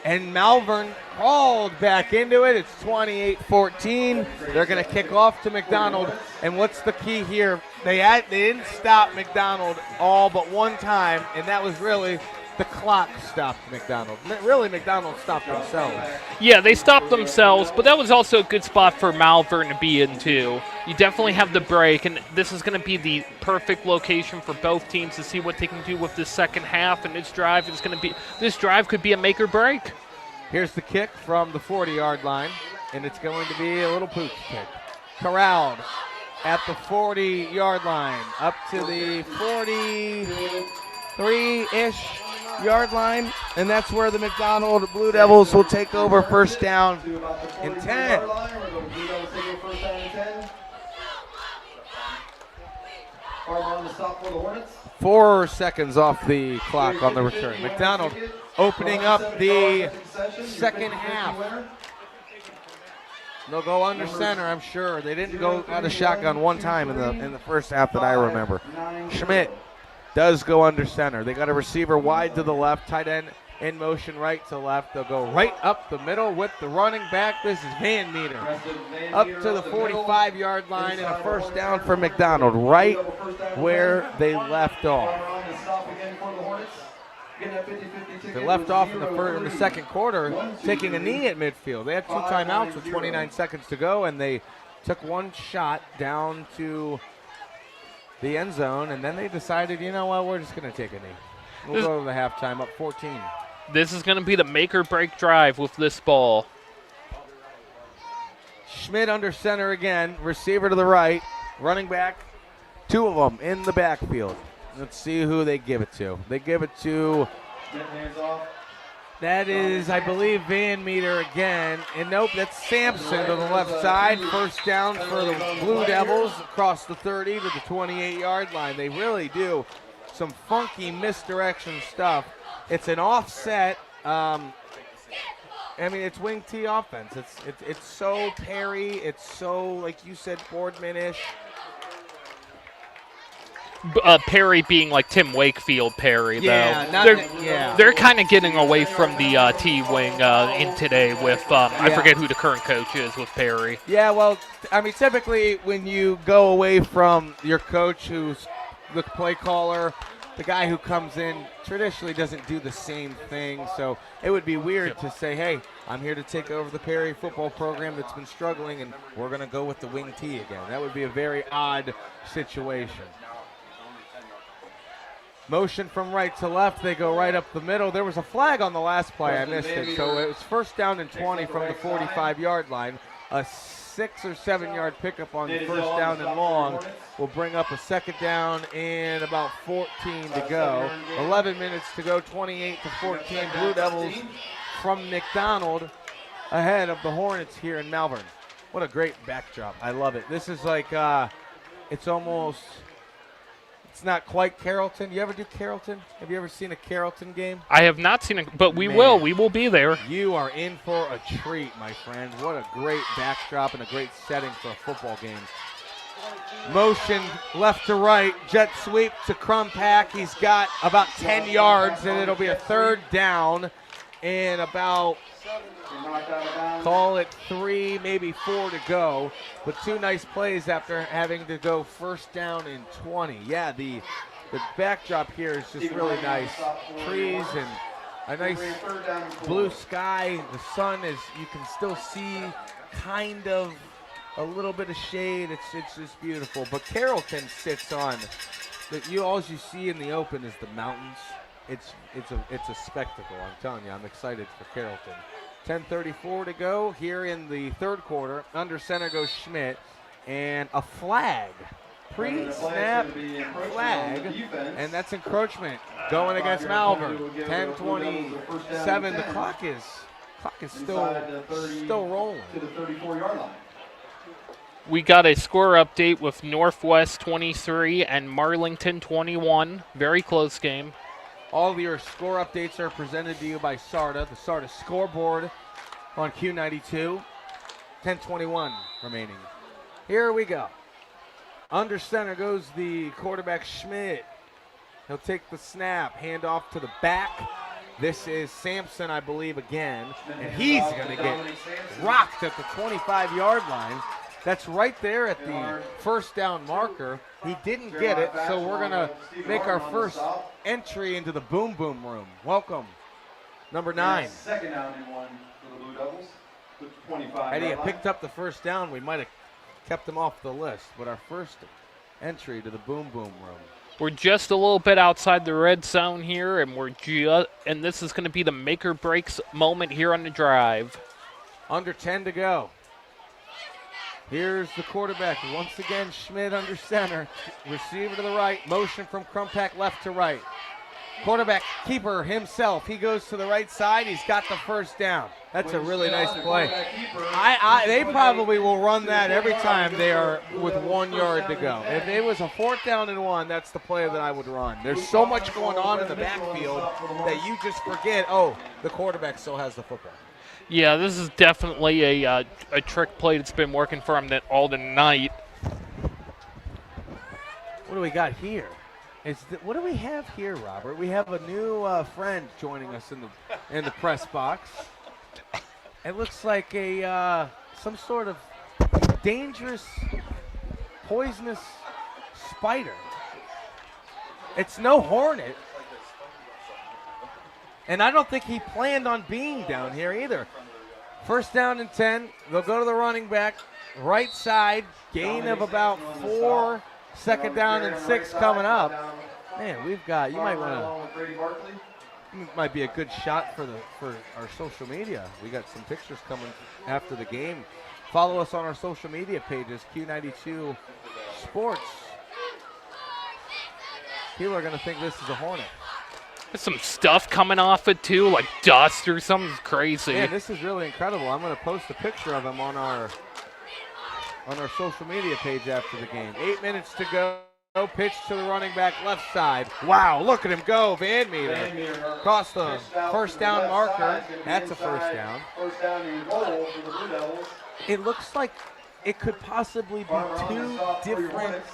and Malvern crawled back into it. It's 28-14. They're going to kick off to Mcdonald, and what's the key here? They didn't stop Mcdonald all but one time, and that was really the clock stopped McDonald. Really, McDonald stopped themselves. Yeah, they stopped themselves, but that was also a good spot for Malvern to be in, too. You definitely have the break, and this is going to be the perfect location for both teams to see what they can do with this second half, and this drive could be a make or break. Here's the kick from the 40-yard line, and it's going to be a little pooch kick. Corralled at the 40-yard line, up to the 43-ish yard line, and that's where the McDonald Blue Devils will take over first down and 10. 4 seconds off the clock on the return. McDonald opening up the second half. They'll go under center, I'm sure. They didn't go out of shotgun one time in the first half that I remember. Schmidt does go under center. They got a receiver wide to the left, tight end in motion right to left. They'll go right up the middle with the running back. This is Van Meter. Up to the 45-yard line and a first down for McDonald, right where they left off. They left off in the second quarter, taking a knee at midfield. They had 2 timeouts with 29 seconds to go, and they took one shot down to the end zone, and then they decided, you know what, we're just going to take a knee. We'll go to the halftime up 14. This is going to be the make or break drive with this ball. Schmidt under center again, receiver to the right, running back, 2 of them in the backfield. Let's see who they give it to. They give it to, that is, I believe, Van Meter again. And nope, that's Sampson to the left side. First down for the Blue Devils across the 30 to the 28-yard line. They really do some funky misdirection stuff. It's an offset. I mean, it's wing T offense. It's so Perry. It's so, like you said, Boardman-ish. Perry being like Tim Wakefield Perry, yeah, though. They're kind of getting away from the T-wing in today with, I forget who the current coach is with Perry. Yeah, well, I mean, typically when you go away from your coach who's the play caller, the guy who comes in traditionally doesn't do the same thing, so it would be weird to say, hey, I'm here to take over the Perry football program that's been struggling, and we're going to go with the wing T again. That would be a very odd situation. Motion from right to left. They go right up the middle. There was a flag on the last play. I missed it. So it was first down and 20 from the 45-yard line. A 6 or 7 yard pickup on the first down and long will bring up a second down and about 14 to go. 11 minutes to go, 28-14. Blue Devils from McDonald ahead of the Hornets here in Malvern. What a great backdrop. I love it. This is like, it's almost... It's not quite Carrollton. You ever do Carrollton? Have you ever seen a Carrollton game? I have not seen it, but we will. We will be there. You are in for a treat, my friend. What a great backdrop and a great setting for a football game. Motion left to right, jet sweep to Crumpack. He's got about 10 yards, and it'll be a third down and about, call it 3, maybe 4 to go. But 2 nice plays after having to go first down and 20. Yeah, the backdrop here is just really nice. Trees and a nice blue sky. The sun is, you can still see kind of a little bit of shade. It's just beautiful. But Carrollton sits on, all you see in the open is the mountains. It's a spectacle, I'm telling you. I'm excited for Carrollton. 10:34 to go here in the third quarter. Under center goes Schmidt. And a flag. Pre-snap flag. And that's encroachment going against Malvern. 10:27. The clock is still rolling. To the 34-yard line. We got a score update with Northwest 23 and Marlington 21. Very close game. All of your score updates are presented to you by SARTA, the SARTA scoreboard on Q92. 10:21 remaining. Here we go. Under center goes the quarterback Schmidt. He'll take the snap, hand off to the back. This is Sampson, I believe, again. And he's going to get rocked at the 25-yard line. That's right there at the first down marker. He didn't get it, so we're going to make our first entry into the boom boom room. Welcome, number 9. Second down and 1 for the Blue Devils. 25. Had he had picked up the first down, we might have kept him off the list. But our first entry to the boom boom room. We're just a little bit outside the red zone here, and and this is going to be the make or breaks moment here on the drive. Under 10 to go. Here's the quarterback. Once again, Schmidt under center. Receiver to the right. Motion from Crumpack left to right. Quarterback keeper himself. He goes to the right side. He's got the first down. That's a really nice play. They probably will run that every time they are with 1 yard to go. If it was a 4th down and 1, that's the play that I would run. There's so much going on in the backfield that you just forget, oh, the quarterback still has the football. Yeah, this is definitely a trick play that's been working for him all the night. What do we got here? What do we have here, Robert? We have a new friend joining us in the press box. It looks like some sort of dangerous, poisonous spider. It's no hornet. And I don't think he planned on being down here either. First down and 10. They'll go to the running back. Right side. Gain of about 4. Second down and 6 coming up. Man, you might want to. Might be a good shot for our social media. We got some pictures coming after the game. Follow us on our social media pages, Q92 Sports. People are going to think this is a hornet. There's some stuff coming off it too, like dust or something crazy. Man, this is really incredible. I'm going to post a picture of him on our social media page after the game. 8 minutes to go. Pitch to the running back left side. Wow, look at him go. Van Meter across the first down marker. That's a first down. First down and goal for the Blue Devils. It looks like it could possibly be 2 different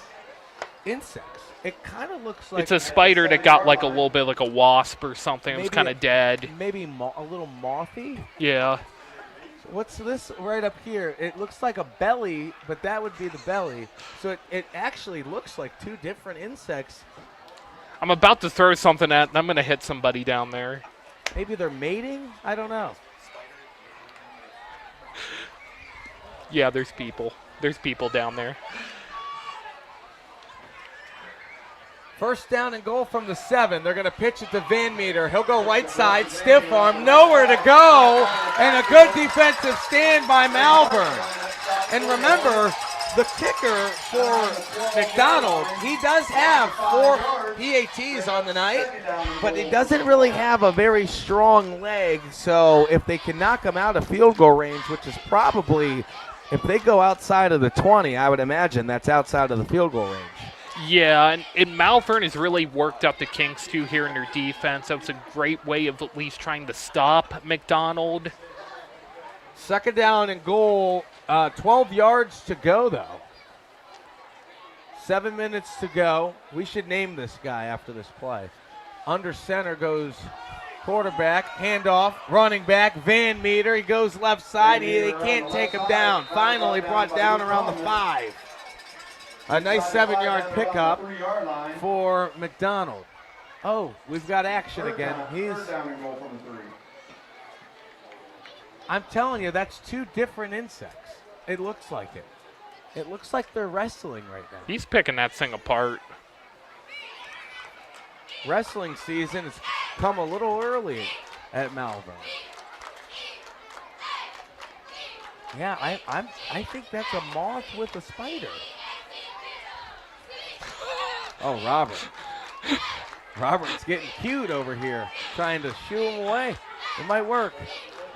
insects. It kind of looks like it's a spider that got like a little bit like a wasp or something. It was kind of dead. Maybe a little mothy. Yeah. What's this right up here? It looks like a belly, but that would be the belly. So it actually looks like 2 different insects. I'm about to throw something at, and I'm going to hit somebody down there. Maybe they're mating? I don't know. Yeah, there's people. There's people down there. First down and goal from the 7. They're going to pitch it to Van Meter. He'll go right side, stiff arm, nowhere to go, and a good defensive stand by Malvern. And remember, the kicker for Mcdonald, he does have 4 PATs on the night, but he doesn't really have a very strong leg. So if they can knock him out of field goal range, which is probably, if they go outside of the 20, I would imagine that's outside of the field goal range. Yeah, and Malvern has really worked out the kinks, too, here in their defense. That was a great way of at least trying to stop Mcdonald. Second down and goal, 12 yards to go, though. 7 minutes to go. We should name this guy after this play. Under center goes quarterback, handoff, running back, Van Meter. He goes left side. He can't take him down. Finally brought down around the 5. A nice 7-yard pickup for Mcdonald. Oh, we've got action again. I'm telling you, that's 2 different insects. It looks like it. It looks like they're wrestling right now. He's picking that thing apart. Wrestling season has come a little early at Malvern. Yeah, I think that's a moth with a spider. Oh, Robert. Robert's getting cute over here, trying to shoo him away. It might work.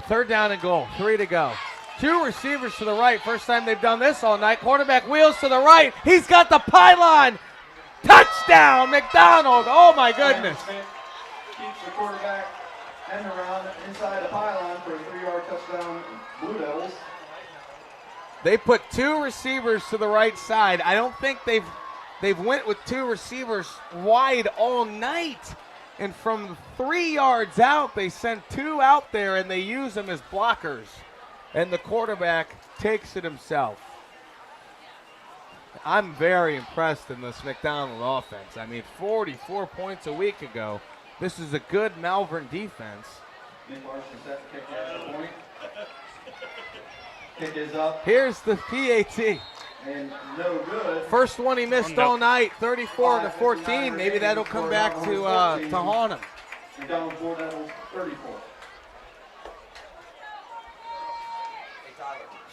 3rd down and goal, 3 to go. 2 receivers to the right. First time they've done this all night. Quarterback wheels to the right. He's got the pylon. Touchdown, McDonald. Oh, my goodness. Keeps the quarterback and around inside the pylon for a 3-yard touchdown, Blue Devils. They put 2 receivers to the right side. I don't think they've went with 2 receivers wide all night. And from 3 yards out, they sent 2 out there, and they use them as blockers. And the quarterback takes it himself. I'm very impressed in this McDonald offense. I mean, 44 points a week ago. This is a good Malvern defense. Nick Larson set to kick at the point. Kick is up. Here's the PAT. And no good. First one he missed all night, 34-14. Maybe that'll come back to haunt him. McDonald Blue Devils 34.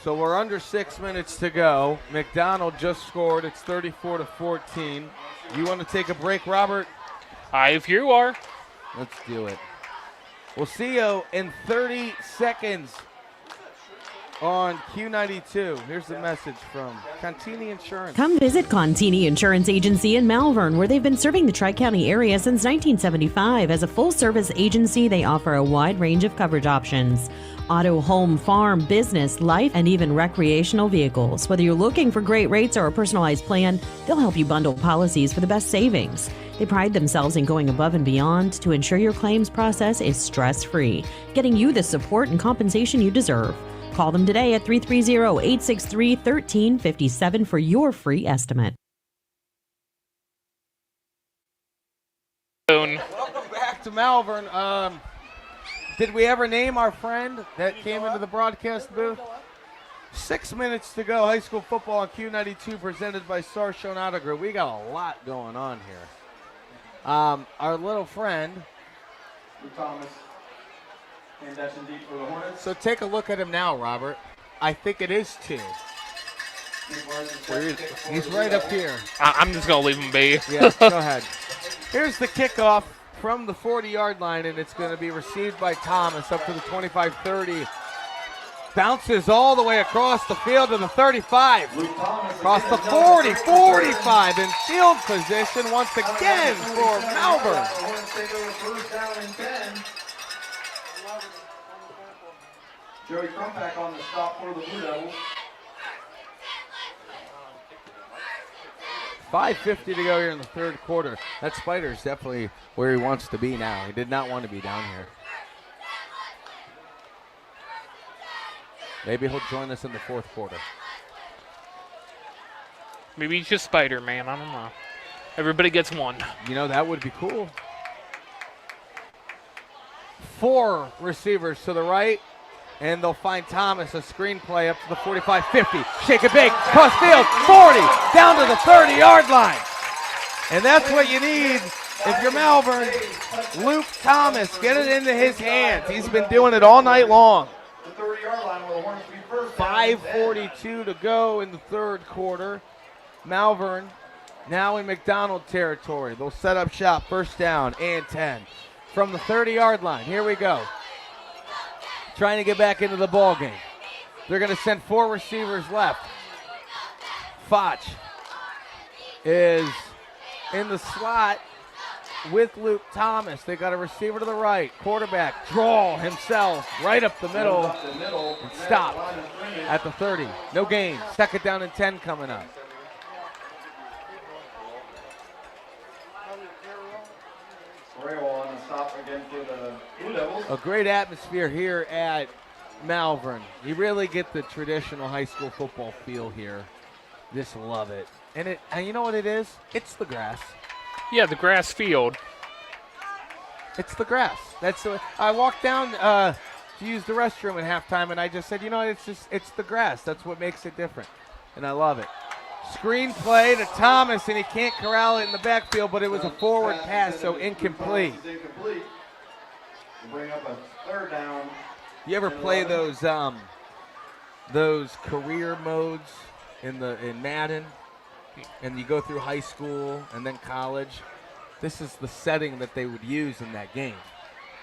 So we're under 6 minutes to go. McDonald just scored. It's 34-14. You want to take a break, Robert? If you are. Let's do it. We'll see you in 30 seconds on Q92. Here's the message from Contini Insurance. Come visit Contini Insurance Agency in Malvern, where they've been serving the Tri-County area since 1975. As a full-service agency, they offer a wide range of coverage options. Auto, home, farm, business, life, and even recreational vehicles. Whether you're looking for great rates or a personalized plan, they'll help you bundle policies for the best savings. They pride themselves in going above and beyond to ensure your claims process is stress-free, getting you the support and compensation you deserve. Call them today at 330-863-1357 for your free estimate. Welcome back to Malvern. Did we ever name our friend that came into the broadcast booth? 6 minutes to go. High school football on Q92 presented by Sarshone Auto Group. We got a lot going on here. Our little friend, Luke Thomas, and that's indeed for the Hornets. so take a look at him now, Robert. I think it is 2. He's right up here. I'm just going to leave him be. Yeah, go ahead. Here's the kickoff from the 40-yard line, and it's going to be received by Thomas up to the 25-30. Bounces all the way across the field to the 35. Across the 40, 45 in field position once again for Malvern. Joey Crumpack on the stop for the Blue Devils. 5:50 to go here in the 3rd quarter. That Spider's definitely where he wants to be now. He did not want to be down here. Maybe he'll join us in the 4th quarter. Maybe he's just Spider-Man. I don't know. Everybody gets one. You know, that would be cool. 4 receivers to the right, and they'll find Thomas, a screenplay up to the 45-50. Shake it big, cross field, 40, down to the 30-yard line. And that's what you need if you're Malvern. Luke Thomas, get it into his hands. He's been doing it all night long. The 30-yard line will the Hornets be first. 5:42 to go in the 3rd quarter. Malvern now in McDonald territory. They'll set up shop, first down and 10. From the 30-yard line, here we go. Trying to get back into the ball game. They're going to send 4 receivers left. Foch is in the slot with Luke Thomas. They got a receiver to the right. Quarterback draw himself right up the middle and stop at the 30. No gain. 2nd down and 10 coming up. On the stop again for the Blue Devils. A great atmosphere here at Malvern. You really get the traditional high school football feel here. Just love it. And you know what it is? It's the grass. Yeah, the grass field. It's the grass. That's the. I walked down to use the restroom at halftime, and I just said, you know, it's the grass. That's what makes it different, and I love it. Screen play to Thomas, and he can't corral it in the backfield, but it was a forward pass, so incomplete. Bring up a 3rd down. You ever play those those career modes in Madden, and you go through high school and then college, this is the setting that they would use in that game.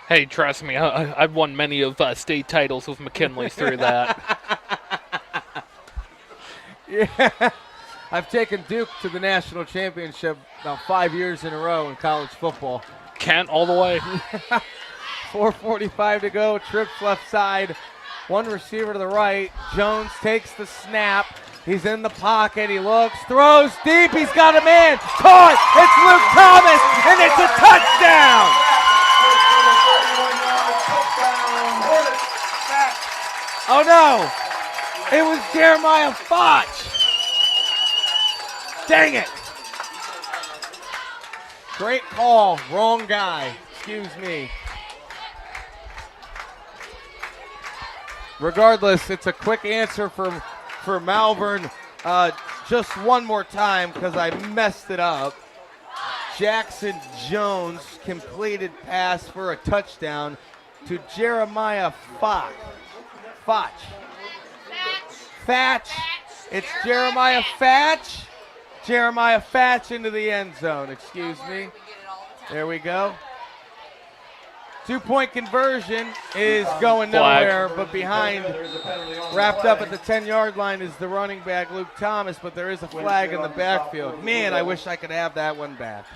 Hey, trust me, I've won many of state titles with McKinley through that. Yeah, I've taken Duke to the national championship about 5 years in a row in college football. Kent all the way. 4:45 to go. Trips left side. One receiver to the right. Jones takes the snap. He's in the pocket. He looks, throws deep. He's got a man. Caught. It's Luke Thomas, and it's a touchdown. Oh no! It was Jeremiah Foch. Dang it! Great call. Wrong guy. Excuse me. Regardless, it's a quick answer for Malvern. Just one more time because I messed it up. Jackson Jones completed pass for a touchdown to Jeremiah Foch. Fatch. It's Jeremiah Fatch. Jeremiah Fatch into the end zone. Excuse me. There we go. 2-point conversion is going nowhere, but behind, wrapped up at the 10-yard line, is the running back, Luke Thomas, but there is a flag in the backfield. Man, I wish I could have that one back.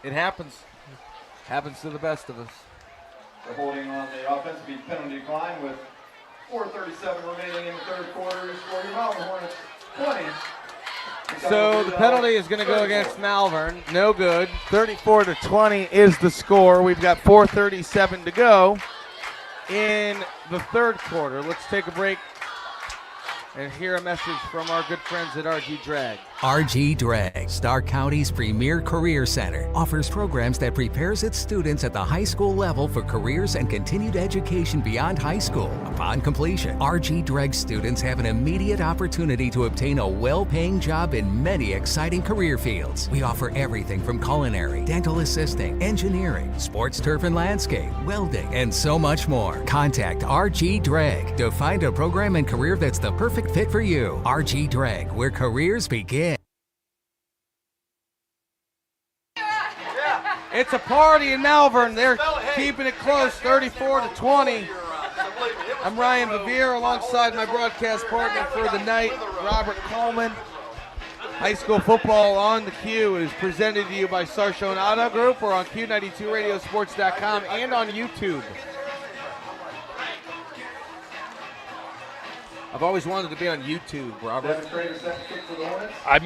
It happens. Happens to the best of us. They're holding on the offensive penalty decline with 4:37 remaining in the third quarter. Score your Malvern Hornets 20. So the penalty is going to go against Malvern. No good. 34-20 is the score. We've got 4:37 to go in the third quarter. Let's take a break and hear a message from our good friends at RG Drag. RG Drag, Stark County's premier career center, offers programs that prepares its students at the high school level for careers and continued education beyond high school. Upon completion, RG Drag students have an immediate opportunity to obtain a well-paying job in many exciting career fields. We offer everything from culinary, dental assisting, engineering, sports turf and landscape, welding, and so much more. Contact RG Drag to find a program and career that's the perfect fit for you. RG Drag, where careers begin. It's a party in Malvern. They're keeping it close, 34-20. I'm Ryan Bevere alongside my broadcast partner for the night, Robert Coleman. High school football on the Q is presented to you by Sarshone Auto Group. We're on Q92radiosports.com and on YouTube. I've always wanted to be on YouTube, Robert. I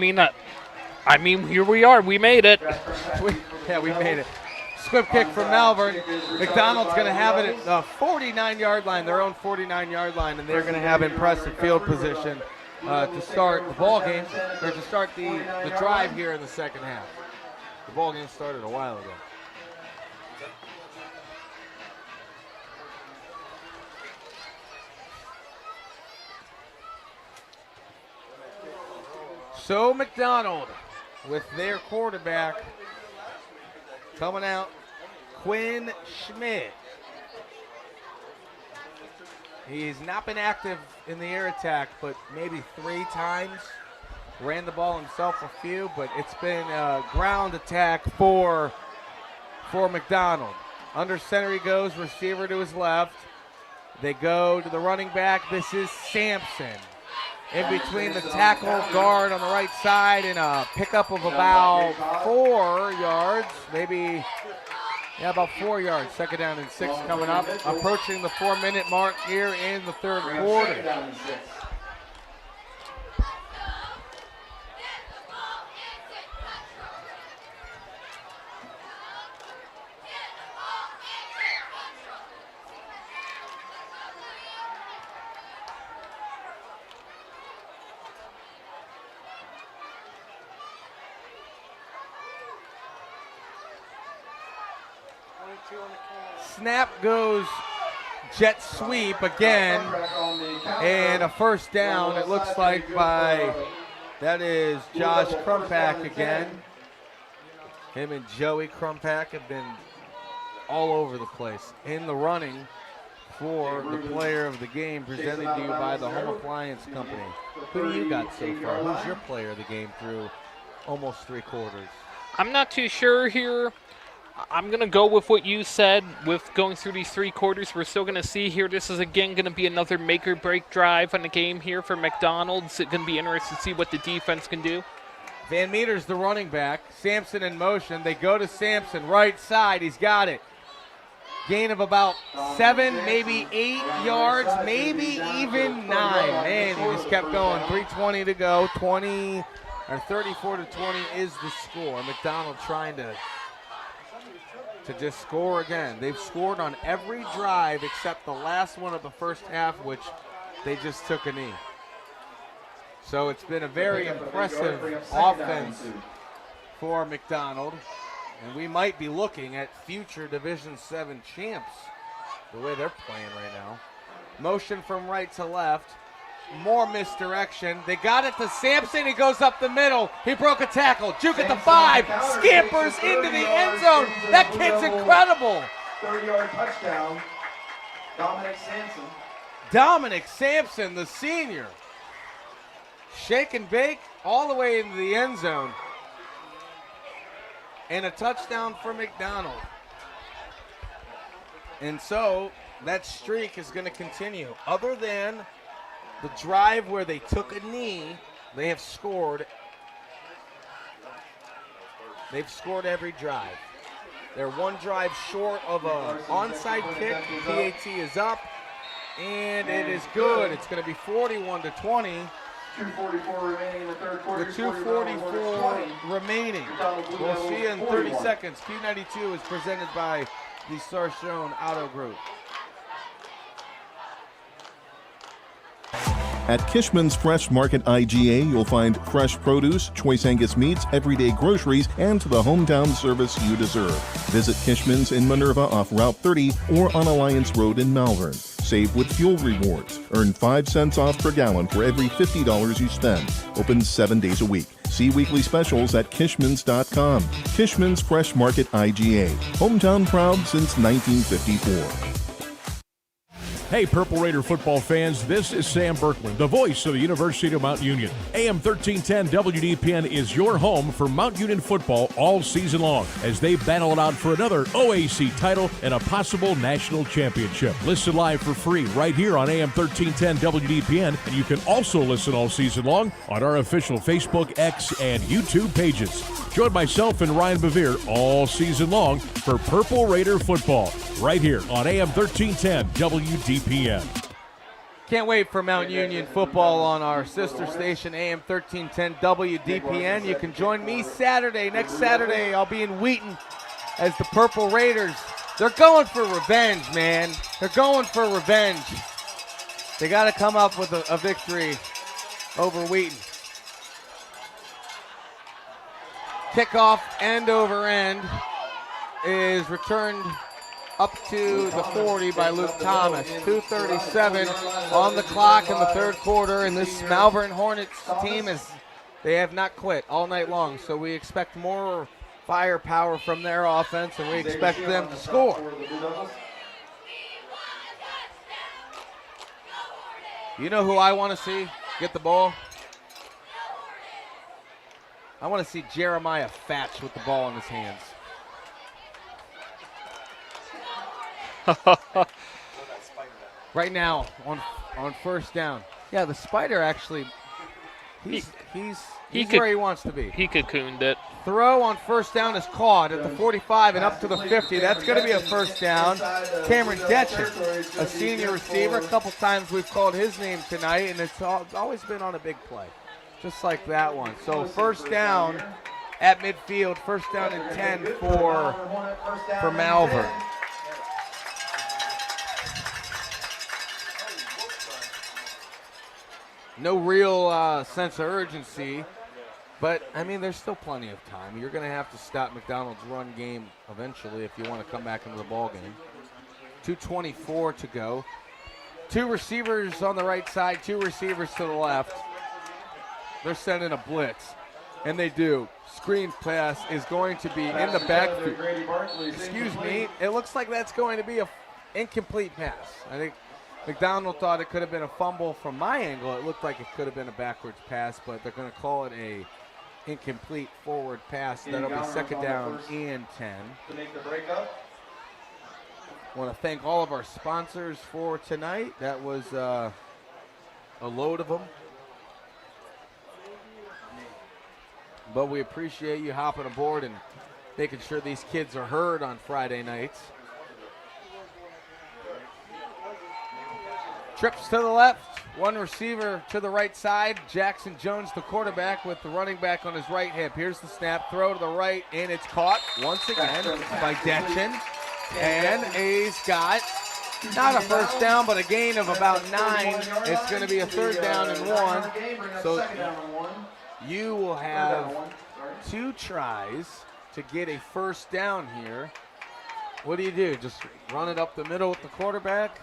mean, here we are. We made it. We made it. Swift kick from Malvern. Mcdonald's going to have it at the 49-yard line, their own 49-yard line, and they're going to have impressive field position to start the ball game, or to start the drive here in the second half. The ball game started a while ago. So Mcdonald, with their quarterback coming out, Quinn Schmidt. He's not been active in the air attack, but maybe 3 times. Ran the ball himself a few, but it's been a ground attack for McDonald. Under center he goes, receiver to his left. They go to the running back. This is Sampson. In between the tackle, guard on the right side, and a pickup of about 4 yards, maybe, about 4 yards. Second down and 6 coming up. Approaching the 4-minute mark here in the third quarter. Snap goes jet sweep again, and a first down, it looks like, by, that is Josh Crumpack again. Him and Joey Crumpack have been all over the place. In the running for the player of the game, presented to you by the Home Appliance Company. Who do you got so far? Who's your player of the game through almost 3 quarters? I'm not too sure here. I'm going to go with what you said with going through these 3 quarters. We're still going to see here. This is, again, going to be another make-or-break drive on the game here for McDonald's. It's going to be interesting to see what the defense can do. Van Meter's the running back. Sampson in motion. They go to Sampson, right side. He's got it. Gain of about 7, maybe 8 yards, maybe even 9. Man, he just kept going. 3:20 to go. 34-20 is the score. McDonald trying to just score again. They've scored on every drive except the last one of the first half, which they just took a knee. So it's been a very impressive offense for McDonald, and we might be looking at future Division 7 champs the way they're playing right now. Motion from right to left. More misdirection. They got it to Sampson. He goes up the middle. He broke a tackle. Juke at the 5. Scampers into the end zone. That kid's incredible. 30-yard touchdown. Dominic Sampson. Dominic Sampson, the senior. Shake and bake all the way into the end zone. And a touchdown for McDonald. And so that streak is going to continue. Other than the drive where they took a knee, they have scored. They've scored every drive. They're 1 drive short of an onside kick. PAT is up, and it is good. It's going to be 41-20. 2:44 remaining in the third quarter. With 2:44 remaining. We'll see you in 30 seconds. Q92 is presented by the Sarshone Auto Group. At Kishman's Fresh Market IGA, you'll find fresh produce, choice Angus meats, everyday groceries, and the hometown service you deserve. Visit Kishman's in Minerva off Route 30 or on Alliance Road in Malvern. Save with fuel rewards. Earn 5 cents off per gallon for every $50 you spend. Open 7 days a week. See weekly specials at Kishmans.com. Kishman's Fresh Market IGA. Hometown proud since 1954. Hey, Purple Raider football fans, this is Sam Berkman, the voice of the University of Mount Union. AM 1310 WDPN is your home for Mount Union football all season long as they battle it out for another OAC title and a possible national championship. Listen live for free right here on AM 1310 WDPN, and you can also listen all season long on our official Facebook, X, and YouTube pages. Join myself and Ryan Bevere all season long for Purple Raider football right here on AM 1310 WDPN. Can't wait for Mount Union football on our sister station, AM 1310 WDPN. You can join me next Saturday. I'll be in Wheaton as the Purple Raiders. They're going for revenge, man. They're going for revenge. They got to come up with a victory over Wheaton. Kickoff end over end is returned up to the 40 by Luke Thomas. 2:37 on the clock in the third quarter, and this Malvern Hornets team they have not quit all night long, so we expect more firepower from their offense, and we expect them to score. You know who I want to see get the ball? I want to see Jeremiah Fatch with the ball in his hands. Right now on first down. Yeah, the Spider actually he's where he wants to be. He cocooned it. Throw on first down is caught at the 45 and up to the 50. That's going to be a first down. Cameron Detchen, a senior receiver. A couple times we've called his name tonight, and it's always been on a big play, just like that one. So first down at midfield, first down and 10 for Malvern. No real sense of urgency, but, I mean, there's still plenty of time. You're going to have to stop McDonald's run game eventually if you want to come back into the ball game. 2:24 to go. 2 receivers on the right side, 2 receivers to the left. They're sending a blitz. And they do. Screen pass is going to be in the backfield. Excuse me. It looks like that's going to be an incomplete pass. I think McDonald thought it could have been a fumble. From my angle, it looked like it could have been a backwards pass, but they're going to call it a incomplete forward pass. That'll be second down and 10. To make the breakup. I want to thank all of our sponsors for tonight. That was a load of them. But we appreciate you hopping aboard and making sure these kids are heard on Friday nights. Trips to the left, one receiver to the right side. Jackson Jones, the quarterback, with the running back on his right hip. Here's the snap, throw to the right, and it's caught once again by Detchen. And he's got not a first down, but a gain of about 9. It's going to be a third down and 1. So you will have 2 tries to get a first down here. What do? Just run it up the middle with the quarterback?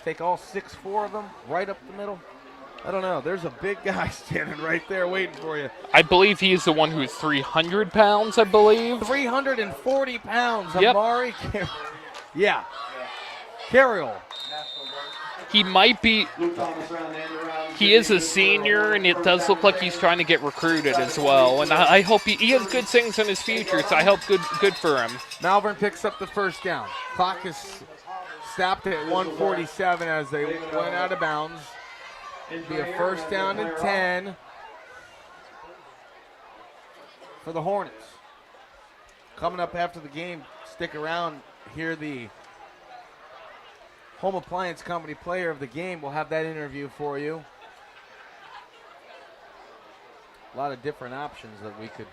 Take all 6'4" of them right up the middle? I don't know. There's a big guy standing right there waiting for you. I believe he's the one who's 300 pounds, I believe. 340 pounds, Yep. Amari. Yeah. Carriel. He might be. He is a senior, and it does look like he's trying to get recruited as well. And I hope he has good things in his future, so I hope good for him. Malvern picks up the first down. Clock is stopped at 1:47 as they went out of bounds. Be a first down and 10 for the Hornets. Coming up after the game, stick around, hear the Home Appliance Company player of the game. We'll have that interview for you. A lot of different options that we could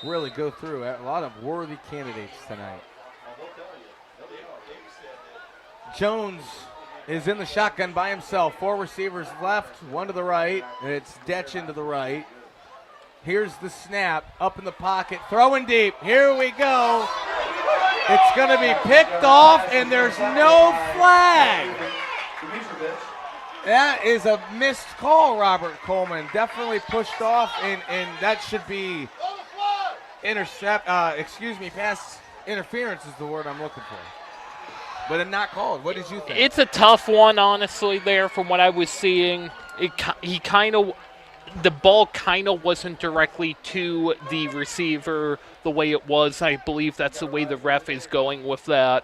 really go through. A lot of worthy candidates tonight. Jones is in the shotgun by himself. 4 receivers left, 1 to the right. It's Detchen to the right. Here's the snap, up in the pocket, throwing deep. Here we go. It's going to be picked off, and there's no flag. That is a missed call, Robert Coleman. Definitely pushed off, and that should be pass interference is the word I'm looking for. But it's not called. What did you think? It's a tough one, honestly, there from what I was seeing. The ball kind of wasn't directly to the receiver the way it was. I believe that's the way the ref is going with that.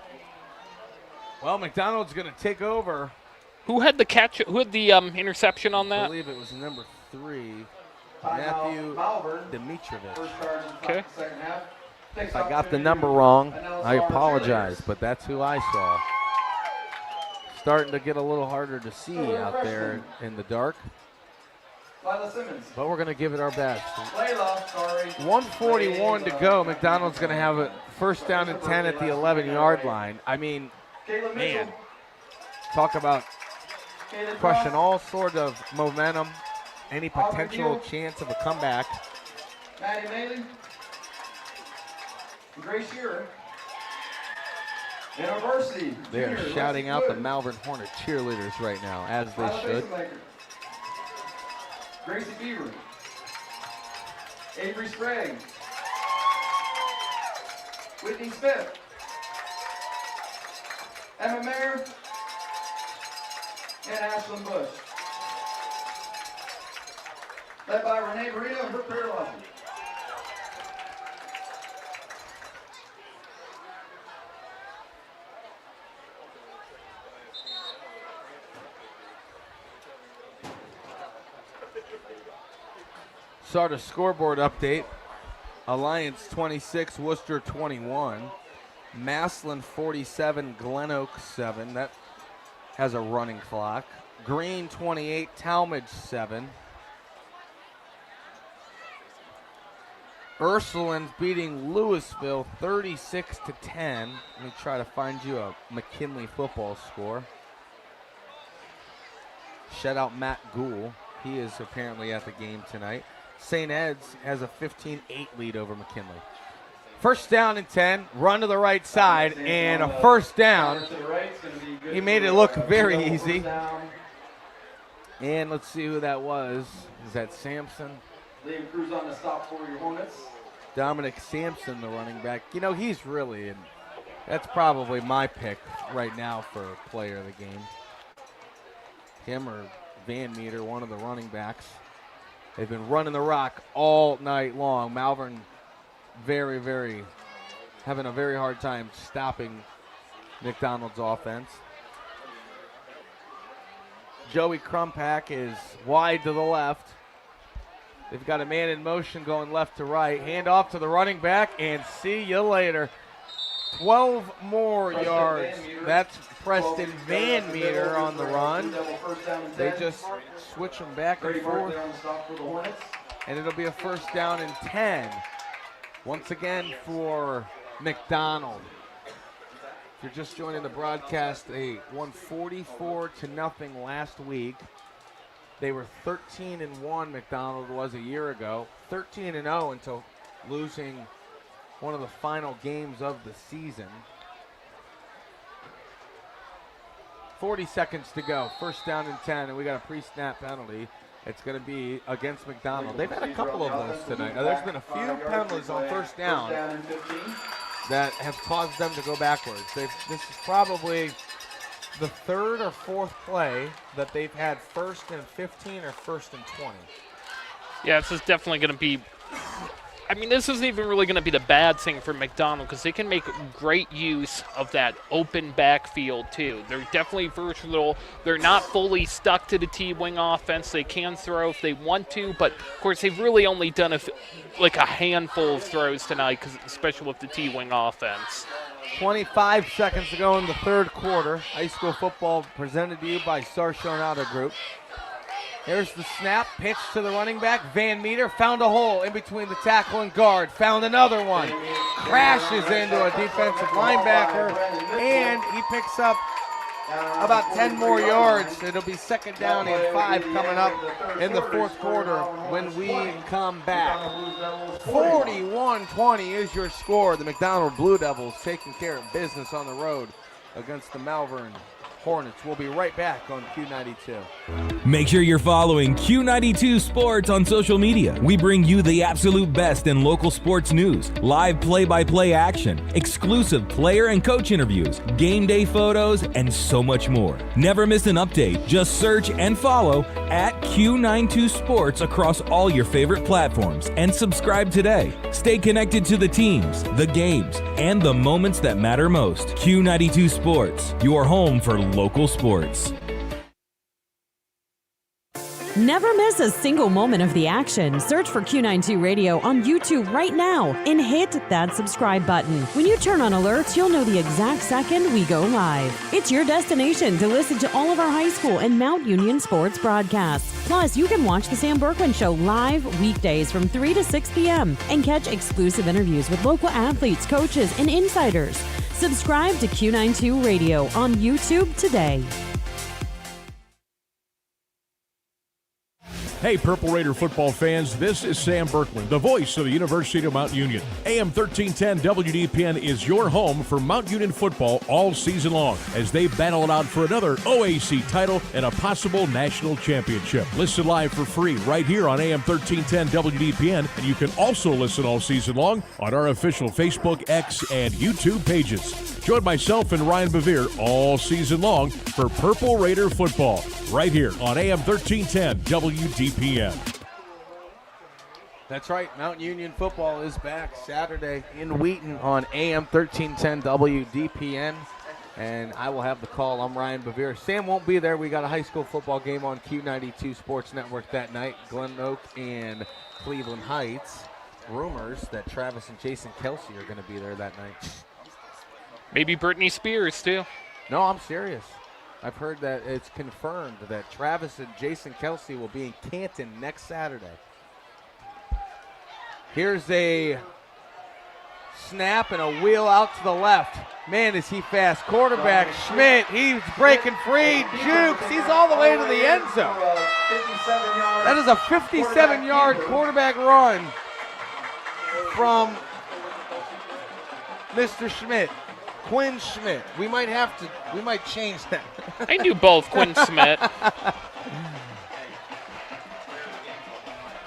Well, McDonald's going to take over. Who had the catch? Who had the interception on that? I believe it was number 3, Matthew Dimitrovic. Okay. If I got the number wrong, I apologize, but that's who I saw. Starting to get a little harder to see out there in the dark. But we're going to give it our best. 1:41 to go. McDonald's going to have a first down and 10 at the 11-yard line. I mean, man, talk about crushing all sort of momentum, any potential chance of a comeback. Maddie Maley, Grace Shearer, University. They are shouting out the Malvern Hornet cheerleaders right now, as they should. Gracie Beaver, Avery Sprague, Whitney Smith, Emma Mayer, and Ashlyn Bush. Led by Renee Burrito and Brooke Perlofsky. Start a scoreboard update. Alliance 26, Worcester 21. Maslin 47, Glen Oak 7. That has a running clock. Green 28, Talmadge 7. Ursuline's beating Louisville 36-10. Let me try to find you a McKinley football score. Shout out Matt Gould. He is apparently at the game tonight. St. Ed's has a 15-8 lead over McKinley. First down and 10, run to the right side, and a first down. He made it look very easy. And let's see who that was. Is that Sampson? Liam Cruz on the stop for your Hornets. Dominic Sampson, the running back. You know, he's really, and that's probably my pick right now for player of the game. Him or Van Meter, one of the running backs. They've been running the rock all night long. Malvern having a very hard time stopping McDonald's offense. Joey Crumpack is wide to the left. They've got a man in motion going left to right. Hand off to the running back, and see you later. 12 more yards. That's Preston Van Meter on the run. They just switch them back and forth. And it'll be a first down and 10. Once again for McDonald. If you're just joining the broadcast, they won 44-0 last week. They were 13-1, McDonald was a year ago. 13-0 until losing one of the final games of the season. 40 seconds to go. First down and 10, and we got a pre-snap penalty. It's going to be against McDonald. They've had a couple of those tonight. Now, there's been a few penalties on first down that have caused them to go backwards. This is probably the third or fourth play that they've had first and 15 or first and 20. Yeah, this is definitely going to be, I mean, this isn't even really going to be the bad thing for McDonald because they can make great use of that open backfield too. They're definitely versatile. They're not fully stuck to the T-wing offense. They can throw if they want to, but of course they've really only done a handful of throws tonight, especially with the T-wing offense. 25 seconds to go in the third quarter. High school football presented to you by Sarshon Auto Group. Here's the snap, pitch to the running back. Van Meter found a hole in between the tackle and guard. Found another one. Crashes into a defensive linebacker, and he picks up about 10 more yards. It'll be second down and 5 coming up in the fourth quarter when we come back. 41-20 is your score. The McDonald Blue Devils taking care of business on the road against the Malvern Hornets. We'll be right back on Q92. Make sure you're following Q92 Sports on social media. We bring you the absolute best in local sports news, live play-by-play action, exclusive player and coach interviews, game day photos, and so much more. Never miss an update. Just search and follow at Q92 Sports across all your favorite platforms and subscribe today. Stay connected to the teams, the games, and the moments that matter most. Q92 Sports, your home for local sports. Never miss a single moment of the action. Search for Q92 Radio on YouTube right now and hit that subscribe button. When you turn on alerts, you'll know the exact second we go live. It's your destination to listen to all of our high school and Mount Union sports broadcasts. Plus, you can watch the Sam Berkwin Show live weekdays from 3 to 6 p.m. and catch exclusive interviews with local athletes, coaches, and insiders. Subscribe to Q92 Radio on YouTube today. Hey, Purple Raider football fans, this is Sam Berkwin, the voice of the University of Mount Union. AM 1310 WDPN is your home for Mount Union football all season long as they battle it out for another OAC title and a possible national championship. Listen live for free right here on AM 1310 WDPN, and you can also listen all season long on our official Facebook, X, and YouTube pages. Join myself and Ryan Bevere all season long for Purple Raider football right here on AM 1310 WDPN. That's right. Mount Union football is back Saturday in Wheaton on AM 1310 WDPN. And I will have the call. I'm Ryan Bevere. Sam won't be there. We got a high school football game on Q92 Sports Network that night. Glen Oak and Cleveland Heights. Rumors that Travis and Jason Kelsey are going to be there that night. Maybe Britney Spears, too. No, I'm serious. I've heard that it's confirmed that Travis and Jason Kelsey will be in Canton next Saturday. Here's a snap and a wheel out to the left. Man, is he fast. Quarterback Schmidt, he's breaking free. Jukes, he's all the way to the end zone. That is a 57-yard quarterback run from Mr. Schmidt. Quinn Schmidt. We might change that. I knew both Quinn Schmidt.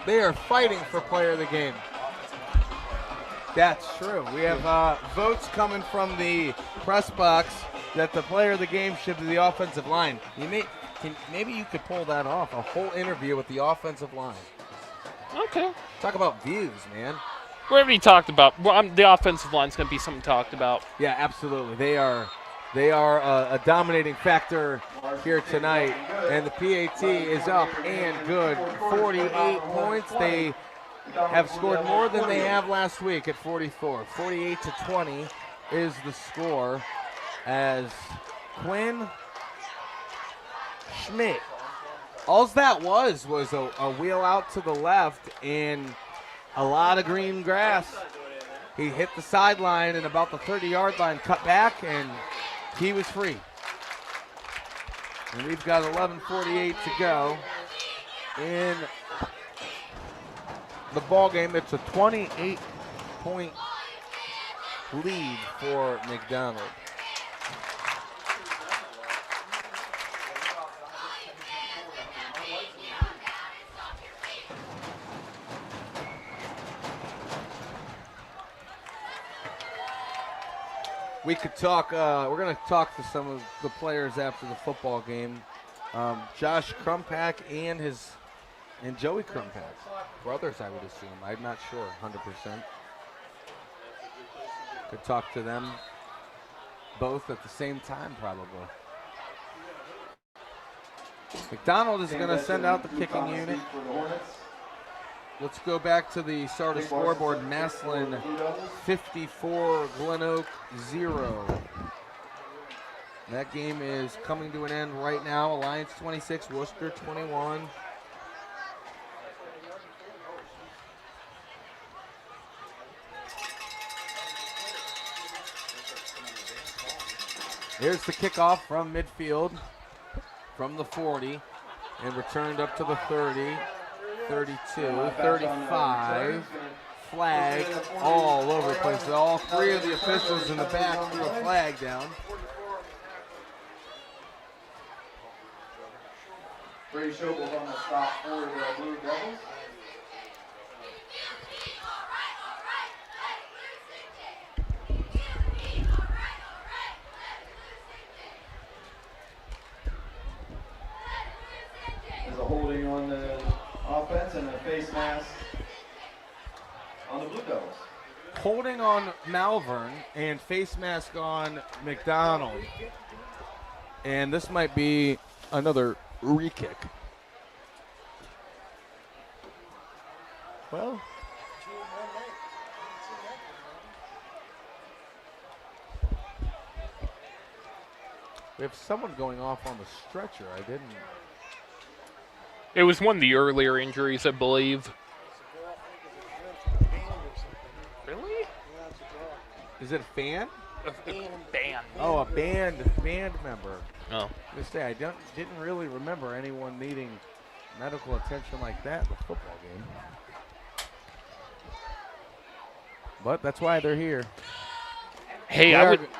They are fighting for player of the game. That's true. We have votes coming from the press box that the player of the game should be the offensive line. Maybe you could pull that off, a whole interview with the offensive line. Okay. Talk about views, man. Whatever you talked about, the offensive line's going to be something talked about. Yeah, absolutely. They are a dominating factor here tonight, and the PAT is up and good. 48 points. They have scored more than they have last week at 44. 48-20 is the score as Quinn Schmidt. All that was a wheel out to the left and a lot of green grass. He hit the sideline and about the 30-yard line, cut back, and he was free. And we've got 11:48 to go in the ball game. It's a 28-point lead for McDonald. We could talk, we're going to talk to some of the players after the football game. Josh Crumpack and Joey Crumpack. Brothers, I would assume. I'm not sure, 100%. Could talk to them both at the same time, probably. McDonald is going to send out the kicking unit. Let's go back to the starter scoreboard. Maslin 54, Glen Oak 0. That game is coming to an end right now. Alliance 26, Worcester 21. Here's the kickoff from midfield, from the 40, and returned up to the 30. 32, 35, flag all over the place. All three of the officials in the back threw a flag down. Brady Schobel's on the stop for the Blue Devils. There's a holding on the offense and a face mask on the Blue Devils. Holding on Malvern and face mask on McDonald. And this might be another re-kick. Well, we have someone going off on the stretcher. I didn't. It was one of the earlier injuries, I believe. Really? Is it a fan? Band. Oh, a band member. Oh. Just say I didn't really remember anyone needing medical attention like that in the football game. But that's why they're here. Hey,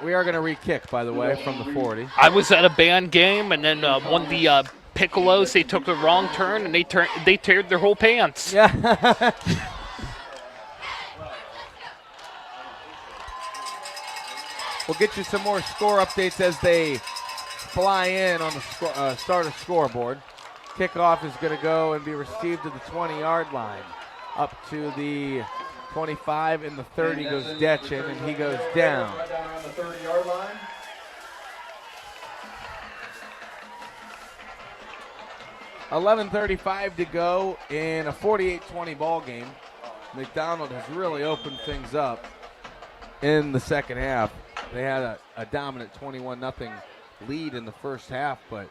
we are going to re-kick, by the way, from the 40. I was at a band game, and then one of the Piccolos, they took a wrong turn, and they teared their whole pants. Yeah. We'll get you some more score updates as they fly in on the starter scoreboard. Kickoff is going to go and be received to the 20-yard line. Up to the 25 and the 30 goes Detchen, and he goes down. Right down around the 30-yard line. $11:35 to go in a 48-20 ball game. McDonald has really opened things up in the second half. They had a dominant 21-0 lead in the first half, but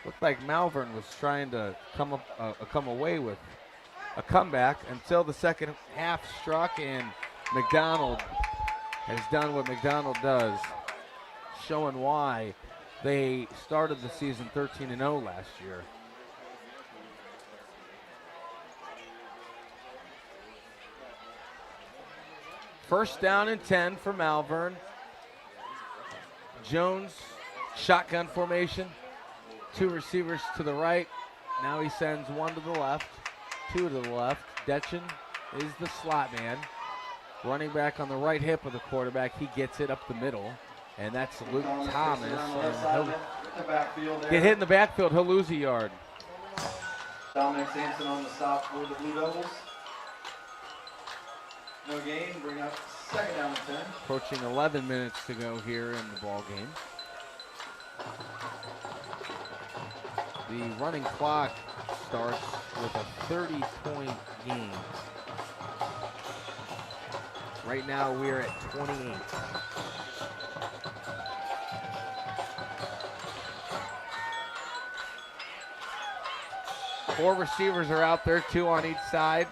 looked like Malvern was trying to come away with a comeback until the second half struck, and McDonald has done what McDonald does, showing why they started the season 13-0 last year. First down and 10 for Malvern. Jones, shotgun formation. Two receivers to the right. Now he sends one to the left. 2 to the left. Detchen is the slot man. Running back on the right hip of the quarterback. He gets it up the middle. And that's Luke Thomas. And he'll get hit in the backfield. He'll lose a yard. Dominic Sampson on the stop for the Blue Devils. No gain, bring up 2nd down and 10. Approaching 11 minutes to go here in the ball game. The running clock starts with a 30-point game. Right now we're at 28. Four receivers are out there, 2 on each side.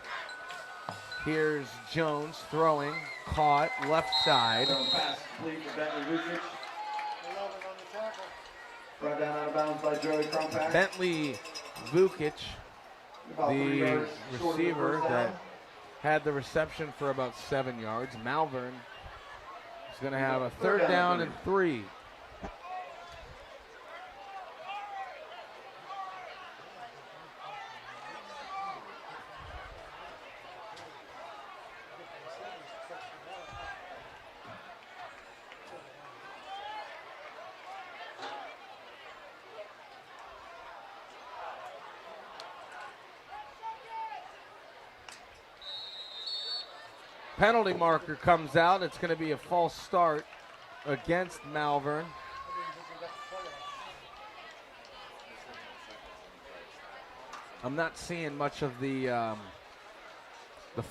Here's Jones throwing, caught, left side. Pass complete to Bentley Vukic. Brought down out of bounds by Joey Crumpack. Bentley Vukic, the receiver that had the reception for about 7 yards. Malvern is going to have a 3rd down and 3. Penalty marker comes out. It's going to be a false start against Malvern. I'm not seeing much of the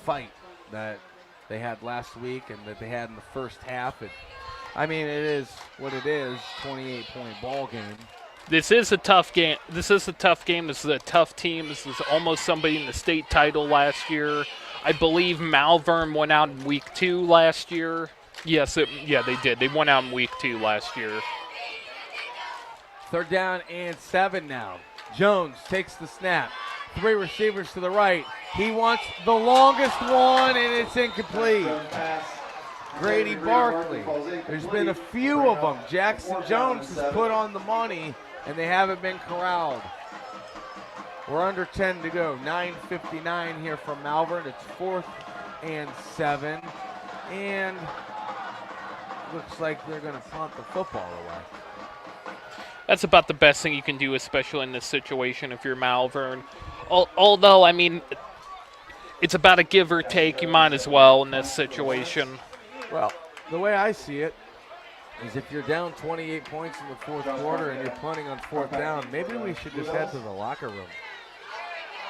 fight that they had last week and that they had in the first half. It is what it is, 28-point ball game. This is a tough game. This is a tough game. This is a tough team. This is almost somebody in the state title last year. I believe Malvern went out in week 2 last year. Yes, they did. They went out in week 2 last year. 3rd down and 7 now. Jones takes the snap. 3 receivers to the right. He wants the longest one, and it's incomplete. Grady Barkley. There's been a few of them. Jackson Jones has put on the money, and they haven't been corralled. We're under 10 to go. 9:59 here from Malvern. It's 4th and 7. And looks like they're going to punt the football away. That's about the best thing you can do, especially in this situation if you're Malvern. Although, it's about a give or take. You might as well in this situation. Well, the way I see it is if you're down 28 points in the 4th quarter and you're punting on 4th down, maybe we should just head to the locker room.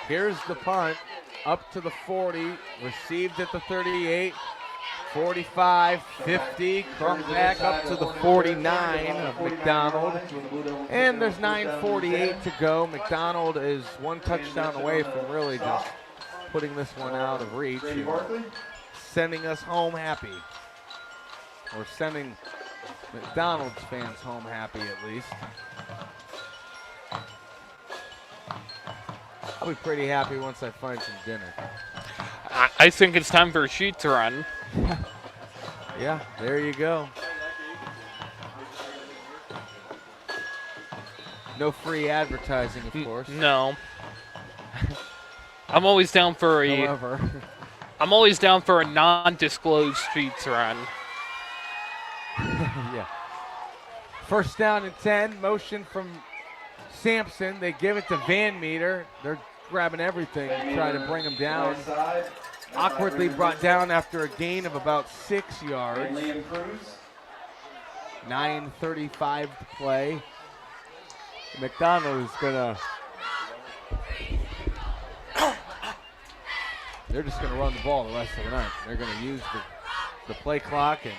Here's the punt, up to the 40, received at the 38, 45, 50, comes back up to the 49 of Mcdonald. And there's 9:48 to go. Mcdonald is 1 touchdown away from really just putting this one out of reach and sending us home happy. Or sending McDonald's fans home happy at least. I'll be pretty happy once I find some dinner. I think it's time for a sheets run. Yeah, there you go. No free advertising, of course. No. I'm always down for a. However. I'm always down for a non-disclosed sheets run. Yeah. 1st down and 10. Motion from Sampson. They give it to Van Meter. They're grabbing everything to try to bring him down. Awkwardly brought down after a gain of about 6 yards. 9:35 to play. McDonald is gonna. They're just gonna run the ball the rest of the night. They're gonna use the play clock, and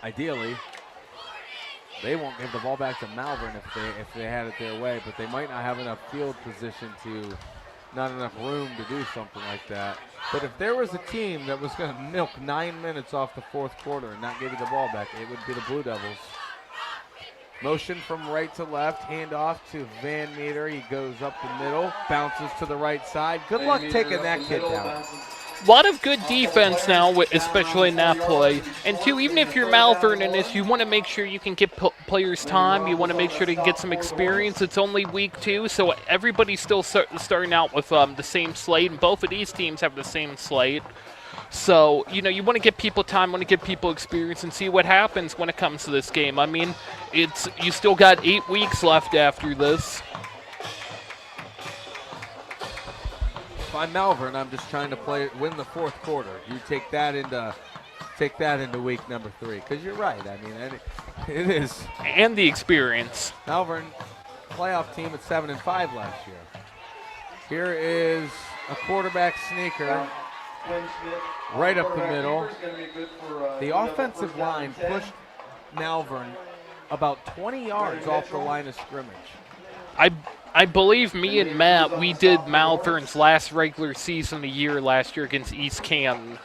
ideally, they won't give the ball back to Malvern if they had it their way, but they might not have enough field position not enough room to do something like that. But if there was a team that was going to milk 9 minutes off the 4th quarter and not give you the ball back, it would be the Blue Devils. Motion from right to left, handoff to Van Meter. He goes up the middle, bounces to the right side. Good luck taking that kid down. lot of good defense now, especially in that play. And two, even if you're Malvern in this, you want to make sure you can give players time. You want to make sure they can get some experience. It's only week 2, so everybody's still starting out with the same slate, and both of these teams have the same slate. So, you want to give people time, want to give people experience, and see what happens when it comes to this game. I mean, you still got 8 weeks left after this. If I'm Malvern, I'm just trying to win the fourth quarter. You take that into week number 3, because you're right. I mean, it is. And the experience. Malvern, playoff team at 7-5 last year. Here is a quarterback sneaker. Right up the middle. The offensive line pushed Malvern about 20 yards off the line of scrimmage. I believe me and Matt, we did Malvern's last regular season of the year last year against East Canton.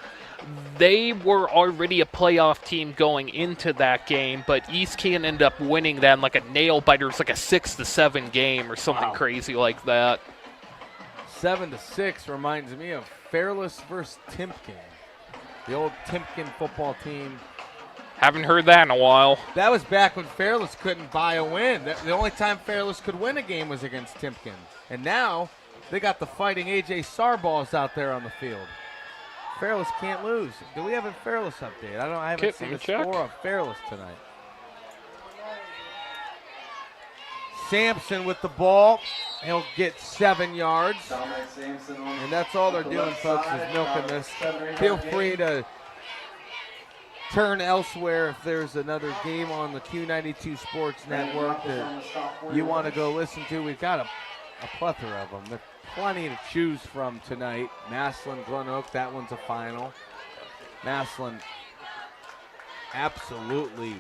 They were already a playoff team going into that game, but East Canton ended up winning that in like a nail biter. It was like a 6-7 game or something crazy like that. 7-6 reminds me of Fairless versus Timpkin, the old Timpkin football team. Haven't heard that in a while. That was back when Fairless couldn't buy a win. The only time Fairless could win a game was against Timpkin. And now they got the fighting A.J. Sarballs out there on the field. Fairless can't lose. Do we have a Fairless update? I haven't seen a score of Fairless tonight. Sampson with the ball. He'll get 7 yards. And that's all they're doing, folks, is milking this. Feel free to turn elsewhere if there's another game on the Q92 Sports Network that you want to go listen to. We've got a plethora of them. There's plenty to choose from tonight. Massillon, Glen Oak, that one's a final. Massillon absolutely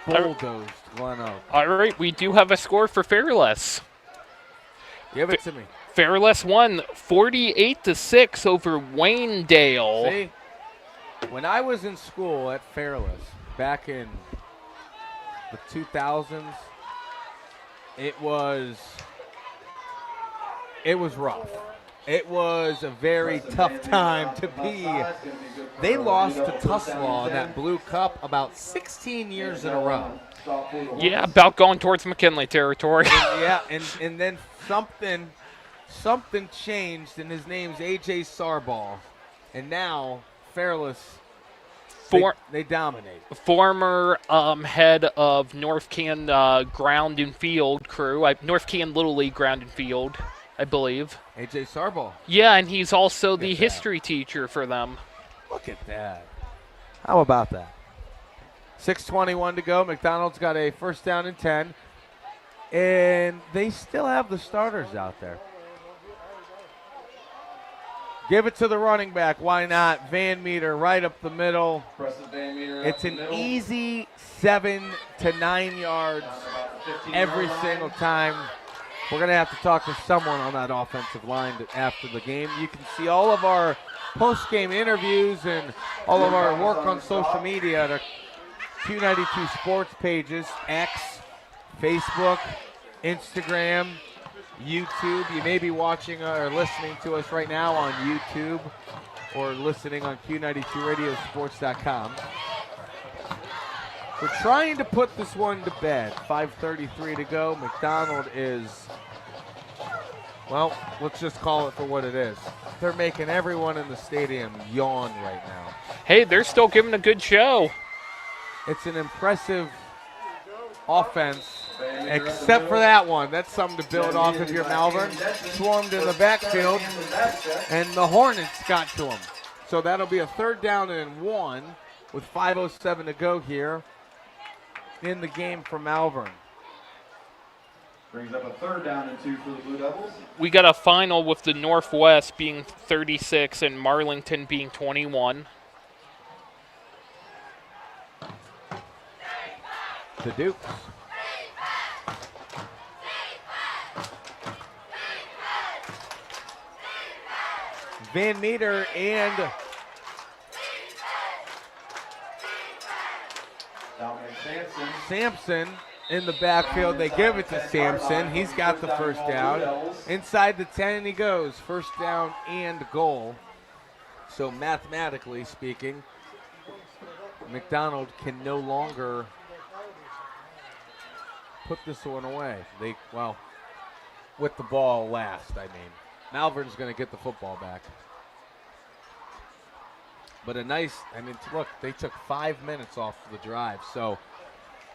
bulldozed Glen Oak. All right, we do have a score for Fairless. Give it to me. Fairless won 48-6 over Waynedale. See, when I was in school at Fairless back in the 2000s, it was rough. It was a very tough time to be. They lost to Tuslaw in that Blue Cup about 16 years in a row. Yeah, about going towards McKinley territory. And then something changed, and his name's A.J. Sarball. And now Fairless, they dominate. Former head of North Can Ground and Field crew, North Can Little League Ground and Field, I believe. A.J. Sarball. Yeah, and he's also the history teacher for them. Look at that. How about that? 6:21 to go. McDonald's got a first down and 10. And they still have the starters out there. Give it to the running back. Why not? Van Meter right up the middle. It's an easy 7 to 9 yards every single time. We're going to have to talk to someone on that offensive line after the game. You can see all of our post-game interviews and all of our work on social media at our Q92 Sports pages, X, Facebook, Instagram, YouTube. You may be watching or listening to us right now on YouTube or listening on Q92radiosports.com. We're trying to put this one to bed. 5:33 to go. McDonald is, well, let's just call it for what it is. They're making everyone in the stadium yawn right now. Hey, they're still giving a good show. It's an impressive offense, except for that one. That's something to build off if you're Malvern. Swarmed in the backfield, and the Hornets got to him. So that'll be a 3rd down and 1 with 5:07 to go here in the game for Malvern. Brings up a 3rd down and 2 for the Blue Devils. We got a final with the Northwest being 36 and Marlington being 21. The Dukes. Van Meter and Sampson in the backfield. They give it to Sampson. He's got the first down. Inside the 10 he goes. First down and goal. So mathematically speaking, Mcdonald can no longer put this one away. With the ball last, I mean. Malvern's going to get the football back. But look, they took 5 minutes off the drive. So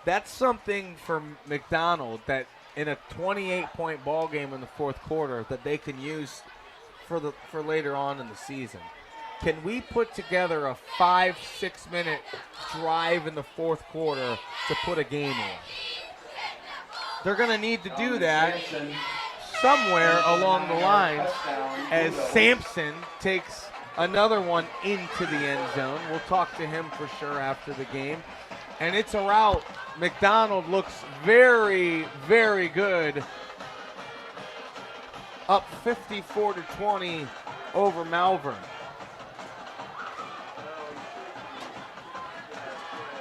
that's something for McDonald that in a 28-point ball game in the fourth quarter that they can use for later on in the season. Can we put together a 5-6 minute drive in the fourth quarter to put a game on? They're going to need to do that somewhere along the lines as Sampson takes another one into the end zone. We'll talk to him for sure after the game. And it's a route. McDonald looks very, very good. Up 54-20 over Malvern.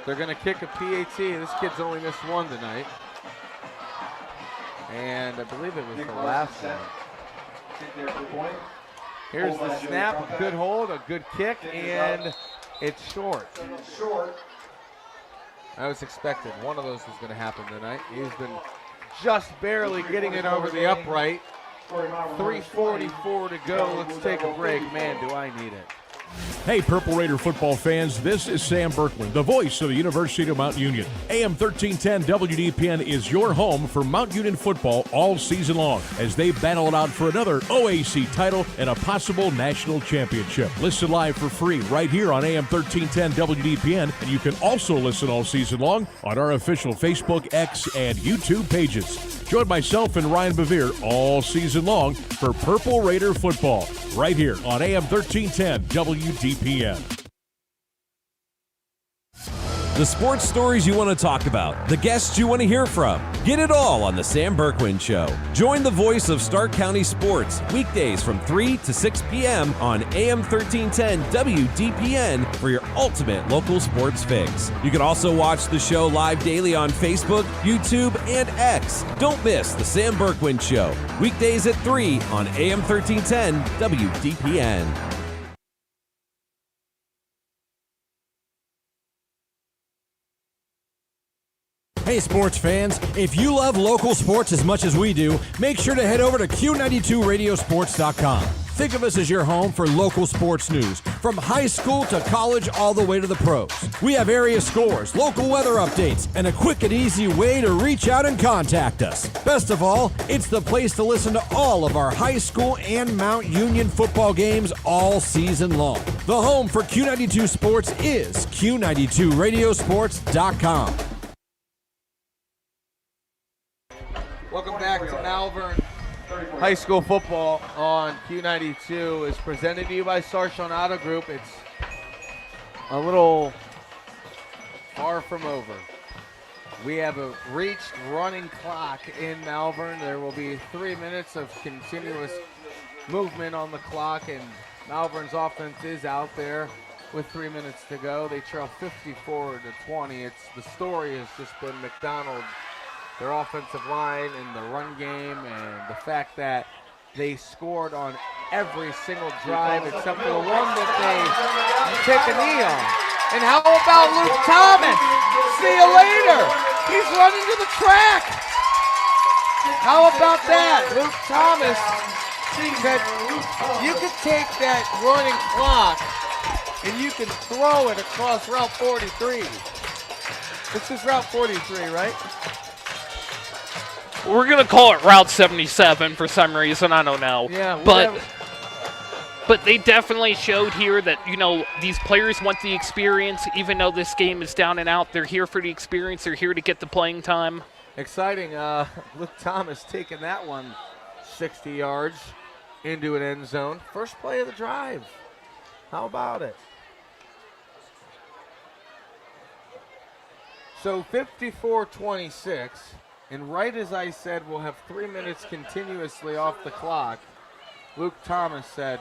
They're going to kick a PAT. This kid's only missed one tonight. And I believe it was the last one. Here's the snap, a good hold, a good kick, and it's short. I was expecting one of those was going to happen tonight. He's been just barely getting it over the upright. 3:44 to go. Let's take a break. Man, do I need it. Hey, Purple Raider football fans, this is Sam Berkman, the voice of the University of Mount Union. AM 1310 WDPN is your home for Mount Union football all season long as they battle it out for another OAC title and a possible national championship. Listen live for free right here on AM 1310 WDPN, and you can also listen all season long on our official Facebook, X, and YouTube pages. Join myself and Ryan Bevere all season long for Purple Raider football right here on AM 1310 WDPN. The sports stories you want to talk about, the guests you want to hear from. Get it all on the Sam Berkwin Show. Join the voice of Stark County Sports weekdays from 3 to 6 p.m. on AM 1310 WDPN for your ultimate local sports fix. You can also watch the show live daily on Facebook, YouTube, and X. Don't miss the Sam Berkwin Show weekdays at 3 on AM 1310 WDPN. Hey sports fans, if you love local sports as much as we do, make sure to head over to Q92radiosports.com. Think of us as your home for local sports news, from high school to college all the way to the pros. We have area scores, local weather updates, and a quick and easy way to reach out and contact us. Best of all, it's the place to listen to all of our high school and Mount Union football games all season long. The home for Q92 Sports is Q92radiosports.com. Welcome back to Malvern. High school football on Q92 is presented to you by Sarchon Auto Group. It's a little far from over. We have a reached running clock in Malvern. There will be 3 minutes of continuous movement on the clock, and Malvern's offense is out there with 3 minutes to go. They trail 54-20. The story has just been McDonald, their offensive line and the run game, and the fact that they scored on every single drive except for the one that they take a knee on. And how about Luke Thomas? See you later. He's running to the track. How about that? Luke Thomas said you could take that running clock and you can throw it across Route 43. This is Route 43, right? We're going to call it Route 77 for some reason. I don't know. Yeah, but they definitely showed here that, these players want the experience. Even though this game is down and out, they're here for the experience. They're here to get the playing time. Exciting. Luke Thomas taking that one 60 yards into an end zone. First play of the drive. How about it? So 54-26. And right as I said, we'll have 3 minutes continuously off the clock, Luke Thomas said,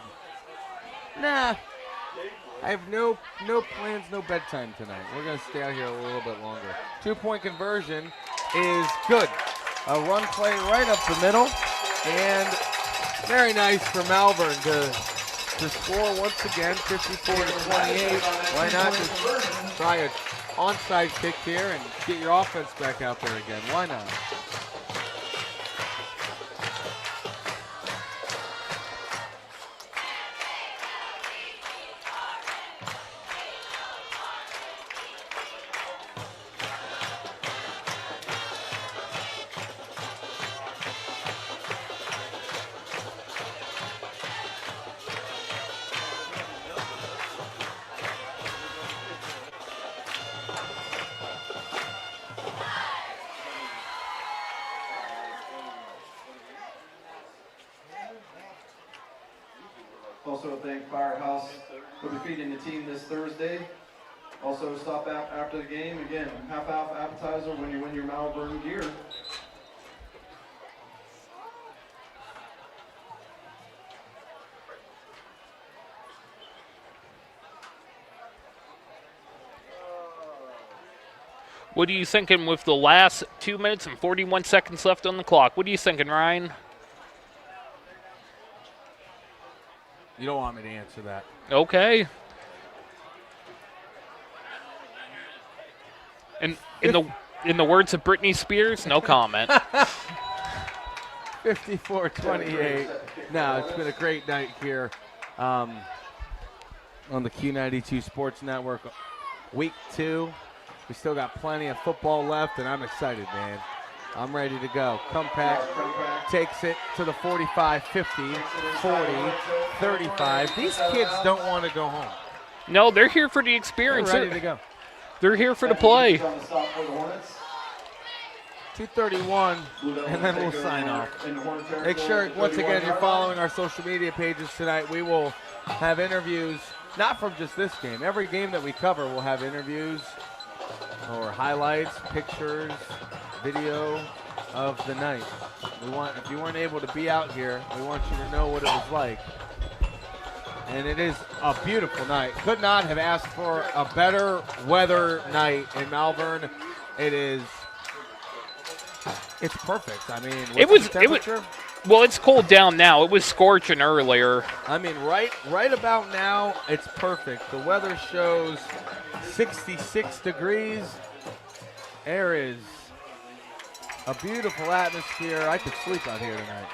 nah, I have no plans, no bedtime tonight. We're going to stay out here a little bit longer. 2-point conversion, is good. A run play right up the middle, and very nice for Malvern to score once again, 54-28. Why not just try an onside kick here and get your offense back out there again? Why not? Also thank Firehouse for defeating the team this Thursday. Also stop after the game. Again, half-off appetizer when you win your Malvern gear. What are you thinking with the last 2 minutes and 41 seconds left on the clock? What are you thinking, Ryan? You don't want me to answer that. Okay. And in the words of Britney Spears, no comment. 54-28. No, it's been a great night here on the Q92 Sports Network. Week 2. We still got plenty of football left, and I'm excited, man. I'm ready to go. Comeback takes it to the 45, 50, 40, 35. These kids don't want to go home. No, they're here for the experience. They're ready to go. They're here for the play. 2:31, and then we'll sign off. Make sure, once again, you're following our social media pages tonight. We will have interviews, not from just this game. Every game that we cover will have interviews or highlights, pictures, video of the night. If you weren't able to be out here, we want you to know what it was like. And it is a beautiful night. Could not have asked for a better weather night in Malvern. It's perfect. I mean, what's the temperature? Well, it's cooled down now. It was scorching earlier. I mean, right about now, it's perfect. The weather shows 66 degrees. Air is a beautiful atmosphere. I could sleep out here tonight.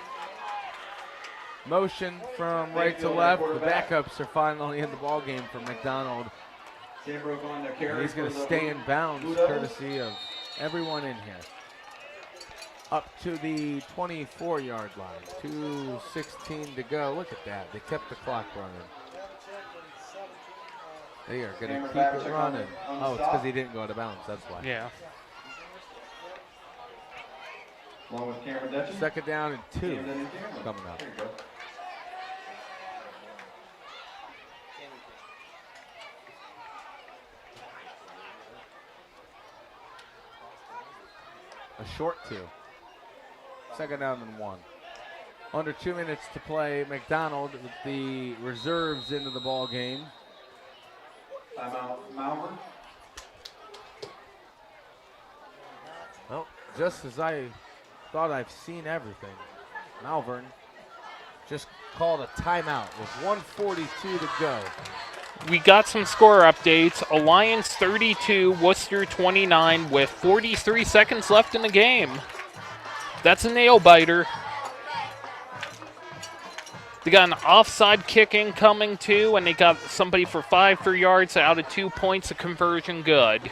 Motion from right to left. The backups are finally in the ball game for Mcdonald. And he's going to stay in bounds, courtesy of everyone in here. Up to the 24-yard line. 2:16 to go. Look at that. They kept the clock running. They are going to keep it running. Oh, it's because he didn't go out of bounds. That's why. Yeah. Second down and 2 coming up. A short 2. Second down and 1. Under 2 minutes to play. McDonald with the reserves into the ball game. Timeout, Malvern. Well, just as I thought I've seen everything, Malvern just called a timeout with 1:42 to go. We got some score updates. Alliance 32, Worcester 29 with 43 seconds left in the game. That's a nail biter. They got an offside kick incoming too, and they got somebody for 5 free yards out of 2 points of conversion good.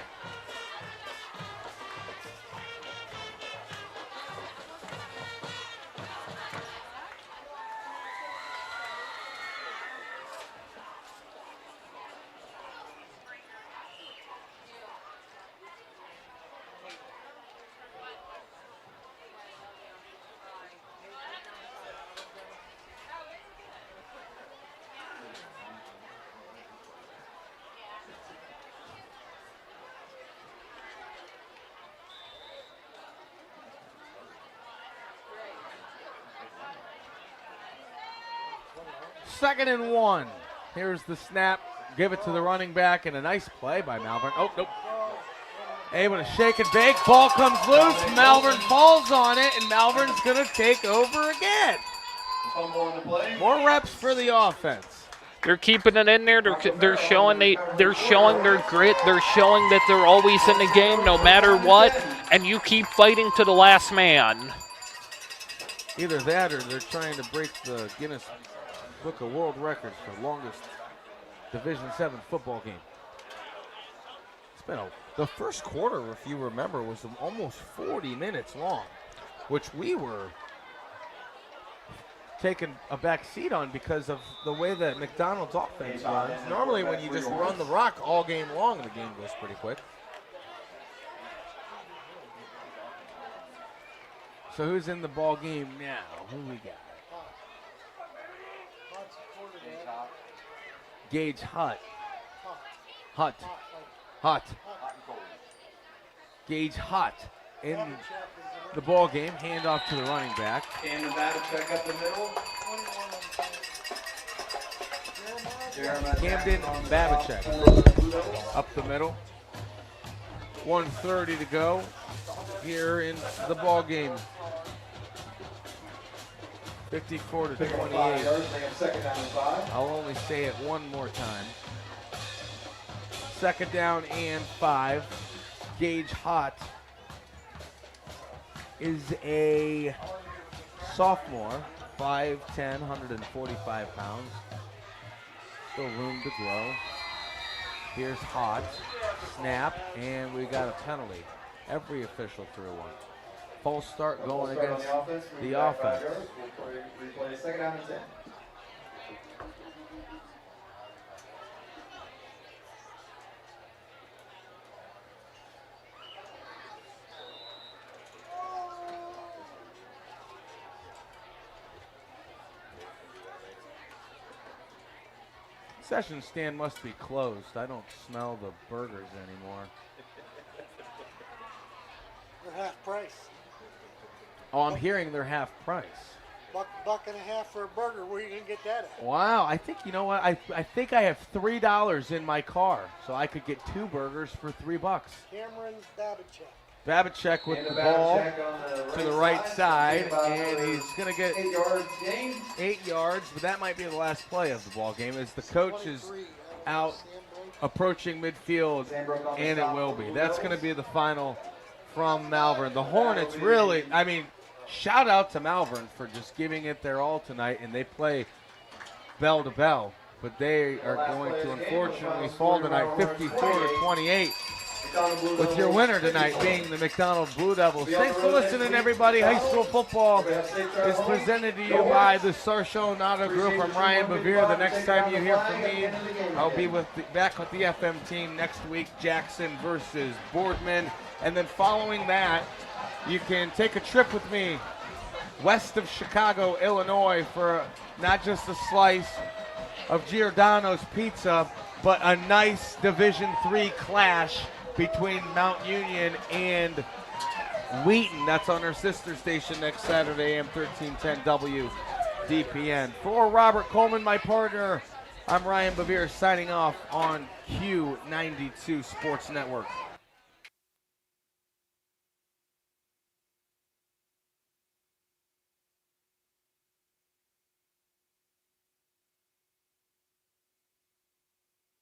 Second and 1. Here's the snap. Give it to the running back, and a nice play by Malvern. Oh, nope. Able to shake and bake. Ball comes loose. Malvern falls on it, and Malvern's going to take over again. More reps for the offense. They're keeping it in there. They're showing they're showing their grit. They're showing that they're always in the game no matter what, and you keep fighting to the last man. Either that or they're trying to break the Guinness Book of World Records for longest Division VII football game. It's been the first quarter, if you remember, was almost 40 minutes long, which we were taking a back seat on because of the way that McDonald's offense runs. Normally when you just run the rock all game long, the game goes pretty quick. So who's in the ball game now? Who we got? Gage Hutt. Gage Hutt in the ball game. Hand off to the running back. And the Babachek up the middle. Camden Babachek up the middle. 1:30 to go here in the ball game. 54 to 28. I'll only say it one more time. 2nd down and 5. Gage Hutt is a sophomore, 5'10", 145 pounds. Still room to grow. Here's Hutt. Snap, and we got a penalty. Every official threw one. False start going against the offense. Replay 2nd down and 10. Concession stand must be closed. I don't smell the burgers anymore. They're half price. Oh, I'm hearing they're half price. Buck and a half for a burger. Where are you gonna get that at? Wow, I think, you know what? I think I have $3 in my car, so I could get 2 burgers for $3. Cameron Babachek. Babachek with the ball to the right side, and he's going to get 8 yards, but that might be the last play of the ball game as the coach is out approaching midfield, and it will be. That's going to be the final from Malvern. The Hornets really, I mean, shout out to Malvern for just giving it their all tonight, and they play bell to bell, but they are going to unfortunately fall tonight 54-28. With your winner tonight being the McDonald Blue Devils. Thanks for listening, everybody. High school football is presented to you by the Sarchone Auto Group. I'm Ryan Bevere. The next time you hear from me, I'll be back with the FM team next week, Jackson versus Boardman. And then following that, you can take a trip with me west of Chicago, Illinois, for not just a slice of Giordano's Pizza, but a nice Division III clash between Mount Union and Wheaton. That's on our sister station next Saturday, AM 1310 WDPN. For Robert Coleman, my partner, I'm Ryan Bevere signing off on Q92 Sports Network.